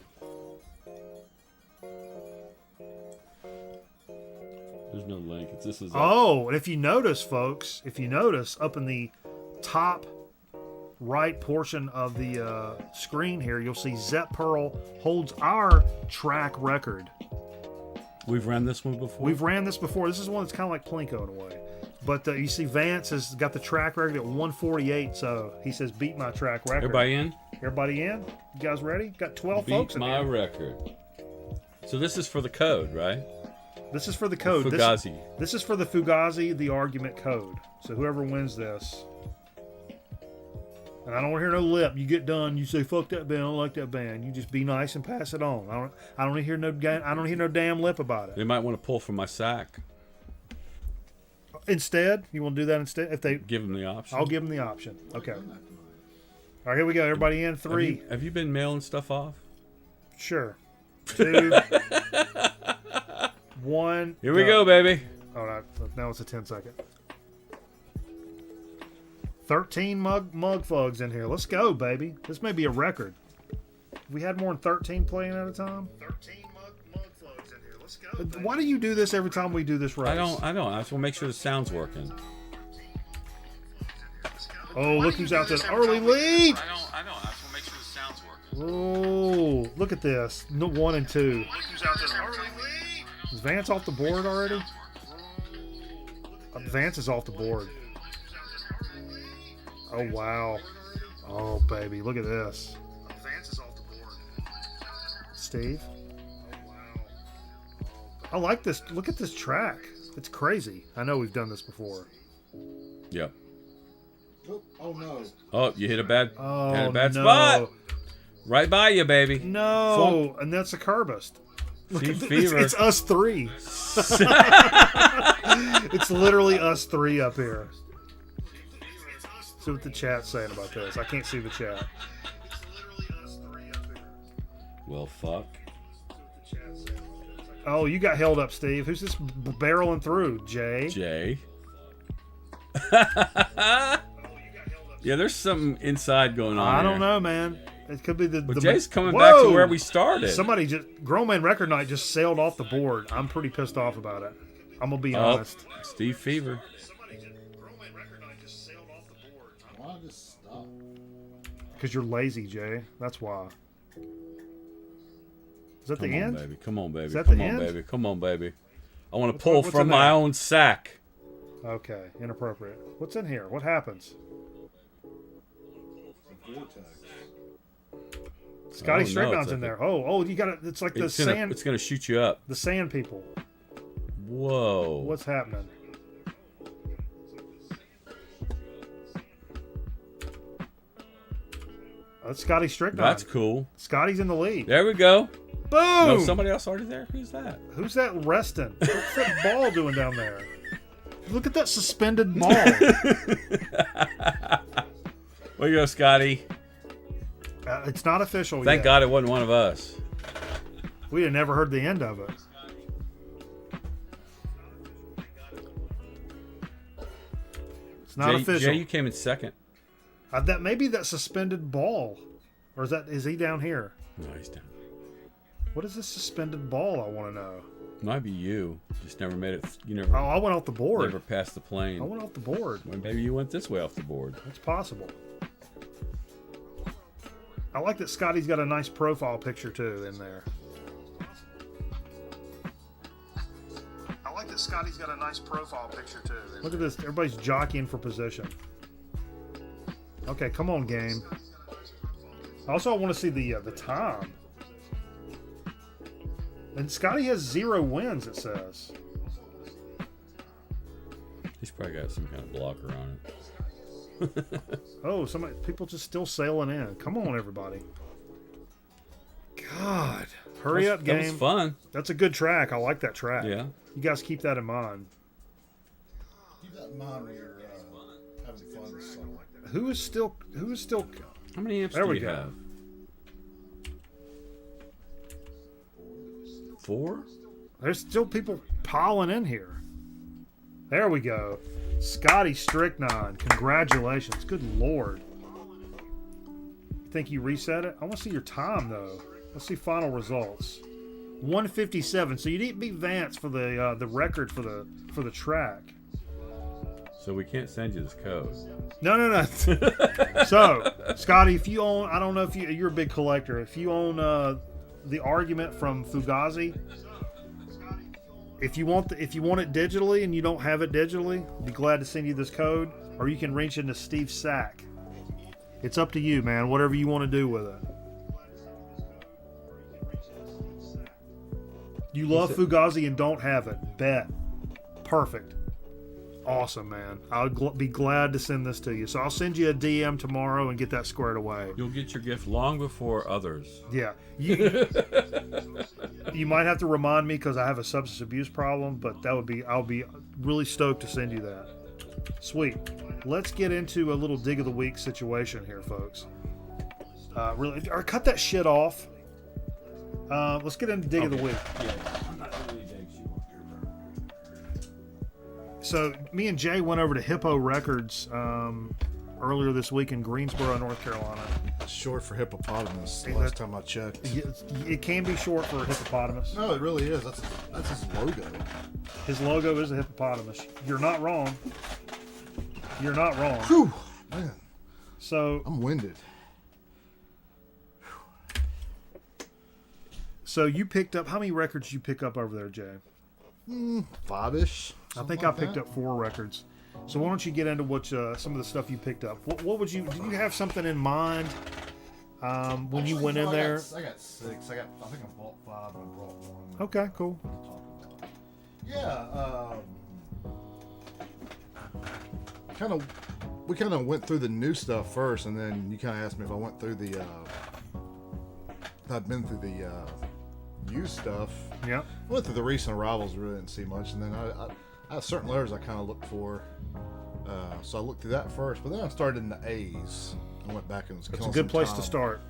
S3: There's no link. This is
S2: oh, and if you notice, folks, up in the top right portion of the screen here, you'll see Zep Pearl holds our track record.
S3: We've ran this one before.
S2: We've ran this before. This is one that's kind of like Plinko in a way. But you see Vance has got the track record at 148, so he says beat my track record.
S3: Everybody in?
S2: Everybody in? You guys ready? Got 12
S3: Beat
S2: folks in
S3: my
S2: here.
S3: record. So this is for the code, right?
S2: This is for the code.
S3: Fugazi.
S2: This is for the Fugazi, the argument code. So whoever wins this. And I don't want to hear no lip. You get done, you say fuck that band, I don't like that band. You just be nice and pass it on. I don't hear no damn lip about it.
S3: They might want to pull from my sack.
S2: Instead, you want to do that instead? If they
S3: Give them the option.
S2: I'll give them the option. Okay. All right, here we go. Everybody in 3.
S3: Have you been mailing stuff off?
S2: Sure. 2. 1.
S3: Here we go, baby.
S2: All right. Now it's a 10-second. 13 mug fugs in here. Let's go, baby. This may be a record. Have we had more than 13 playing at a time? 13 mug fugs in here. Let's go. Baby. Why do you do this every time we do this race?
S3: I don't. I just want to make sure the sound's working.
S2: Oh, look who's out there. Early lead.
S3: I know. I just want to make sure the sound's working.
S2: Oh, look at this. 1 and 2. Is Vance off the board already? Vance is off the board. Oh, wow. Oh, baby. Look at this. Vance is off the board. Steve? Oh, wow. I like this. Look at this track. It's crazy. I know we've done this before.
S3: Yep.
S4: Oh no.
S3: Oh, you hit a bad
S2: No.
S3: spot. Right by you, baby.
S2: No. And that's a Curbist. Look
S3: See,
S2: at this.
S3: fever.
S2: It's us 3. It's literally us 3 up here. See what the chat's saying about this. I can't see the chat.
S3: Well, fuck.
S2: Oh, you got held up, Steve. Who's this barreling through? Jay?
S3: Jay. Yeah, there's something inside going on.
S2: I don't
S3: here.
S2: know, man. It could be
S3: But
S2: the
S3: Jay's coming
S2: Whoa!
S3: back to where we started.
S2: Somebody just Grown Man Record Night just sailed off the board. I'm pretty pissed off about it. I'm gonna be honest.
S3: Steve Fever.
S4: Why just stop?
S2: Because you're lazy, Jay. That's why. Is that
S3: Come
S2: the
S3: on,
S2: end?
S3: baby. Come on, baby.
S2: Is that
S3: Come
S2: the
S3: on,
S2: end?
S3: baby. Come on, baby. I want to pull
S2: what's
S3: from
S2: in
S3: my
S2: there?
S3: own sack.
S2: Okay, inappropriate. What's in here? What happens? Scotty
S3: Oh, no,
S2: Strickland's
S3: it's
S2: in
S3: like
S2: there. Oh, you got it. It's like the sand.
S3: It's gonna shoot you up.
S2: The sand people.
S3: Whoa.
S2: What's happening? That's Scotty Strickland.
S3: That's cool.
S2: Scotty's in the lead.
S3: There we go.
S2: Boom!
S3: No, somebody else already there. Who's that?
S2: Who's that resting? What's that ball doing down there? Look at that suspended ball.
S3: Way to go, Scotty.
S2: It's not official
S3: Thank
S2: yet.
S3: God it wasn't one of us.
S2: We'd have never heard the end of it. It's not official.
S3: Jay, you came in second.
S2: Maybe that suspended ball, or is he down here?
S3: No, he's down.
S2: What is this suspended ball? I want to know.
S3: Might be you. Just never made it. You
S2: Oh,
S3: never,
S2: I went off the board.
S3: never passed the plane.
S2: I went off the board.
S3: Well, maybe you went this way off the board.
S2: It's possible. I like that Scotty's got a nice profile picture too in there. I like that Scotty's got a nice profile picture too. Look at this. Everybody's jockeying for position. Okay, come on, game. Also, I want to see the time. And Scotty has 0 wins, it says.
S3: He's probably got some kind of blocker on it.
S2: Oh, people just still sailing in. Come on, everybody. God. Hurry up, game.
S3: That was fun.
S2: That's a good track. I like that track.
S3: Yeah.
S2: You guys keep that in mind.
S4: Keep that in mind when you're having fun this summer.
S2: Who is still
S3: How many amps
S2: There
S3: do
S2: we
S3: you
S2: go.
S3: have? 4?
S2: there's still people piling in here. There we go. Scotty Strickland. Congratulations. Good Lord. You think you reset it? I want to see your time though. Let's see final results. 157. So you didn't beat Vance for the record for the track.
S3: So we can't send you this code.
S2: No. So, Scotty, if you own, I don't know if you're a big collector. If you own the argument from Fugazi, if you want it digitally and you don't have it digitally, I'd be glad to send you this code, or you can reach into Steve's sack. It's up to you, man. Whatever you want to do with it. You love Fugazi and don't have it. Bet. Perfect. Awesome, man. I'll be glad to send this to you. So I'll send you a DM tomorrow and get that squared away.
S3: You'll get your gift long before others.
S2: Yeah. You might have to remind me because I have a substance abuse problem, but I'll be really stoked to send you that. Sweet. Let's get into a little dig of the week situation here, folks. Or cut that shit off. Let's get into dig of the week. So me and Jay went over to Hippo Records earlier this week in Greensboro, North Carolina.
S4: Short for hippopotamus.
S2: Hey,
S4: Last time I checked.
S2: It can be short for a hippopotamus.
S4: No, it really is. That's his logo.
S2: His logo is a hippopotamus. You're not wrong. You're not wrong.
S4: Whew, man,
S2: So
S4: I'm winded.
S2: you picked up, how many records did you pick up over there, Jay?
S4: 5-ish.
S2: I think I picked up 4 records. So why don't you get into what some of the stuff you picked up? What would you? Did you have something in mind when you went in there?
S4: I got 6. I think I bought 5 and I brought 1.
S2: Okay, cool.
S4: Yeah. We kind of went through the new stuff first, and then you kind of asked me if I went through the. I'd been through the used stuff.
S2: Yeah.
S4: I went through the recent arrivals, really didn't see much, and then I have certain letters I kind of looked for. So I looked through that first, but then I started in the A's. I went back and was
S2: It's a
S4: killing
S2: good
S4: some
S2: place
S4: time.
S2: to start.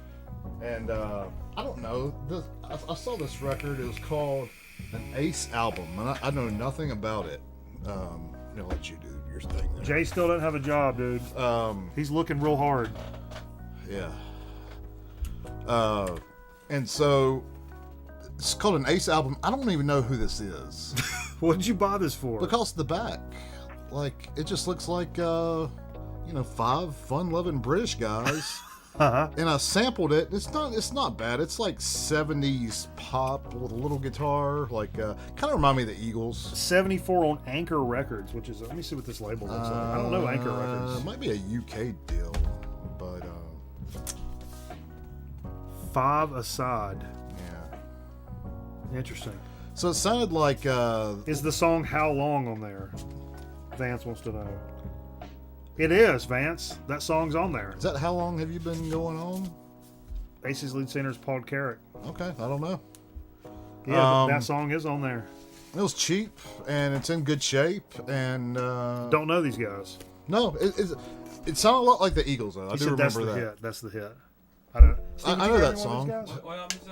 S4: And I don't know. I saw this record. It was called an Ace album, and I know nothing about it. I'll let you do your thing there.
S2: Jay still doesn't have a job, dude. He's looking real hard.
S4: Yeah. And so it's called an Ace album. I don't even know who this is
S2: What did you buy this for?
S4: because the back, like, it just looks like 5 fun-loving British guys and I sampled it. It's not bad. It's like 70s pop with a little guitar, like kind of remind me of the Eagles.
S2: 74 on Anchor Records, which is, let me see what this label looks like. I don't know Anchor Records.
S4: It might be a UK deal, but
S2: 5 Aside.
S4: yeah.
S2: Interesting.
S4: So it sounded like
S2: Is the song How Long on there? Vance wants to know. It is, Vance. That song's on there.
S4: is that How Long Have You Been Going On?
S2: Ace's lead singer is Paul Carrick.
S4: Okay, I don't know.
S2: Yeah, that song is on there.
S4: It was cheap and it's in good shape and
S2: Don't know these guys.
S4: no, it sounded a lot like the Eagles though. I
S2: He
S4: do
S2: said that's
S4: remember
S2: the
S4: that.
S2: hit. That's the hit. I don't. Steve,
S4: I
S2: you
S4: know
S2: hear
S4: that
S2: any one of these
S4: song.
S2: guys?
S3: What album is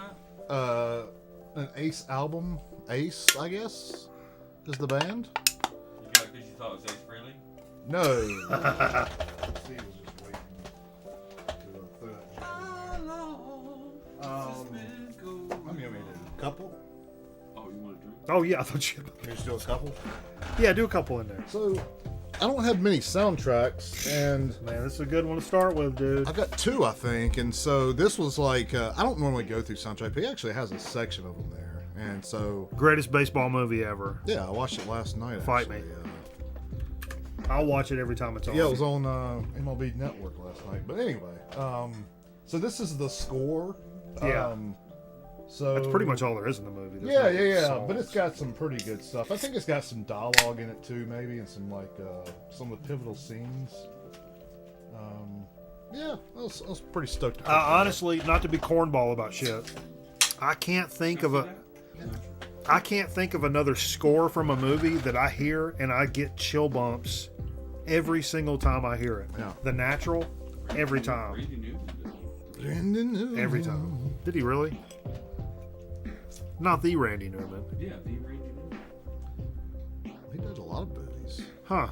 S3: that?
S4: An Ace album. Ace, I guess, is the band.
S3: You got it because you thought it was Ace Frehley?
S4: No. Couple.
S3: Oh, you want to drink?
S2: Oh yeah, I thought you.
S4: There's still a couple.
S2: Yeah, do a couple in there.
S4: So, I don't have many soundtracks, and
S2: Man, this is a good one to start with, dude.
S4: I've got 2, I think. And so this was like, I don't normally go through soundtrack, but he actually has a section of them there. And so,
S2: Greatest baseball movie ever.
S4: yeah, I watched it last night.
S2: Fight
S4: actually.
S2: me. I'll watch it every time it's on.
S4: Yeah, it was on MLB Network last night. But anyway, so this is the score.
S2: Yeah.
S4: So
S2: That's pretty much all there is in the movie. There's
S4: Yeah,
S2: no
S4: yeah.
S2: songs.
S4: But it's got some pretty good stuff. I think it's got some dialogue in it too, maybe, and some like some of the pivotal scenes. Yeah, I was pretty stoked. To pick that up.
S2: Honestly, not to be cornball about shit, I can't think of another score from a movie that I hear and I get chill bumps every single time I hear it.
S4: Yeah.
S2: The Natural, every time.
S3: Randy Newman did.
S4: Brandon Newman.
S2: Every time. Did he really? Not the Randy Newman.
S3: Yeah, the Randy Newman.
S4: He did a lot of movies.
S2: Huh.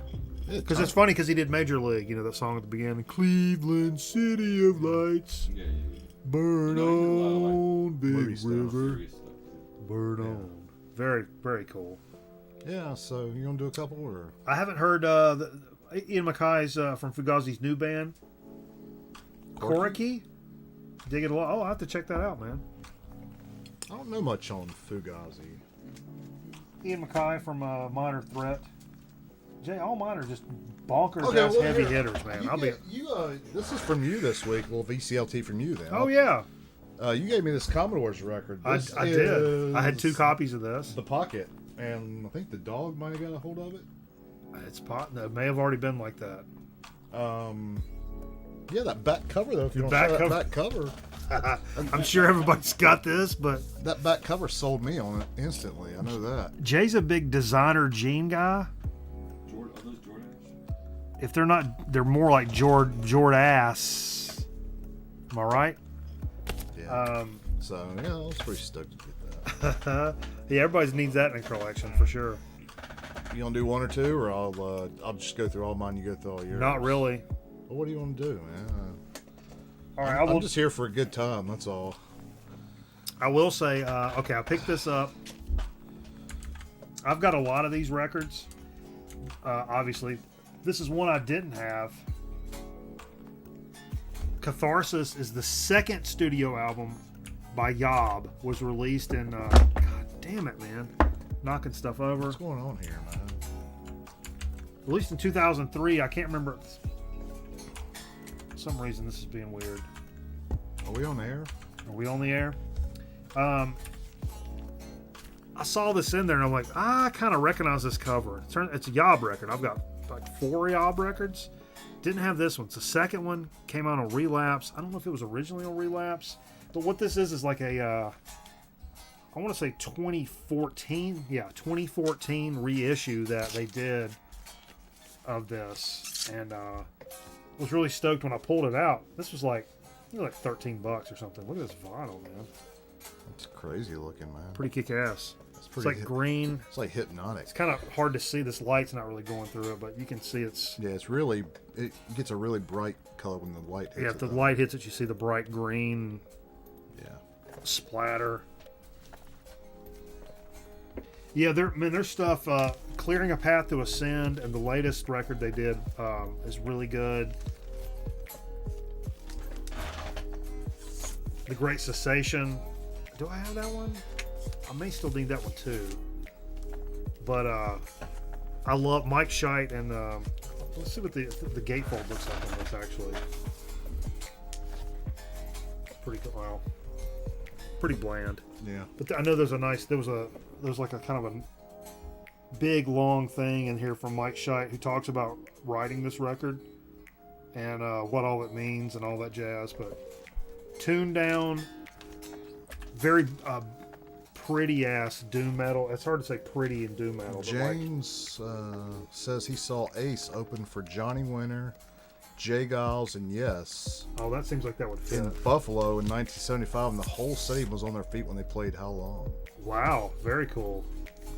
S4: Yeah,
S2: Because it's funny because he did Major League, you know, that song at the beginning. Cleveland, City of Lights,
S3: Yeah.
S2: burn
S3: You know, he did a lot of,
S2: on,
S4: movie
S2: Big
S4: stuff,
S2: River,
S3: Serious stuff.
S2: burn on. Very, very cool.
S4: Yeah, so you gonna do a couple or?
S2: I haven't heard Ian Mackay's from Fugazi's new band, Koriki. Dig it a lot. Oh, I have to check that out, man.
S4: I don't know much on Fugazi.
S2: Ian Mackay from Minor Threat. Jay, all mine are just bonkers
S4: Okay,
S2: ass
S4: well,
S2: heavy
S4: here,
S2: hitters, man.
S4: This is from you this week. Little VCLT from you then.
S2: Oh yeah,
S4: You gave me this Commodore's record.
S2: I
S4: This
S2: did. I had 2
S4: is
S2: copies of this.
S4: The Pocket, and I think the dog might have got a hold of it.
S2: It's pot. It may have already been like that.
S4: Yeah, that back cover though. If you want
S2: back
S4: to try
S2: cover.
S4: that back cover,
S2: I'm sure everybody's got this, but
S4: that back cover sold me on it instantly. I know that.
S2: Jay's a big designer jean guy.
S3: Are those Jordans?
S2: If they're not, they're more like Jordass. Am I right?
S4: Yeah. So yeah, I was pretty stoked to get that.
S2: Yeah, everybody needs that in a collection for sure.
S4: You gonna do 1 or 2, or I'll just go through all mine. You go through all yours.
S2: Not really.
S4: Well, what do you want to do, man?
S2: All right,
S4: I'm just here for a good time. That's all.
S2: I will say, okay, I picked this up. I've got a lot of these records. Obviously, this is one I didn't have. Catharsis is the second studio album by Yob. Was released in. God damn it, man! Knocking stuff over.
S4: What's going on here, man?
S2: Released in 2003. I can't remember. For some reason, this is being weird.
S4: Are we on air?
S2: Are we on the air? I saw this in there and I'm like, I kind of recognize this cover. It's a Yob record. I've got like 4 Yob records. Didn't have this one. It's the second one. Came out on Relapse. I don't know if it was originally on Relapse, but what this is like a, I want to say 2014. Yeah, 2014 reissue that they did of this, and was really stoked when I pulled it out. This was like $13 or something. Look at this vinyl, man.
S4: It's crazy looking, man.
S2: Pretty kick ass.
S4: It's
S2: It's like green.
S4: It's like hypnotic.
S2: It's kind of hard to see. This light's not really going through it, but you can see it's.
S4: Yeah, it gets a really bright color when the light hits
S2: Yeah,
S4: it.
S2: if the
S4: though.
S2: light hits it, you see the bright green
S4: Yeah.
S2: splatter. Yeah, their stuff, Clearing a Path to Ascend, and the latest record they did is really good. The Great Cessation. Do I have that one? I may still need that one too. But I love Mike Scheidt and let's see what the gatefold looks like on this actually. It's pretty cool. Wow. Pretty bland.
S4: Yeah.
S2: But I know there's like a kind of a big long thing in here from Mike Scheidt who talks about writing this record and what all it means and all that jazz. But tuned down, very pretty ass doom metal. It's hard to say pretty in doom metal.
S4: James says he saw Ace open for Johnny Winter, Jay Giles, and Yes
S2: Oh, that seems like that would fit.
S4: in Buffalo in 1975, and the whole city was on their feet when they played How Long.
S2: Wow, very cool.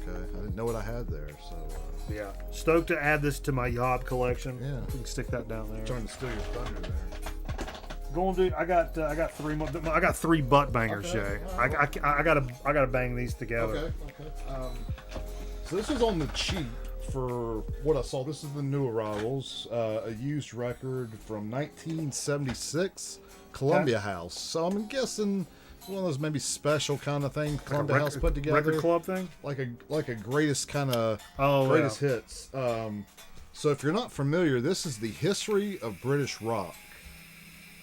S4: Okay, I didn't know what I had there, so
S2: Yeah, stoked to add this to my Yob collection.
S4: Yeah.
S2: We can stick that down there.
S4: trying to steal your thunder there.
S2: Go on, dude. I got three more. I got three butt bangers,
S4: Okay.
S2: Jay. I gotta bang these together.
S4: Okay. So this was on the cheap for what I saw. This is the New Arrivals, a used record from 1976, Columbia House. So I'm guessing one of those maybe special kind of thing Columbia House put together,
S2: Record club thing.
S4: like a greatest kind of
S2: Greatest
S4: hits. So if you're not familiar, this is the history of British rock.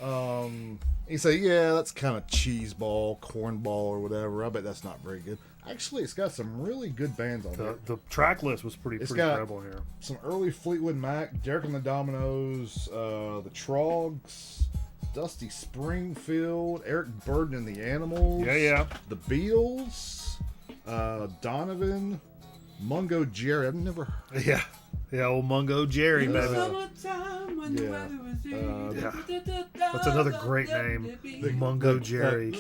S4: You say, yeah, that's kind of cheeseball, cornball, or whatever. I bet that's not very good. Actually, it's got some really good bands on there.
S2: The track list was pretty
S4: got-
S2: incredible here.
S4: Some early Fleetwood Mac, Derek and the Dominoes, the Trogs, Dusty Springfield, Eric Burden and the Animals.
S2: Yeah.
S4: The Beals, Donovan, Mungo Jerry. I've never heard.
S2: Yeah, old Mungo Jerry, baby. That's another great name, Mungo Jerry.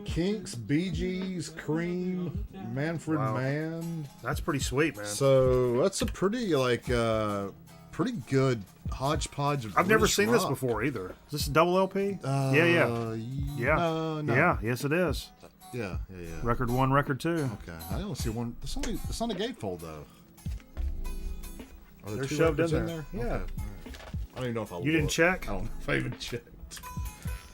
S4: Kinks, Bee Gees, Cream, Manfred
S2: Wow.
S4: Mann.
S2: That's pretty sweet, man.
S4: So that's a pretty pretty good hodgepodge of
S2: I've never
S4: British
S2: seen this
S4: rock.
S2: before either. Is this a double LP? Yeah.
S4: No.
S2: Yeah, yes it is.
S4: Yeah.
S2: Record 1, record 2.
S4: Okay, I don't see one. It's not a gatefold though. Are there
S2: They're
S4: two
S2: shoved in
S4: records
S2: there.
S4: Okay,
S2: Yeah.
S4: all right. I don't even know if I.
S2: You didn't check?
S4: I don't know if I even checked.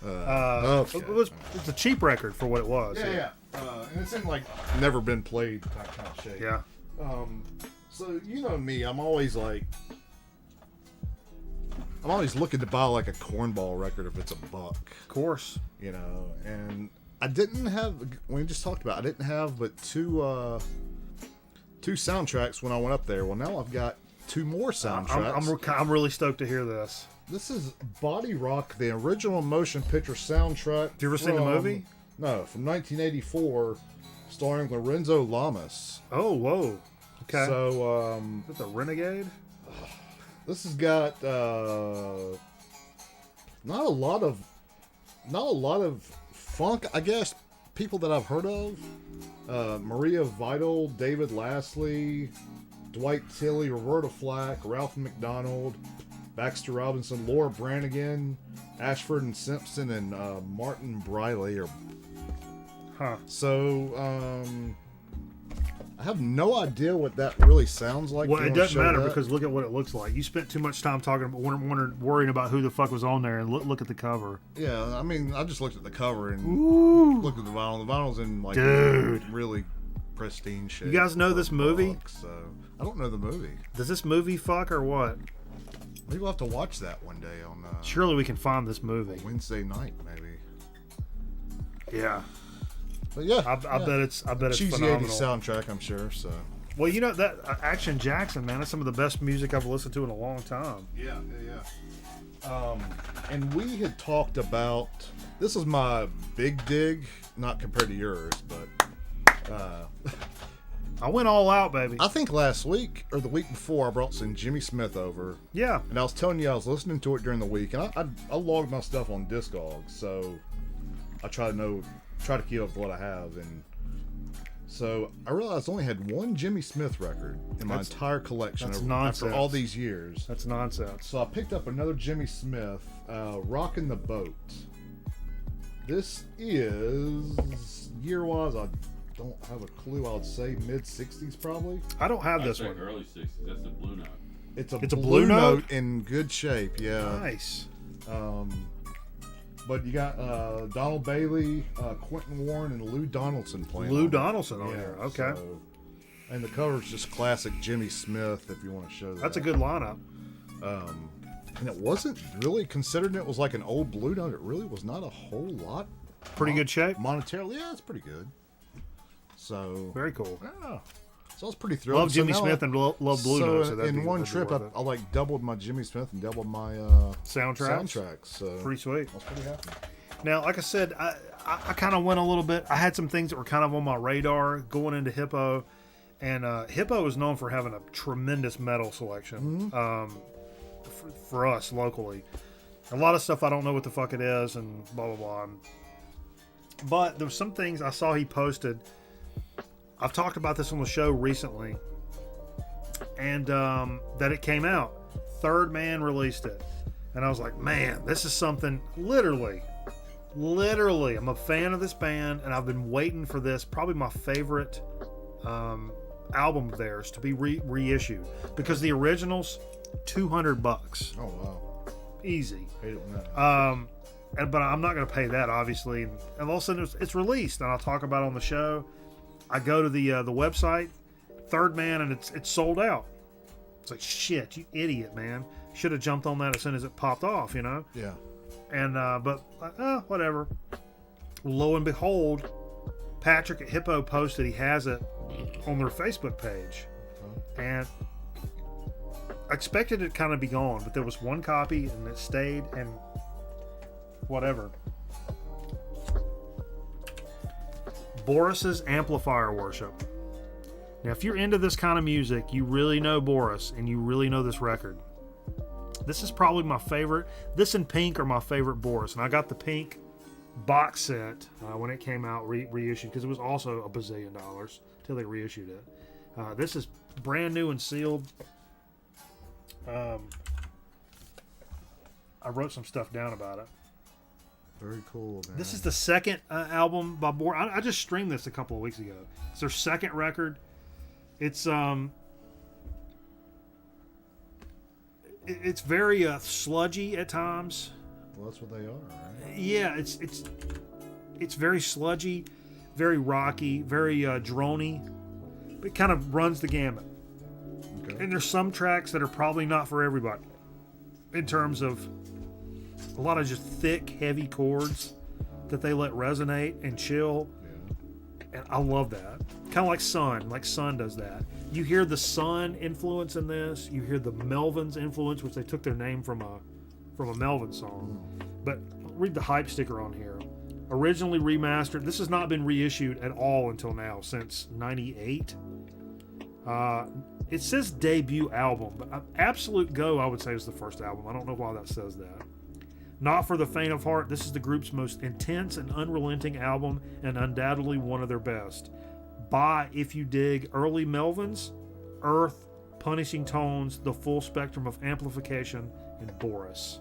S2: It's a cheap record for what it was.
S4: Yeah. And it's in like never been played kind of shape.
S2: Yeah.
S4: So you know me, I'm always looking to buy like a cornball record if it's a buck,
S2: Of course.
S4: you know. And I didn't have, we just talked about, I didn't have but two soundtracks when I went up there. Well, now I've got two more soundtracks.
S2: I'm really stoked to hear this.
S4: This is Body Rock, the original motion picture soundtrack.
S2: Have you ever seen the movie?
S4: No, from 1984, starring Lorenzo Lamas.
S2: Oh, whoa. Okay.
S4: So,
S2: Is it the Renegade?
S4: this has got not a lot of funk, I guess. People that I've heard of: Maria Vidal, David Lastly, Dwight Tilley, Roberta Flack, Ralph McDonald, Baxter Robinson, Laura Branigan, Ashford and Simpson, and Martin Briley.
S2: Huh.
S4: So, I have no idea what that really sounds like.
S2: Well,
S4: Do you
S2: it
S4: wanna
S2: doesn't
S4: show
S2: matter
S4: that?
S2: because look at what it looks like. You spent too much time talking about, worrying about who the fuck was on there, and look at the cover.
S4: Yeah, I mean, I just looked at the cover and looked at the vinyl. The vinyl's in like
S2: Dude.
S4: really pristine shape.
S2: You guys know
S4: for
S2: this
S4: a
S2: movie?
S4: book, so I don't know the movie.
S2: Does this movie fuck or what?
S4: Maybe we'll have to watch that one day on
S2: Surely we can find this movie.
S4: Wednesday night, maybe.
S2: Yeah.
S4: But yeah,
S2: I bet it's
S4: cheesy
S2: phenomenal.
S4: 80s soundtrack, I'm sure. So
S2: Well, you know that Action Jackson, man, that's some of the best music I've listened to in a long time.
S4: yeah. And we had talked about, this is my big dig, not compared to yours, but
S2: I went all out, baby.
S4: I think last week or the week before I brought some Jimmy Smith over.
S2: Yeah.
S4: And I was telling you I was listening to it during the week, and I logged my stuff on Discogs, so I try to keep up with what I have. And so I realized I only had one Jimmy Smith record in my entire collection
S2: that's
S4: after
S2: nonsense.
S4: all these years.
S2: That's nonsense.
S4: So I picked up another Jimmy Smith, Rockin' the Boat. This is, year-wise, I don't have a clue. I would say mid-60s probably.
S2: I don't have
S3: I'd
S2: this
S3: say
S2: one.
S3: early 60s. That's the Blue Note.
S4: It's a
S2: It's a
S4: blue
S2: Blue Note?
S4: in good shape, yeah.
S2: Nice.
S4: But you got Donald Bailey, Quentin Warren, and Lou Donaldson playing.
S2: Lou
S4: on it.
S2: Donaldson on here. Okay.
S4: so- and the cover's just classic Jimmy Smith, if you want to show that.
S2: That's a good lineup.
S4: And it wasn't really, considering it was like an old Blue Note, it really was not a whole lot.
S2: Pretty good shape.
S4: Monetarily, yeah, it's pretty good. So,
S2: Very cool.
S4: yeah. So I was pretty thrilled.
S2: Love
S4: So
S2: Jimmy
S4: now
S2: Smith and love Blue
S4: so
S2: Note. So that'd
S4: in
S2: be-
S4: one
S2: that'd be
S4: trip,
S2: worth it.
S4: I like doubled my Jimmy Smith and doubled my
S2: Soundtracks.
S4: soundtracks.
S2: Pretty sweet.
S4: I was pretty happy.
S2: Now, like I said, I kind of went a little bit. I had some things that were kind of on my radar going into Hippo, and Hippo is known for having a tremendous metal selection for us locally. A lot of stuff I don't know what the fuck it is, and blah blah blah. But there's some things I saw he posted. I've talked about this on the show recently, and that it came out. Third Man released it, and I was like, man, this is something. Literally, I'm a fan of this band, and I've been waiting for this. Probably my favorite album of theirs to be reissued, because the original's $200,
S4: Oh wow.
S2: easy.
S4: Hate it when that.
S2: But I'm not going to pay that, obviously. And all of a sudden, it's released, and I'll talk about it on the show. I go to the website, Third Man, and it's sold out. It's like, shit, you idiot, man. Should have jumped on that as soon as it popped off, you know?
S4: Yeah.
S2: And but whatever. Lo and behold, Patrick at Hippo posted he has it on their Facebook page, and I expected it to kind of be gone, but there was one copy and it stayed, and whatever. Boris's Amplifier Worship. Now, if you're into this kind of music, you really know Boris, and you really know this record. This is probably my favorite. This and Pink are my favorite Boris, and I got the Pink box set when it came out reissued, because it was also $1 bazillion till they reissued it. This is brand new and sealed. I wrote some stuff down about it.
S4: Very cool, man.
S2: This is the second album by Boris. I just streamed this a couple of weeks ago. It's their second record. It's it's very sludgy at times.
S4: Well, that's what they are, right?
S2: Yeah, it's very sludgy, very rocky, very droney. It kind of runs the gamut.
S4: Okay.
S2: And there's some tracks that are probably not for everybody, in terms of a lot of just thick, heavy chords that they let resonate and chill.
S4: Yeah.
S2: And I love that. Kind of like Sun does that. You hear the Sun influence in this. You hear the Melvins influence, which they took their name from a Melvin song. But read the hype sticker on here. Originally remastered. This has not been reissued at all until now, since '98. It says debut album, but Absolute Go, I would say, is the first album. I don't know why that says that. Not for the faint of heart. This is the group's most intense and unrelenting album, and undoubtedly one of their best. Buy if you dig early Melvins, Earth, Punishing Tones, the full spectrum of amplification, and Boris.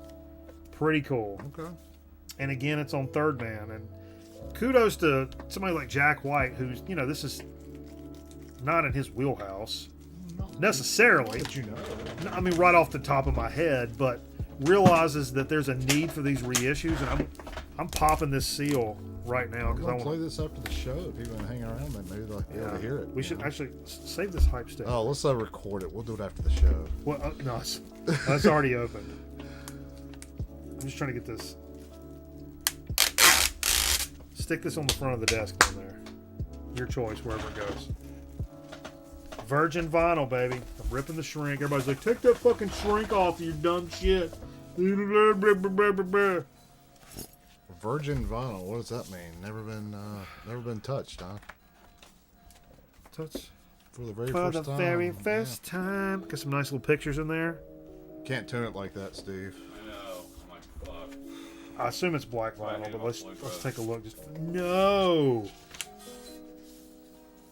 S2: Pretty cool.
S4: Okay.
S2: And again, it's on Third Man. And kudos to somebody like Jack White, who's, this is not in his wheelhouse necessarily.
S4: But you know.
S2: I mean, right off the top of my head, but realizes that there's a need for these reissues, and I'm popping this seal right now because I
S4: I'll play
S2: want.
S4: this after the show. If people want to hang around, then maybe they'll be able to hear it.
S2: We should actually save this hype stick.
S4: Oh, let's record it. We'll do it after the show.
S2: Well, no, it's already opened. I'm just trying to get this. Stick this on the front of the desk down there. Your choice, wherever it goes. Virgin vinyl, baby. I'm ripping the shrink. Everybody's like, take that fucking shrink off, you dumb shit.
S4: Virgin vinyl. What does that mean? Never been touched, huh?
S2: Touch.
S4: For the very
S2: For
S4: first
S2: the
S4: time.
S2: very first time. Got some nice little pictures in there.
S4: Yeah. Can't tune it like that, Steve.
S3: I know. I'm like, fuck.
S2: I assume it's black vinyl,
S3: Black
S2: but
S3: and
S2: let's
S3: blue
S2: take a look. No.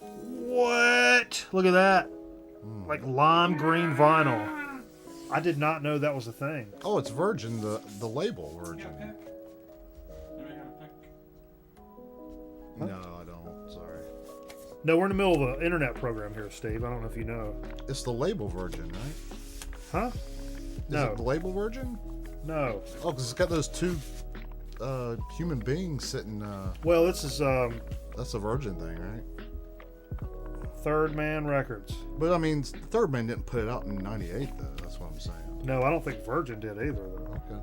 S2: What? Look at that. Like lime green vinyl. I did not know that was a thing.
S4: Oh, it's Virgin, the label Virgin. No, I don't. Sorry.
S2: No, we're in the middle of an internet program here, Steve. I don't know if you know.
S4: It's the label Virgin, right?
S2: Huh?
S4: Is
S2: No.
S4: it the label Virgin?
S2: No.
S4: Oh, because it's got those two human being sitting.
S2: Well, this is
S4: That's a Virgin thing, right?
S2: Third Man Records.
S4: But I mean, Third Man didn't put it out in '98, though. That's what I'm saying.
S2: No, I don't think Virgin did either, though.
S4: Okay.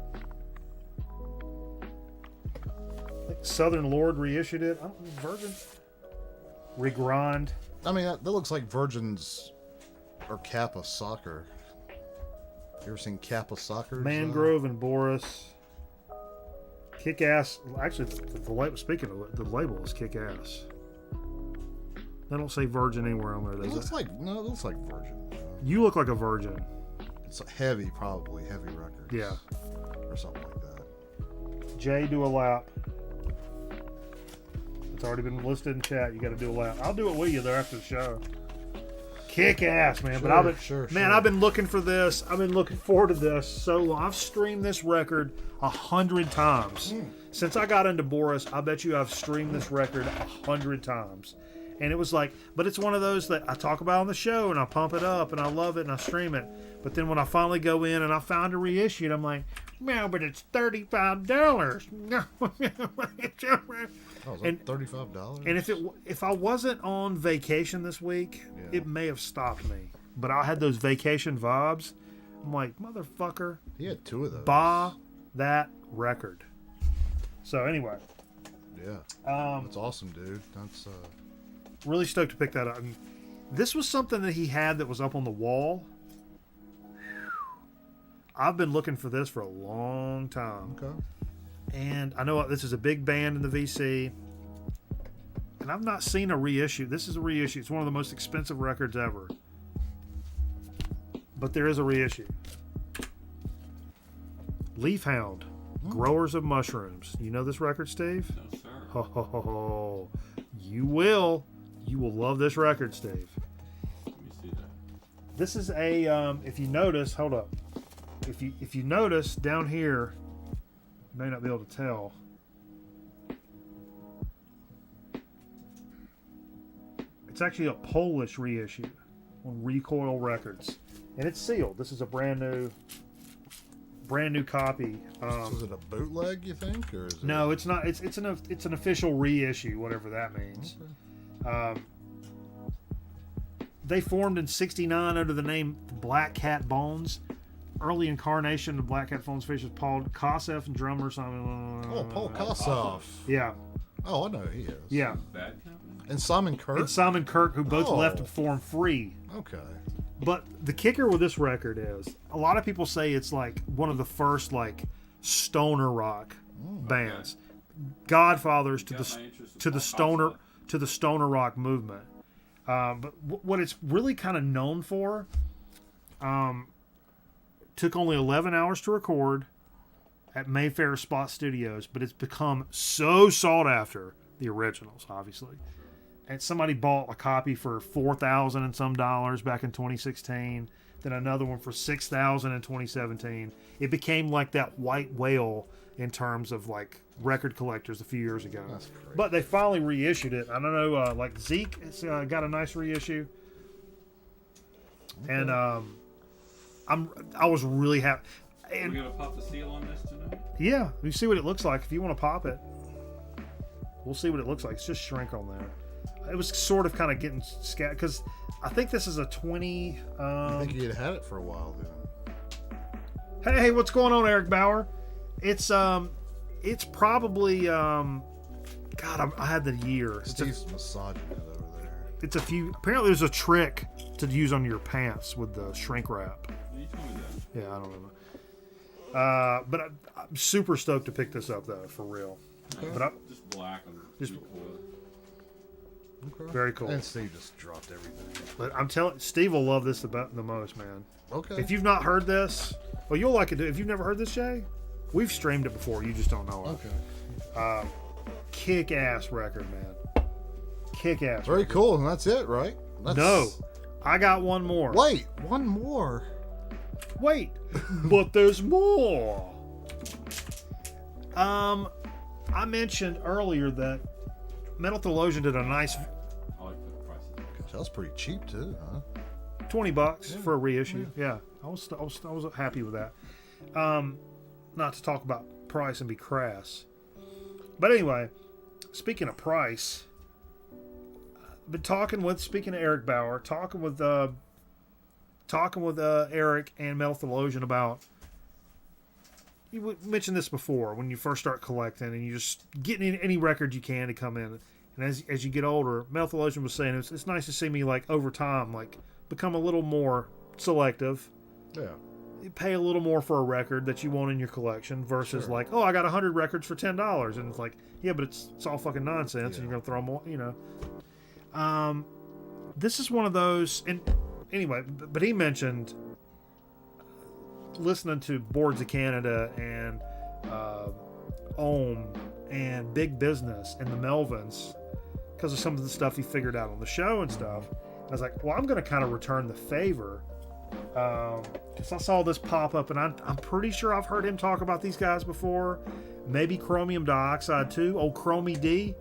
S2: I think Southern Lord reissued it. I don't know, Virgin. Regrind.
S4: I mean, that looks like Virgin's or Kappa Soccer. You ever seen Kappa Soccer?
S2: Mangrove and Boris. Kick Ass. Actually, the label, speaking of it, the label is Kick Ass. They don't say Virgin anywhere on there,
S4: It
S2: does
S4: looks
S2: it?
S4: like no, it looks like Virgin.
S2: You look like a virgin.
S4: It's heavy, probably heavy records.
S2: Yeah.
S4: Or something like that.
S2: Jay, do a lap. It's already been listed in chat. You got to do a lap. I'll do it with you there after the show. Kick ass, man. But I've been looking for this. I've been looking forward to this so long. I've streamed this record 100 times since I got into Boris. I bet you I've streamed this record 100 times. And it was like, but it's one of those that I talk about on the show and I pump it up and I love it and I stream it. But then when I finally go in and I found a reissued, I'm like, no, but it's $35.
S4: Oh, is
S2: And-
S4: that $35?
S2: And if I wasn't on vacation this week,
S4: Yeah.
S2: it may have stopped me. But I had those vacation vibes. I'm like, motherfucker,
S4: He had two of those.
S2: buy that record. So anyway,
S4: Yeah. That's awesome, dude. That's
S2: really stoked to pick that up. And this was something that he had that was up on the wall. I've been looking for this for a long time.
S4: okay.
S2: And I know this is a big band in the VC. And I've not seen a reissue. This is a reissue. It's one of the most expensive records ever. But there is a reissue. Leafhound, Growers of Mushrooms. You know this record, Steve?
S3: No, sir.
S2: Ho, ho, ho, ho. You will. You will love this record, Steve.
S3: Let me see that.
S2: This is a, if you notice, hold up. If you notice down here, you may not be able to tell. It's actually a Polish reissue on Recoil Records, and it's sealed. This is a brand new copy.
S4: So is it a bootleg, you think, or is it?
S2: No, it's not. It's an official reissue, whatever that means. They formed in '69 under the name Black Cat Bones. Early incarnation of Black Cat Bones features Paul Kossoff and drummer Simon.
S4: Oh, Paul Kossoff.
S2: Yeah,
S4: Oh, I know who he is.
S2: yeah.
S3: Bad company.
S4: And Simon Kirk.
S2: And Simon Kirk, who both
S4: Oh.
S2: left to form Free.
S4: Okay.
S2: But the kicker with this record is a lot of people say it's like one of the first like stoner rock bands, godfathers to
S3: Got my interest in
S2: to the
S3: Paul
S2: stoner
S3: Kossoff.
S2: to the stoner rock movement. But what it's really kind of known for, took only 11 hours to record at Mayfair Spot Studios, but it's become so sought after, the originals obviously. And somebody bought a copy for $4,000 and some dollars back in 2016. Then another one for $6,000 in 2017. It became like that white whale in terms of like record collectors a few years ago.
S4: That's crazy.
S2: But they finally reissued it. I don't know, like Zeke it's, got a nice reissue. And I was really happy.
S3: We're
S2: And
S3: gonna pop the seal on this tonight.
S2: yeah, you see what it looks like. If you want to pop it, we'll see what it looks like. It's just shrink on there. It was sort of kind of getting scattered because I think this is a 20.
S4: I think he had it for a while then.
S2: Hey, what's going on, Eric Bauer? It's probably God. I had the year.
S4: Steve's massaging it over there.
S2: It's a few. Apparently, there's a trick to use on your pants with the shrink wrap.
S3: You told me that.
S2: Yeah, I don't know. But I'm super stoked to pick this up though, for real. But
S3: Just black on
S2: Just-
S3: recoil.
S4: Okay.
S2: Very cool.
S4: And Steve just dropped everything.
S2: But I'm telling Steve will love this about the most, man.
S4: Okay.
S2: If you've not heard this, well, you'll like it. If you've never heard this, Jay, we've streamed it before. You just don't know it.
S4: Okay.
S2: Kick-ass record, man. Kick-ass.
S4: Very cool. And that's it, right? That's...
S2: No, I got one more.
S4: Wait, one more.
S2: Wait, but there's more. I mentioned earlier that Metal Theologian did a nice
S3: I like the prices.
S4: Gosh, that was pretty cheap too, huh?
S2: $20 for a reissue. Yeah, I was happy with that. Not to talk about price and be crass, But anyway, speaking of price, been speaking of Eric Bauer, talking with Eric and Metal Theologian about, you mentioned this before, when you first start collecting and you just getting any record you can to come in. And as you get older, Metal Theologian was saying it's nice to see me, like, over time, like, become a little more selective.
S4: Yeah.
S2: You pay a little more for a record that you want in your collection versus
S4: Sure.
S2: like, oh, I got 100 records for $10. And it's like, yeah, but it's all fucking nonsense, and you're going to throw them all, you know. This is one of those, and anyway, but he mentioned listening to Boards of Canada and Ohm and Big Business and the Melvins because of some of the stuff he figured out on the show and stuff. And I was like, well, I'm going to kind of return the favor because I saw this pop up, and I'm pretty sure I've heard him talk about these guys before. Maybe Chromium Dioxide too, old Chromie D,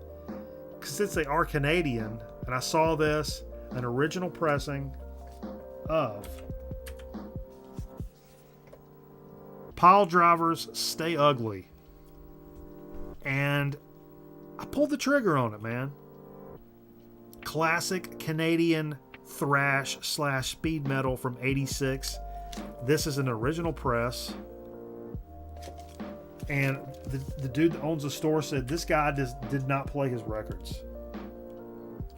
S2: because since they are Canadian, and I saw this, an original pressing of Pile Drivers Stay Ugly, and I pulled the trigger on it, man. Classic Canadian thrash / speed metal from '86. This is an original press, and the dude that owns the store said this guy did not play his records.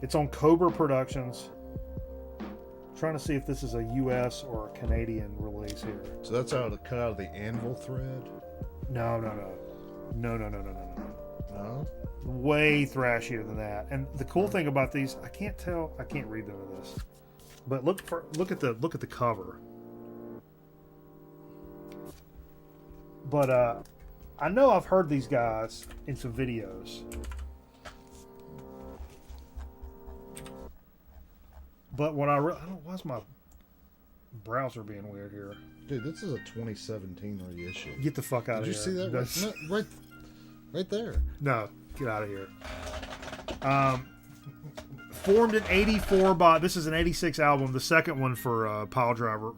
S2: It's on Cobra Productions. Trying to see if this is a U.S. or a Canadian release here.
S4: So that's cut out of the Anvil thread?
S2: No.
S4: No?
S2: Way thrashier than that. And the cool thing about these, I can't read none of this, but look at the cover. But I know I've heard these guys in some videos. But what I don't, why's my browser being weird here?
S4: Dude, this is a 2017 reissue.
S2: Get the fuck out of
S4: Did
S2: here.
S4: you see that?
S2: That's-
S4: No, right there.
S2: No, get out of here. Formed in '84 by, this is an '86 album, the second one for Pile Driver.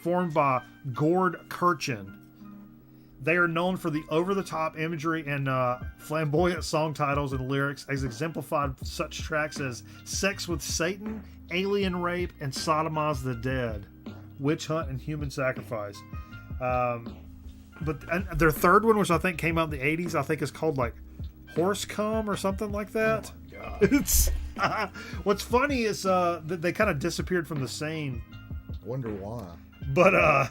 S2: Formed by Gord Kirchen. They are known for the over-the-top imagery and flamboyant song titles and lyrics, as exemplified with such tracks as Sex with Satan, Alien Rape, and Sodomize the Dead, Witch Hunt, and Human Sacrifice. But their third one, which I think came out in the 80s, I think is called like Horse Cum or something like that.
S4: Oh my God.
S2: It's what's funny is that they kind of disappeared from the scene.
S4: Wonder why.
S2: But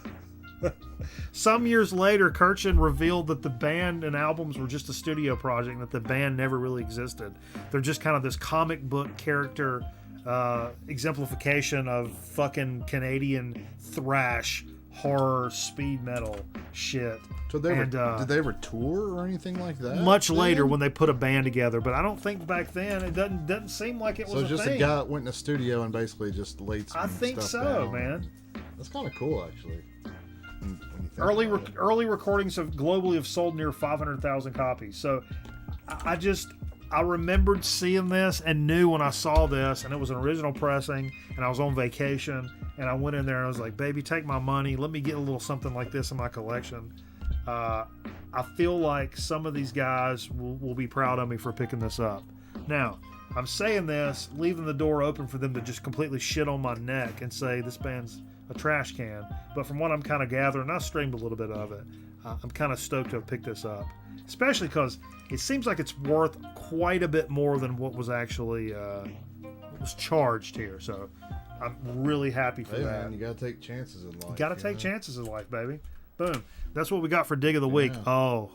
S2: some years later, Kirchen revealed that the band and albums were just a studio project, and that the band never really existed. They're just kind of this comic book character exemplification of fucking Canadian thrash, horror, speed metal shit.
S4: So did they ever tour or anything like that?
S2: Much later
S4: then?
S2: when they put a band together, but I don't think back then it doesn't seem like it was
S4: So
S2: a
S4: just
S2: thing.
S4: a guy that went in a studio and basically just laid some
S2: I think
S4: stuff
S2: so,
S4: down.
S2: man.
S4: That's kind of cool, actually. When you think
S2: Early
S4: about it.
S2: early recordings have globally have sold near 500,000 copies. So I remembered seeing this and knew when I saw this, and it was an original pressing, and I was on vacation, and I went in there and I was like, baby, take my money. Let me get a little something like this in my collection. I feel like some of these guys will be proud of me for picking this up. Now, I'm saying this, leaving the door open for them to just completely shit on my neck and say this band's a trash can. But from what I'm kind of gathering, I streamed a little bit of it. I'm kind of stoked to have picked this up, especially because it seems like it's worth quite a bit more than what was actually was charged here. So I'm really happy for
S4: Hey,
S2: that.
S4: man, you gotta take chances in life.
S2: You gotta take chances in life, baby. Boom. That's what we got for Dig of the Week.
S4: Yeah.
S2: Oh,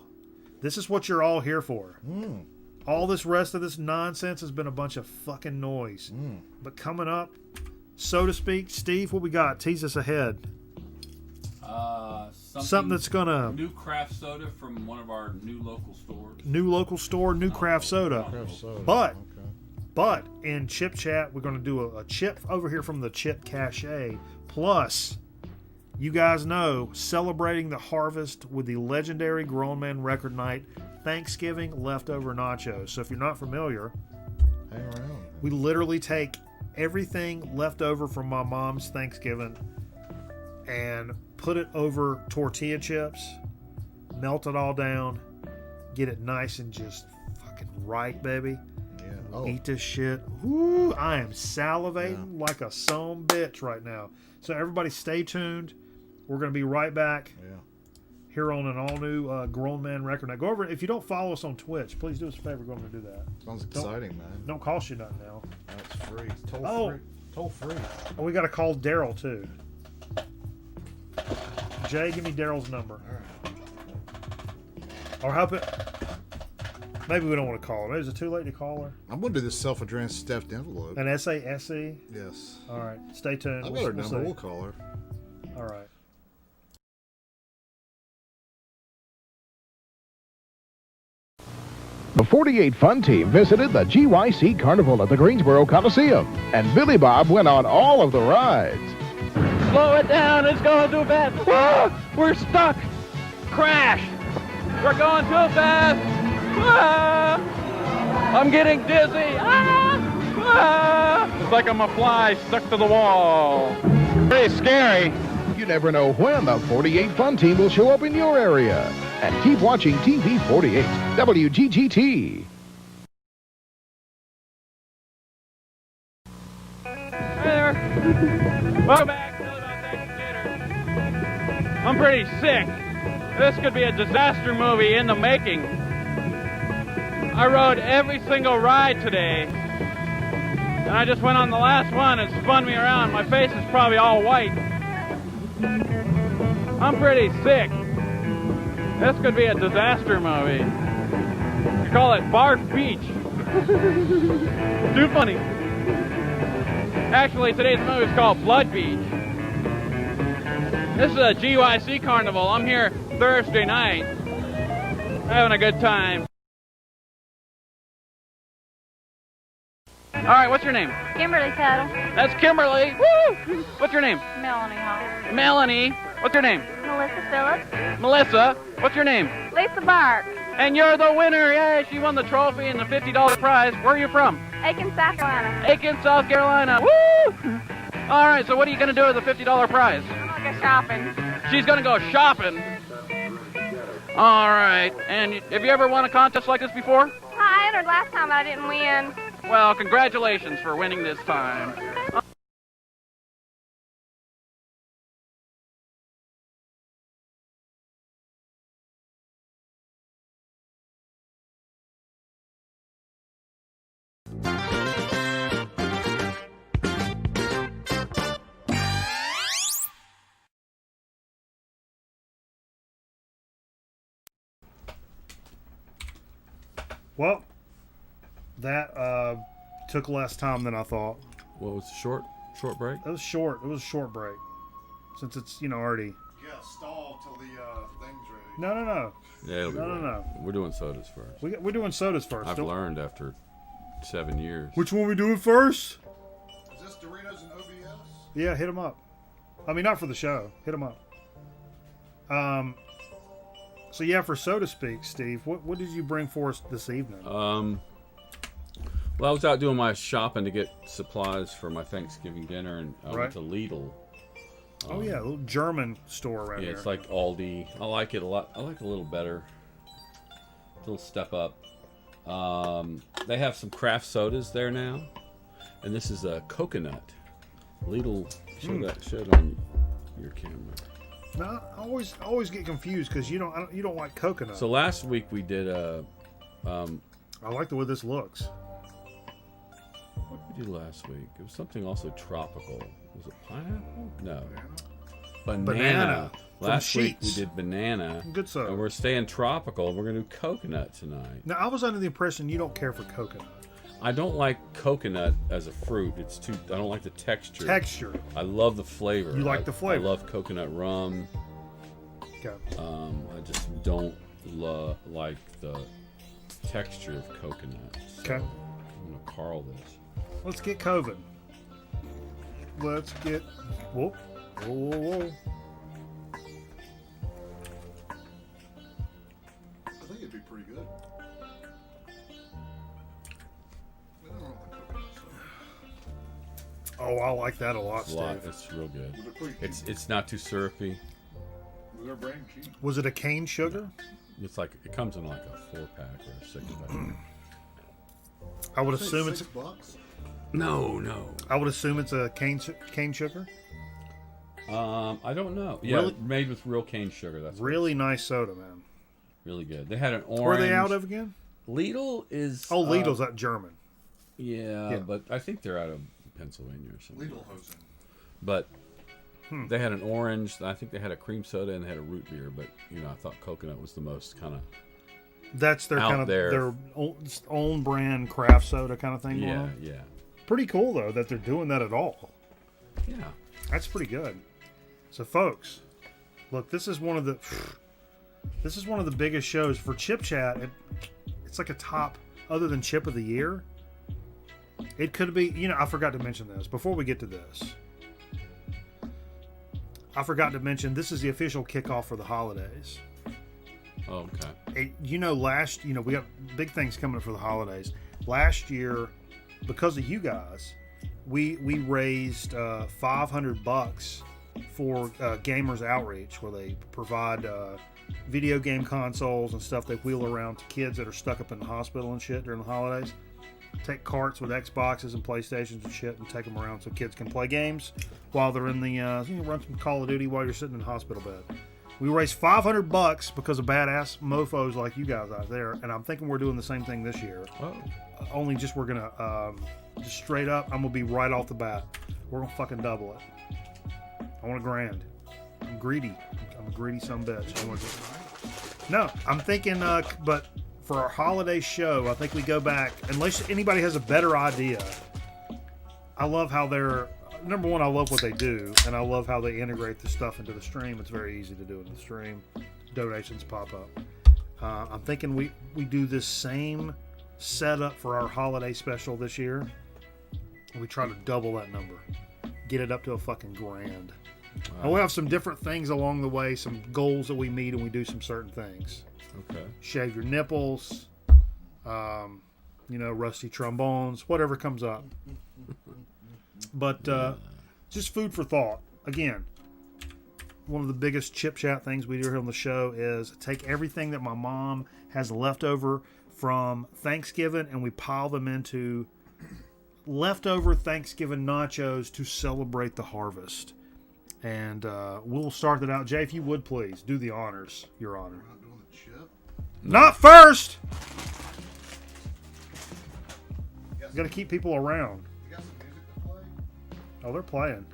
S2: this is what you're all here for.
S4: Mm.
S2: All this rest of this nonsense has been a bunch of fucking noise. But coming up, so to speak, Steve, what we got? Tease us ahead. Something that's gonna
S3: new craft soda from one of our new local stores.
S2: new local store, new craft soda.
S4: Craft soda.
S2: But
S4: Okay.
S2: But in Chip Chat, we're going to do a chip over here from the Chip Cache. Plus, you guys know, celebrating the harvest with the legendary Grown Man Record Night Thanksgiving leftover nachos. So if you're not familiar,
S4: Hang around.
S2: we literally take everything left over from my mom's Thanksgiving and put it over tortilla chips, melt it all down, get it nice and just fucking right, baby.
S4: Yeah. Oh,
S2: Eat this shit. Woo! I am salivating like a son bitch right now. So everybody, stay tuned. We're gonna be right back
S4: yeah.
S2: here on an all new Grown Man Record. Now go over. If you don't follow us on Twitch, please do us a favor. Go over and do that.
S4: Sounds exciting, man.
S2: Don't cost you nothing now.
S4: That's free. It's toll
S2: Oh.
S4: free. Toll free.
S2: Oh, we got to call Daryl too. Jay, give me Daryl's number. Or how about maybe we don't want to call her. Is it too late to call her?
S4: I'm gonna do this self-addressed stuffed envelope.
S2: An SASE?
S4: Yes.
S2: All right, stay tuned.
S4: I've got her
S2: We'll
S4: number.
S2: see.
S4: We'll call her.
S2: All right.
S5: The 48 Fun Team visited the GYC Carnival at the Greensboro Coliseum, and Billy Bob went on all of the rides.
S6: Slow it down, it's going too fast. Ah, we're stuck. Crash. We're going too fast. Ah, I'm getting dizzy. It's like I'm a fly stuck to the wall. Pretty scary.
S5: You never know when the 48 Fun Team will show up in your area. And keep watching TV 48, WGGT.
S6: Hey there. Welcome back. Billy Bob Texas Theater. I'm pretty sick. This could be a disaster movie in the making. I rode every single ride today. And I just went on the last one and spun me around. My face is probably all white. I'm pretty sick. This could be a disaster movie. You call it Barf Beach. Too funny. Actually, today's movie is called Blood Beach. This is a GYC carnival. I'm here Thursday night. Having a good time. All right, what's your name?
S7: Kimberly Tuttle.
S6: That's Kimberly. Woo! What's your name?
S7: Melanie Hall.
S6: Melanie. What's your name?
S7: Melissa Phillips.
S6: Melissa. What's your name?
S7: Lisa Bark.
S6: And you're the winner. Yay, she won the trophy and the $50 prize. Where are you from?
S7: Aiken, South Carolina.
S6: Aiken, South Carolina. Woo! All right, so what are you going to do with the $50 prize?
S7: I'm going to go shopping.
S6: She's going to go shopping. All right. And have you ever won a contest like this before?
S7: I entered last time, but I didn't win.
S6: Well, congratulations for winning this time.
S2: Well, that took less time than I thought.
S3: What was the short break?
S2: It was short. It was a short break. Since it's, already...
S4: Yeah, stall till the thing's ready.
S2: No.
S3: Yeah, it'll be
S2: No.
S3: right. We're doing sodas first.
S2: We're doing sodas first.
S3: I've learned after 7 years.
S2: Which one we doing first?
S4: Is this Doritos and OBS?
S2: Yeah, hit them up. I mean, not for the show. Hit them up. So yeah, for so to speak, Steve, what did you bring for us this evening?
S3: Well, I was out doing my shopping to get supplies for my Thanksgiving dinner, and I
S2: Right.
S3: went to Lidl.
S2: Oh yeah, a little German store around
S3: Yeah,
S2: here.
S3: it's like Aldi. I like it a lot. I like it a little better. A little step up. They have some craft sodas there now, and this is a coconut. Lidl, show it on your camera.
S2: No, I always get confused because you don't like coconut.
S3: So last week we did
S2: I like the way this looks.
S3: what did we do last week? It was something also tropical. Was it pineapple? No. Banana.
S2: From
S3: Last week we
S2: Sheetz.
S3: did banana.
S2: Good soda.
S3: And we're staying tropical. We're gonna do coconut tonight.
S2: Now I was under the impression you don't care for coconut
S3: I don't like coconut as a fruit. It's too. I don't like the texture.
S2: texture.
S3: I love the flavor.
S2: You like the flavor.
S3: I love coconut rum.
S2: Okay.
S3: I just don't like the texture of coconut. So
S2: Okay.
S3: I'm gonna carl this.
S2: Let's get COVID. Let's get whoa.
S4: I think it'd be pretty good. I don't know the coconut stuff.
S2: Oh, I like that a lot,
S3: It's a lot.
S2: Steve.
S3: It's real good.
S4: Was it pretty
S3: It's not too syrupy.
S4: Was their brand cheap?
S2: Was it a cane sugar?
S3: It's like it comes in like a 4-pack or a 6-pack.
S2: I would assume it's.
S4: $6.
S3: No, no.
S2: I would assume it's a cane sugar.
S3: I don't know. Yeah,
S2: Really?
S3: made with real cane sugar. That's
S2: Really nice soda, man.
S3: really good. They had an orange.
S2: Where are they out of again?
S3: Lidl is.
S2: Oh, Lidl's that German.
S3: Yeah, but I think they're out of Pennsylvania or something.
S4: Lederhosen.
S3: But they had an orange. I think they had a cream soda and they had a root beer. But I thought coconut was the most kind of.
S2: That's their
S3: Out
S2: kind of
S3: there.
S2: their own brand craft soda kind of thing. going
S3: Yeah,
S2: on.
S3: yeah,
S2: Pretty cool though that they're doing that at all.
S3: yeah.
S2: That's pretty good. So, folks, look, this is one of the biggest shows for Chip Chat. It's like a top, other than Chip of the Year. It could be. I forgot to mention this before we get to this. I forgot to mention this is the official kickoff for the holidays.
S3: Oh, okay.
S2: We got big things coming up for the holidays. Last year, because of you guys, we raised $500 for Gamers Outreach, where they provide video game consoles and stuff they wheel around to kids that are stuck up in the hospital and shit during the holidays. Take carts with Xboxes and PlayStations and shit and take them around so kids can play games while they're in the run some Call of Duty while you're sitting in the hospital bed. We raised $500 because of badass mofos like you guys out there, and I'm thinking we're doing the same thing this year.
S3: Oh,
S2: Only just we're gonna just straight up. I'm gonna be right off the bat. We're gonna fucking double it. I want $1,000. I'm greedy. I'm a greedy son of a bitch. No, I'm thinking. But for our holiday show, I think we go back. Unless anybody has a better idea. I love how they're. Number one, I love what they do, and I love how they integrate the stuff into the stream. It's very easy to do in the stream. Donations pop up. I'm thinking we do this same setup for our holiday special this year. And we try to double that number. Get it up to a fucking $1,000. And we'll have some different things along the way, some goals that we meet, and we do some certain things.
S3: okay.
S2: Shave your nipples, rusty trombones, whatever comes up. But just food for thought. Again, one of the biggest Chip Chat things we do here on the show is take everything that my mom has left over from Thanksgiving and we pile them into leftover Thanksgiving nachos to celebrate the harvest. And we'll start that out. Jay, if you would please, do the honors, Your Honor.
S4: We're not doing the chip.
S2: Not first! You gotta keep people around.
S4: You got some music to play?
S2: Oh, they're playing.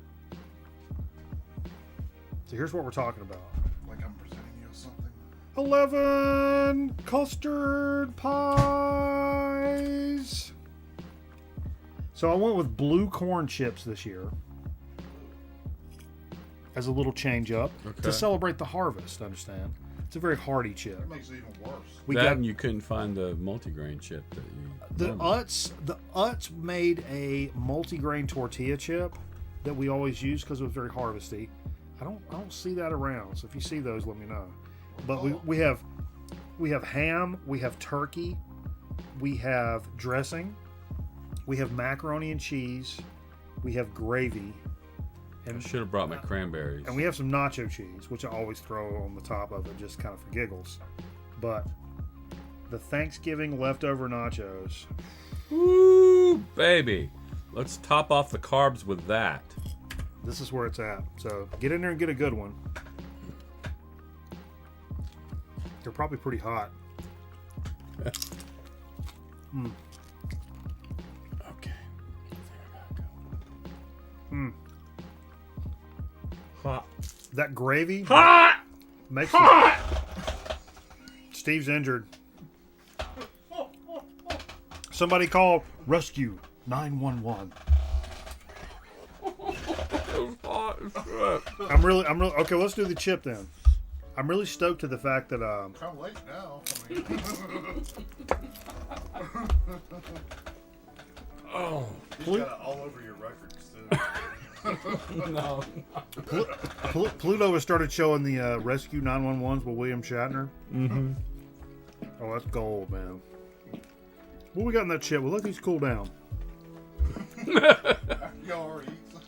S2: So here's what we're talking about.
S4: Like I'm presenting you something?
S2: 11 custard pies. So I went with blue corn chips this year as a little change up
S3: Okay.
S2: to celebrate the harvest. Understand? It's a very hearty chip.
S4: That makes it even worse.
S2: We
S3: that
S2: got
S3: and you couldn't find the multigrain chip that you.
S2: the
S3: normally-
S2: Utz made a multigrain tortilla chip that we always use because it was very harvesty. I don't see that around. So if you see those, let me know. But we have ham, we have turkey, we have dressing, we have macaroni and cheese, we have gravy,
S3: I
S2: and
S3: should have brought my cranberries.
S2: we have some nacho cheese, which I always throw on the top of it just kind of for giggles. But the Thanksgiving leftover nachos.
S3: Woo, baby. Let's top off the carbs with that.
S2: This is where it's at. So get in there and get a good one. They're probably pretty hot.
S3: Okay.
S2: Hot. That gravy
S3: Hot!
S2: makes
S3: Hot!
S2: Steve's injured. Somebody call rescue 911.
S3: Hot as shit.
S2: I'm really okay. Let's do the chip then. I'm really stoked to the fact that
S4: Kind of late now. I mean,
S3: Oh.
S4: you got it all over your records too.
S3: No.
S2: Pluto has started showing the rescue 911s with William Shatner.
S3: Mm-hmm.
S2: Oh, that's gold, man. What we got in that chip? We'll let these cool down.
S4: You already eat some.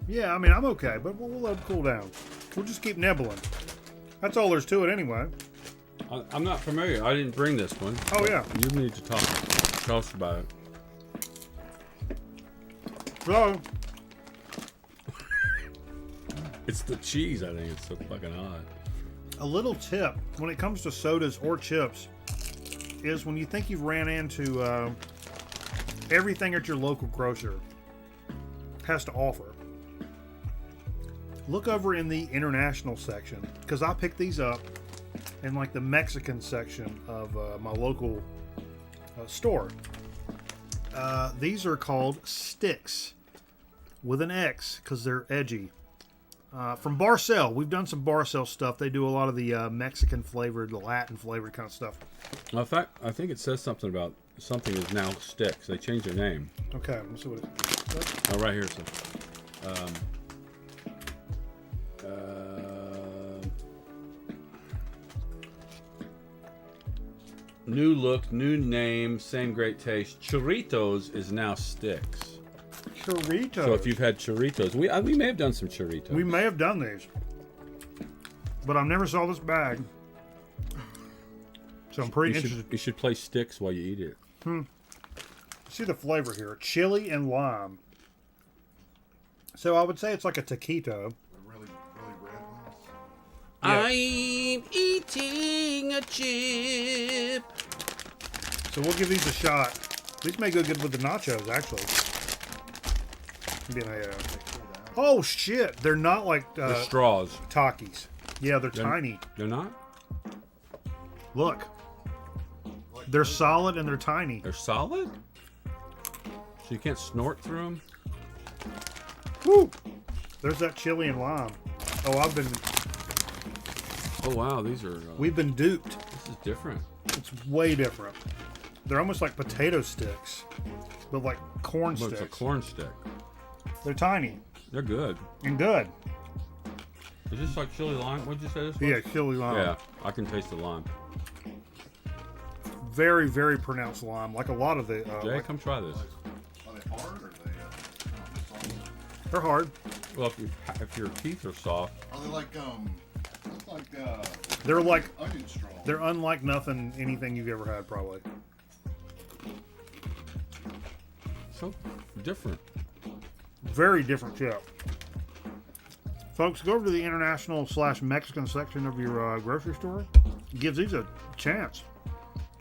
S2: Yeah, I mean, I'm okay, but we'll let them cool down. We'll just keep nibbling. That's all there's to it anyway.
S3: I'm not familiar. I didn't bring this one.
S2: Oh, yeah.
S3: You need to tell us about it.
S2: So,
S3: It's the cheese, I think. It's so fucking odd.
S2: a little tip when it comes to sodas or chips is when you think you've ran into everything at your local grocer has to offer, look over in the international section, because I picked these up in like the Mexican section of my local store. These are called Sticks with an X because they're edgy. From Barcel. We've done some Barcel stuff. They do a lot of the Mexican flavored, Latin flavored kind of stuff.
S3: In fact, I think it says something about something is now Sticks. They changed their name.
S2: Okay, let's see what it is.
S3: Oh, right here. So, new look, new name, same great taste. Churritos is now Sticks.
S2: Churritos.
S3: So if you've had churritos, we may have done some churritos.
S2: We may have done these, but I never saw this bag, so I'm pretty interested.
S3: You should play Sticks while you eat it.
S2: See the flavor here: chili and lime. So I would say it's like a taquito.
S4: Really, really red ones.
S3: I'm eating a chip.
S2: So we'll give these a shot. These may go good with the nachos, actually. Oh shit! They're not like
S3: They're straws.
S2: Takis. Yeah, they're tiny.
S3: They're not?
S2: Look, they're solid and they're tiny.
S3: They're solid? So you can't snort through them?
S2: Woo! There's that chili and lime. Oh,
S3: Oh wow, these are...
S2: we've been duped.
S3: This is different.
S2: It's way different. They're almost like potato sticks, but like corn
S3: Look,
S2: sticks.
S3: it's a corn stick.
S2: They're tiny
S3: They're good.
S2: and good.
S3: Is this like chili lime? What'd you say this was?
S2: Yeah, chili lime.
S3: Yeah, I can taste the lime.
S2: Very, very pronounced lime. Like a lot of the.
S3: Jay, come try this.
S4: Are they hard or are they soft?
S2: They're hard.
S3: Well, if your teeth are soft,
S4: Are they like
S2: They're like.
S4: onion straw?
S2: They're unlike anything you've ever had, probably.
S3: so different.
S2: Very different chip. Folks, go over to the international/Mexican section of your grocery store. It gives these a chance.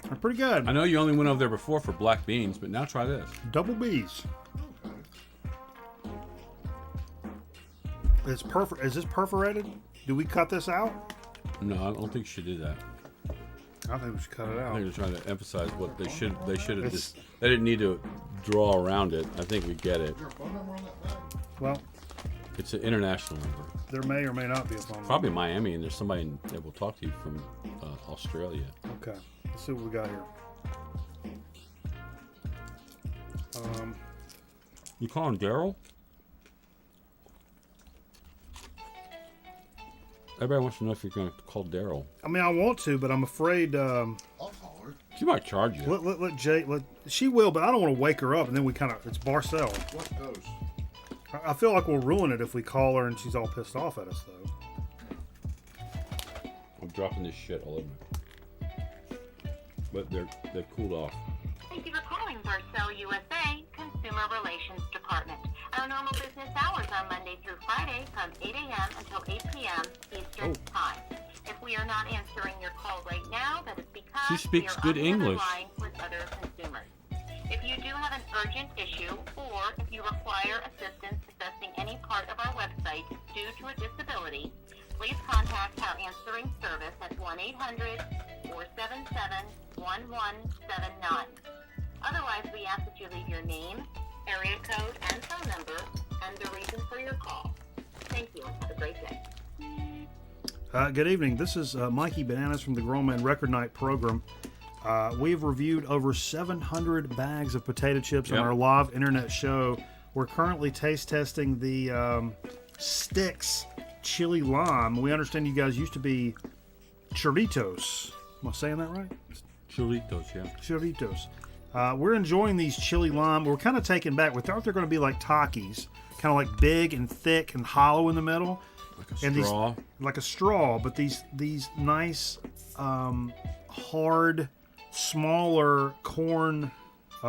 S2: They're pretty good.
S3: I know you only went over there before for black beans, but now try this.
S2: Double B's. It's perfect. Is this perforated? Do we cut this out?
S3: No, I don't think you should do that.
S2: I think we should cut it
S3: I
S2: out.
S3: think they're trying to emphasize what they should have
S2: It's-
S3: just. They didn't need to draw around it. I think we get it.
S4: Is there a phone number on that bag?
S2: Well,
S3: It's an international number.
S2: there may or may not be a phone number.
S3: Probably Miami, and there's somebody that will talk to you from Australia.
S2: Okay. Let's see what we got here.
S3: You call him Daryl? Everybody wants to know if you're going to call Daryl.
S2: I mean, I want to, but I'm afraid.
S4: I'll call her.
S3: She might charge you.
S2: Let Jay. She will, but I don't want to wake her up, and then we kind of. It's Barcel.
S4: West Coast.
S2: I feel like we'll ruin it if we call her and she's all pissed off at us, though.
S3: I'm dropping this shit all over me. But they've cooled off.
S8: Thank you for calling Barcel USA Consumer Relations Department. Our normal business hours are Monday through Friday from 8 a.m. until 8 p.m. Eastern Time. If we are not answering your call right now, that is because
S3: She speaks
S8: we are
S3: good
S8: on the other
S3: English.
S8: line with other consumers. If you do have an urgent issue or if you require assistance accessing any part of our website due to a disability, please contact our answering service at 1-800-477-1179. Otherwise, we ask that you leave your name, area code, and phone number, and the reason for your call. Thank you, and have a great day.
S2: Good evening. This is Mikey Bananas from the Grown Man Record Night program. We've reviewed over 700 bags of potato chips on
S3: Yep.
S2: our live internet show. We're currently taste testing the Sticks Chili Lime. We understand you guys used to be Churritos. Am I saying that right?
S3: Churritos, yeah.
S2: Churritos. We're enjoying these chili lime. We're kind of taken back. We thought they're going to be like Takis, kind of like big and thick and hollow in the middle.
S3: Like a
S2: And these-
S3: straw.
S2: Like a straw, but these nice, hard, smaller corn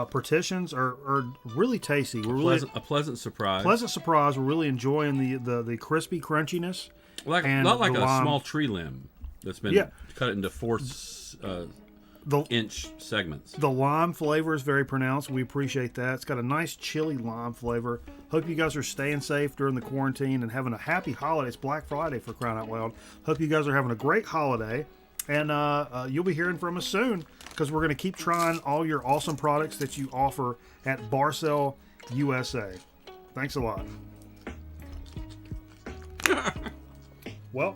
S2: partitions are really tasty. We're really
S3: A pleasant surprise.
S2: pleasant surprise. We're really enjoying the crispy crunchiness. And
S3: Not like
S2: the
S3: a
S2: lime.
S3: small tree limb that's been cut into 4-inch segments.
S2: The lime flavor is very pronounced. We appreciate that. It's got a nice chili lime flavor. Hope you guys are staying safe during the quarantine and having a happy holiday. It's Black Friday, for crying out loud. Hope you guys are having a great holiday. And you'll be hearing from us soon because we're going to keep trying all your awesome products that you offer at Barcel USA. Thanks a lot. Well,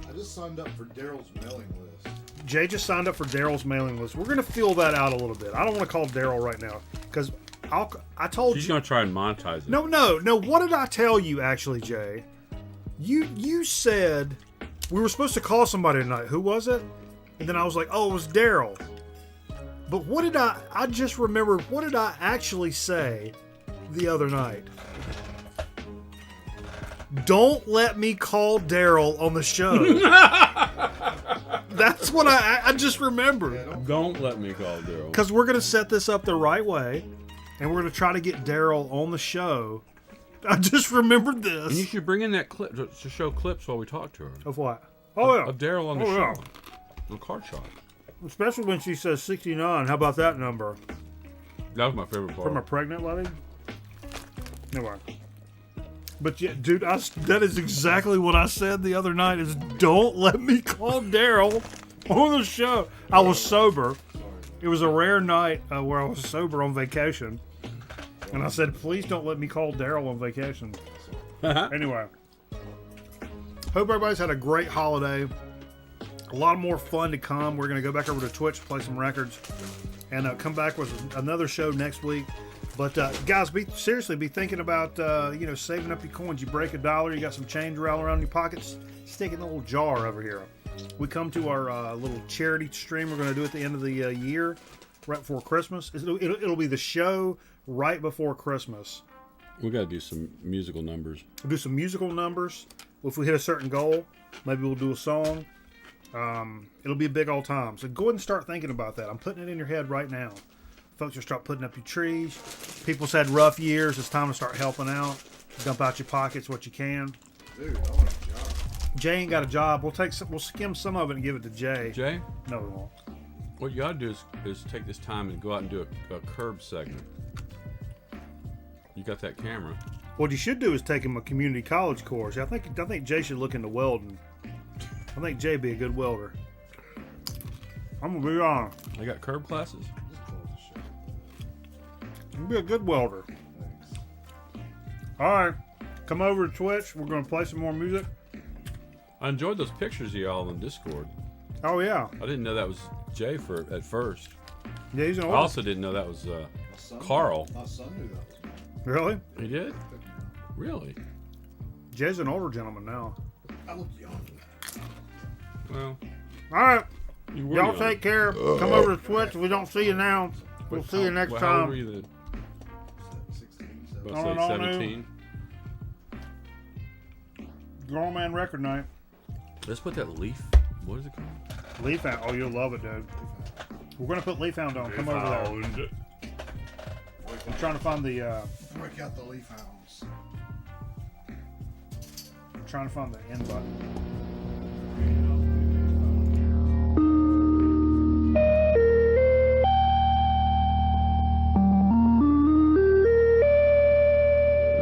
S4: I just signed up for Daryl's mailing list.
S2: Jay just signed up for Daryl's mailing list. We're going to fill that out a little bit. I don't want to call Daryl right now because I told
S3: She's
S2: you.
S3: going to try and monetize it.
S2: No. What did I tell you, actually, Jay? You said we were supposed to call somebody tonight. Who was it? And then I was like, oh, it was Daryl. But what did I just remembered, what did I actually say the other night? Don't let me call Daryl on the show. That's what I just remembered.
S3: Don't let me call Daryl.
S2: Because we're going to set this up the right way, and we're going to try to get Daryl on the show. I just remembered this.
S3: And you should bring in that clip to show clips while we talk to her.
S2: Of what? Oh, yeah.
S3: Of Daryl on the show.
S2: Yeah.
S3: On Card Shop.
S2: Especially when she says 69. How about that number?
S3: That was my favorite part.
S2: From a pregnant lady? Anyway. But yeah, dude, that is exactly what I said the other night is don't let me call Daryl on the show. I was sober. It was a rare night where I was sober on vacation. And I said, please don't let me call Daryl on vacation. Anyway. Hope everybody's had a great holiday. A lot more fun to come. We're going to go back over to Twitch, play some records, and come back with another show next week. But guys, seriously be thinking about saving up your coins. You break $1, you got some change rattling around in your pockets. Stick it in a little jar over here. We come to our little charity stream we're going to do at the end of the year, right before Christmas. It'll be the show right before Christmas.
S3: We got to do some musical numbers.
S2: We'll do some musical numbers. If we hit a certain goal, maybe we'll do a song. It'll be a big old time. So go ahead and start thinking about that. I'm putting it in your head right now. Folks will start putting up your trees. People's had rough years. It's time to start helping out. Dump out your pockets what you can.
S4: Dude, I want a job.
S2: Jay ain't got a job. We'll skim some of it and give it to Jay.
S3: Jay?
S2: No, we won't.
S3: What you ought to do is take this time and go out and do a curb segment. You got that camera.
S2: What you should do is take him a community college course. I think Jay should look into welding. I think Jay be a good welder. I'm gonna be honest.
S3: I got curb classes.
S4: Just close the show.
S2: You'll be a good welder.
S4: Thanks.
S2: All right, come over to Twitch. We're gonna play some more music.
S3: I enjoyed those pictures of y'all on Discord.
S2: Oh yeah,
S3: I didn't know that was Jay at first.
S2: yeah. He's an
S3: I
S2: older.
S3: also didn't know that was
S4: My son-
S3: Carl.
S4: My son knew that was me.
S2: Really?
S3: He did? Really?
S2: Jay's an older gentleman now.
S4: I look young.
S3: Well,
S2: All right,
S3: you were
S2: y'all
S3: young.
S2: take care. Come over to Twitch. If we don't see you now, we'll see you next
S3: How old
S2: time.
S3: were you then?
S4: 16,
S3: About
S4: 17.
S2: No,
S3: say
S2: no, no.
S3: 17?
S2: Grown Man Record Night.
S3: Let's put that leaf. What is it called?
S2: Leaf Hound. Oh, you'll love it, dude. We're gonna put Leaf Hound on. Come over there. I'm trying to find the.
S4: Break out the leaf hounds.
S2: I'm trying to find the end button.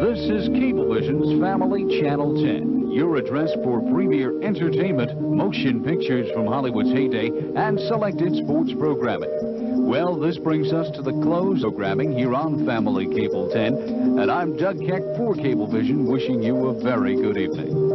S9: This is Cablevision's Family Channel 10, your address for premier entertainment, motion pictures from Hollywood's heyday, and selected sports programming. Well, this brings us to the close of programming here on Family Cable 10, and I'm Doug Keck for Cablevision, wishing you a very good evening.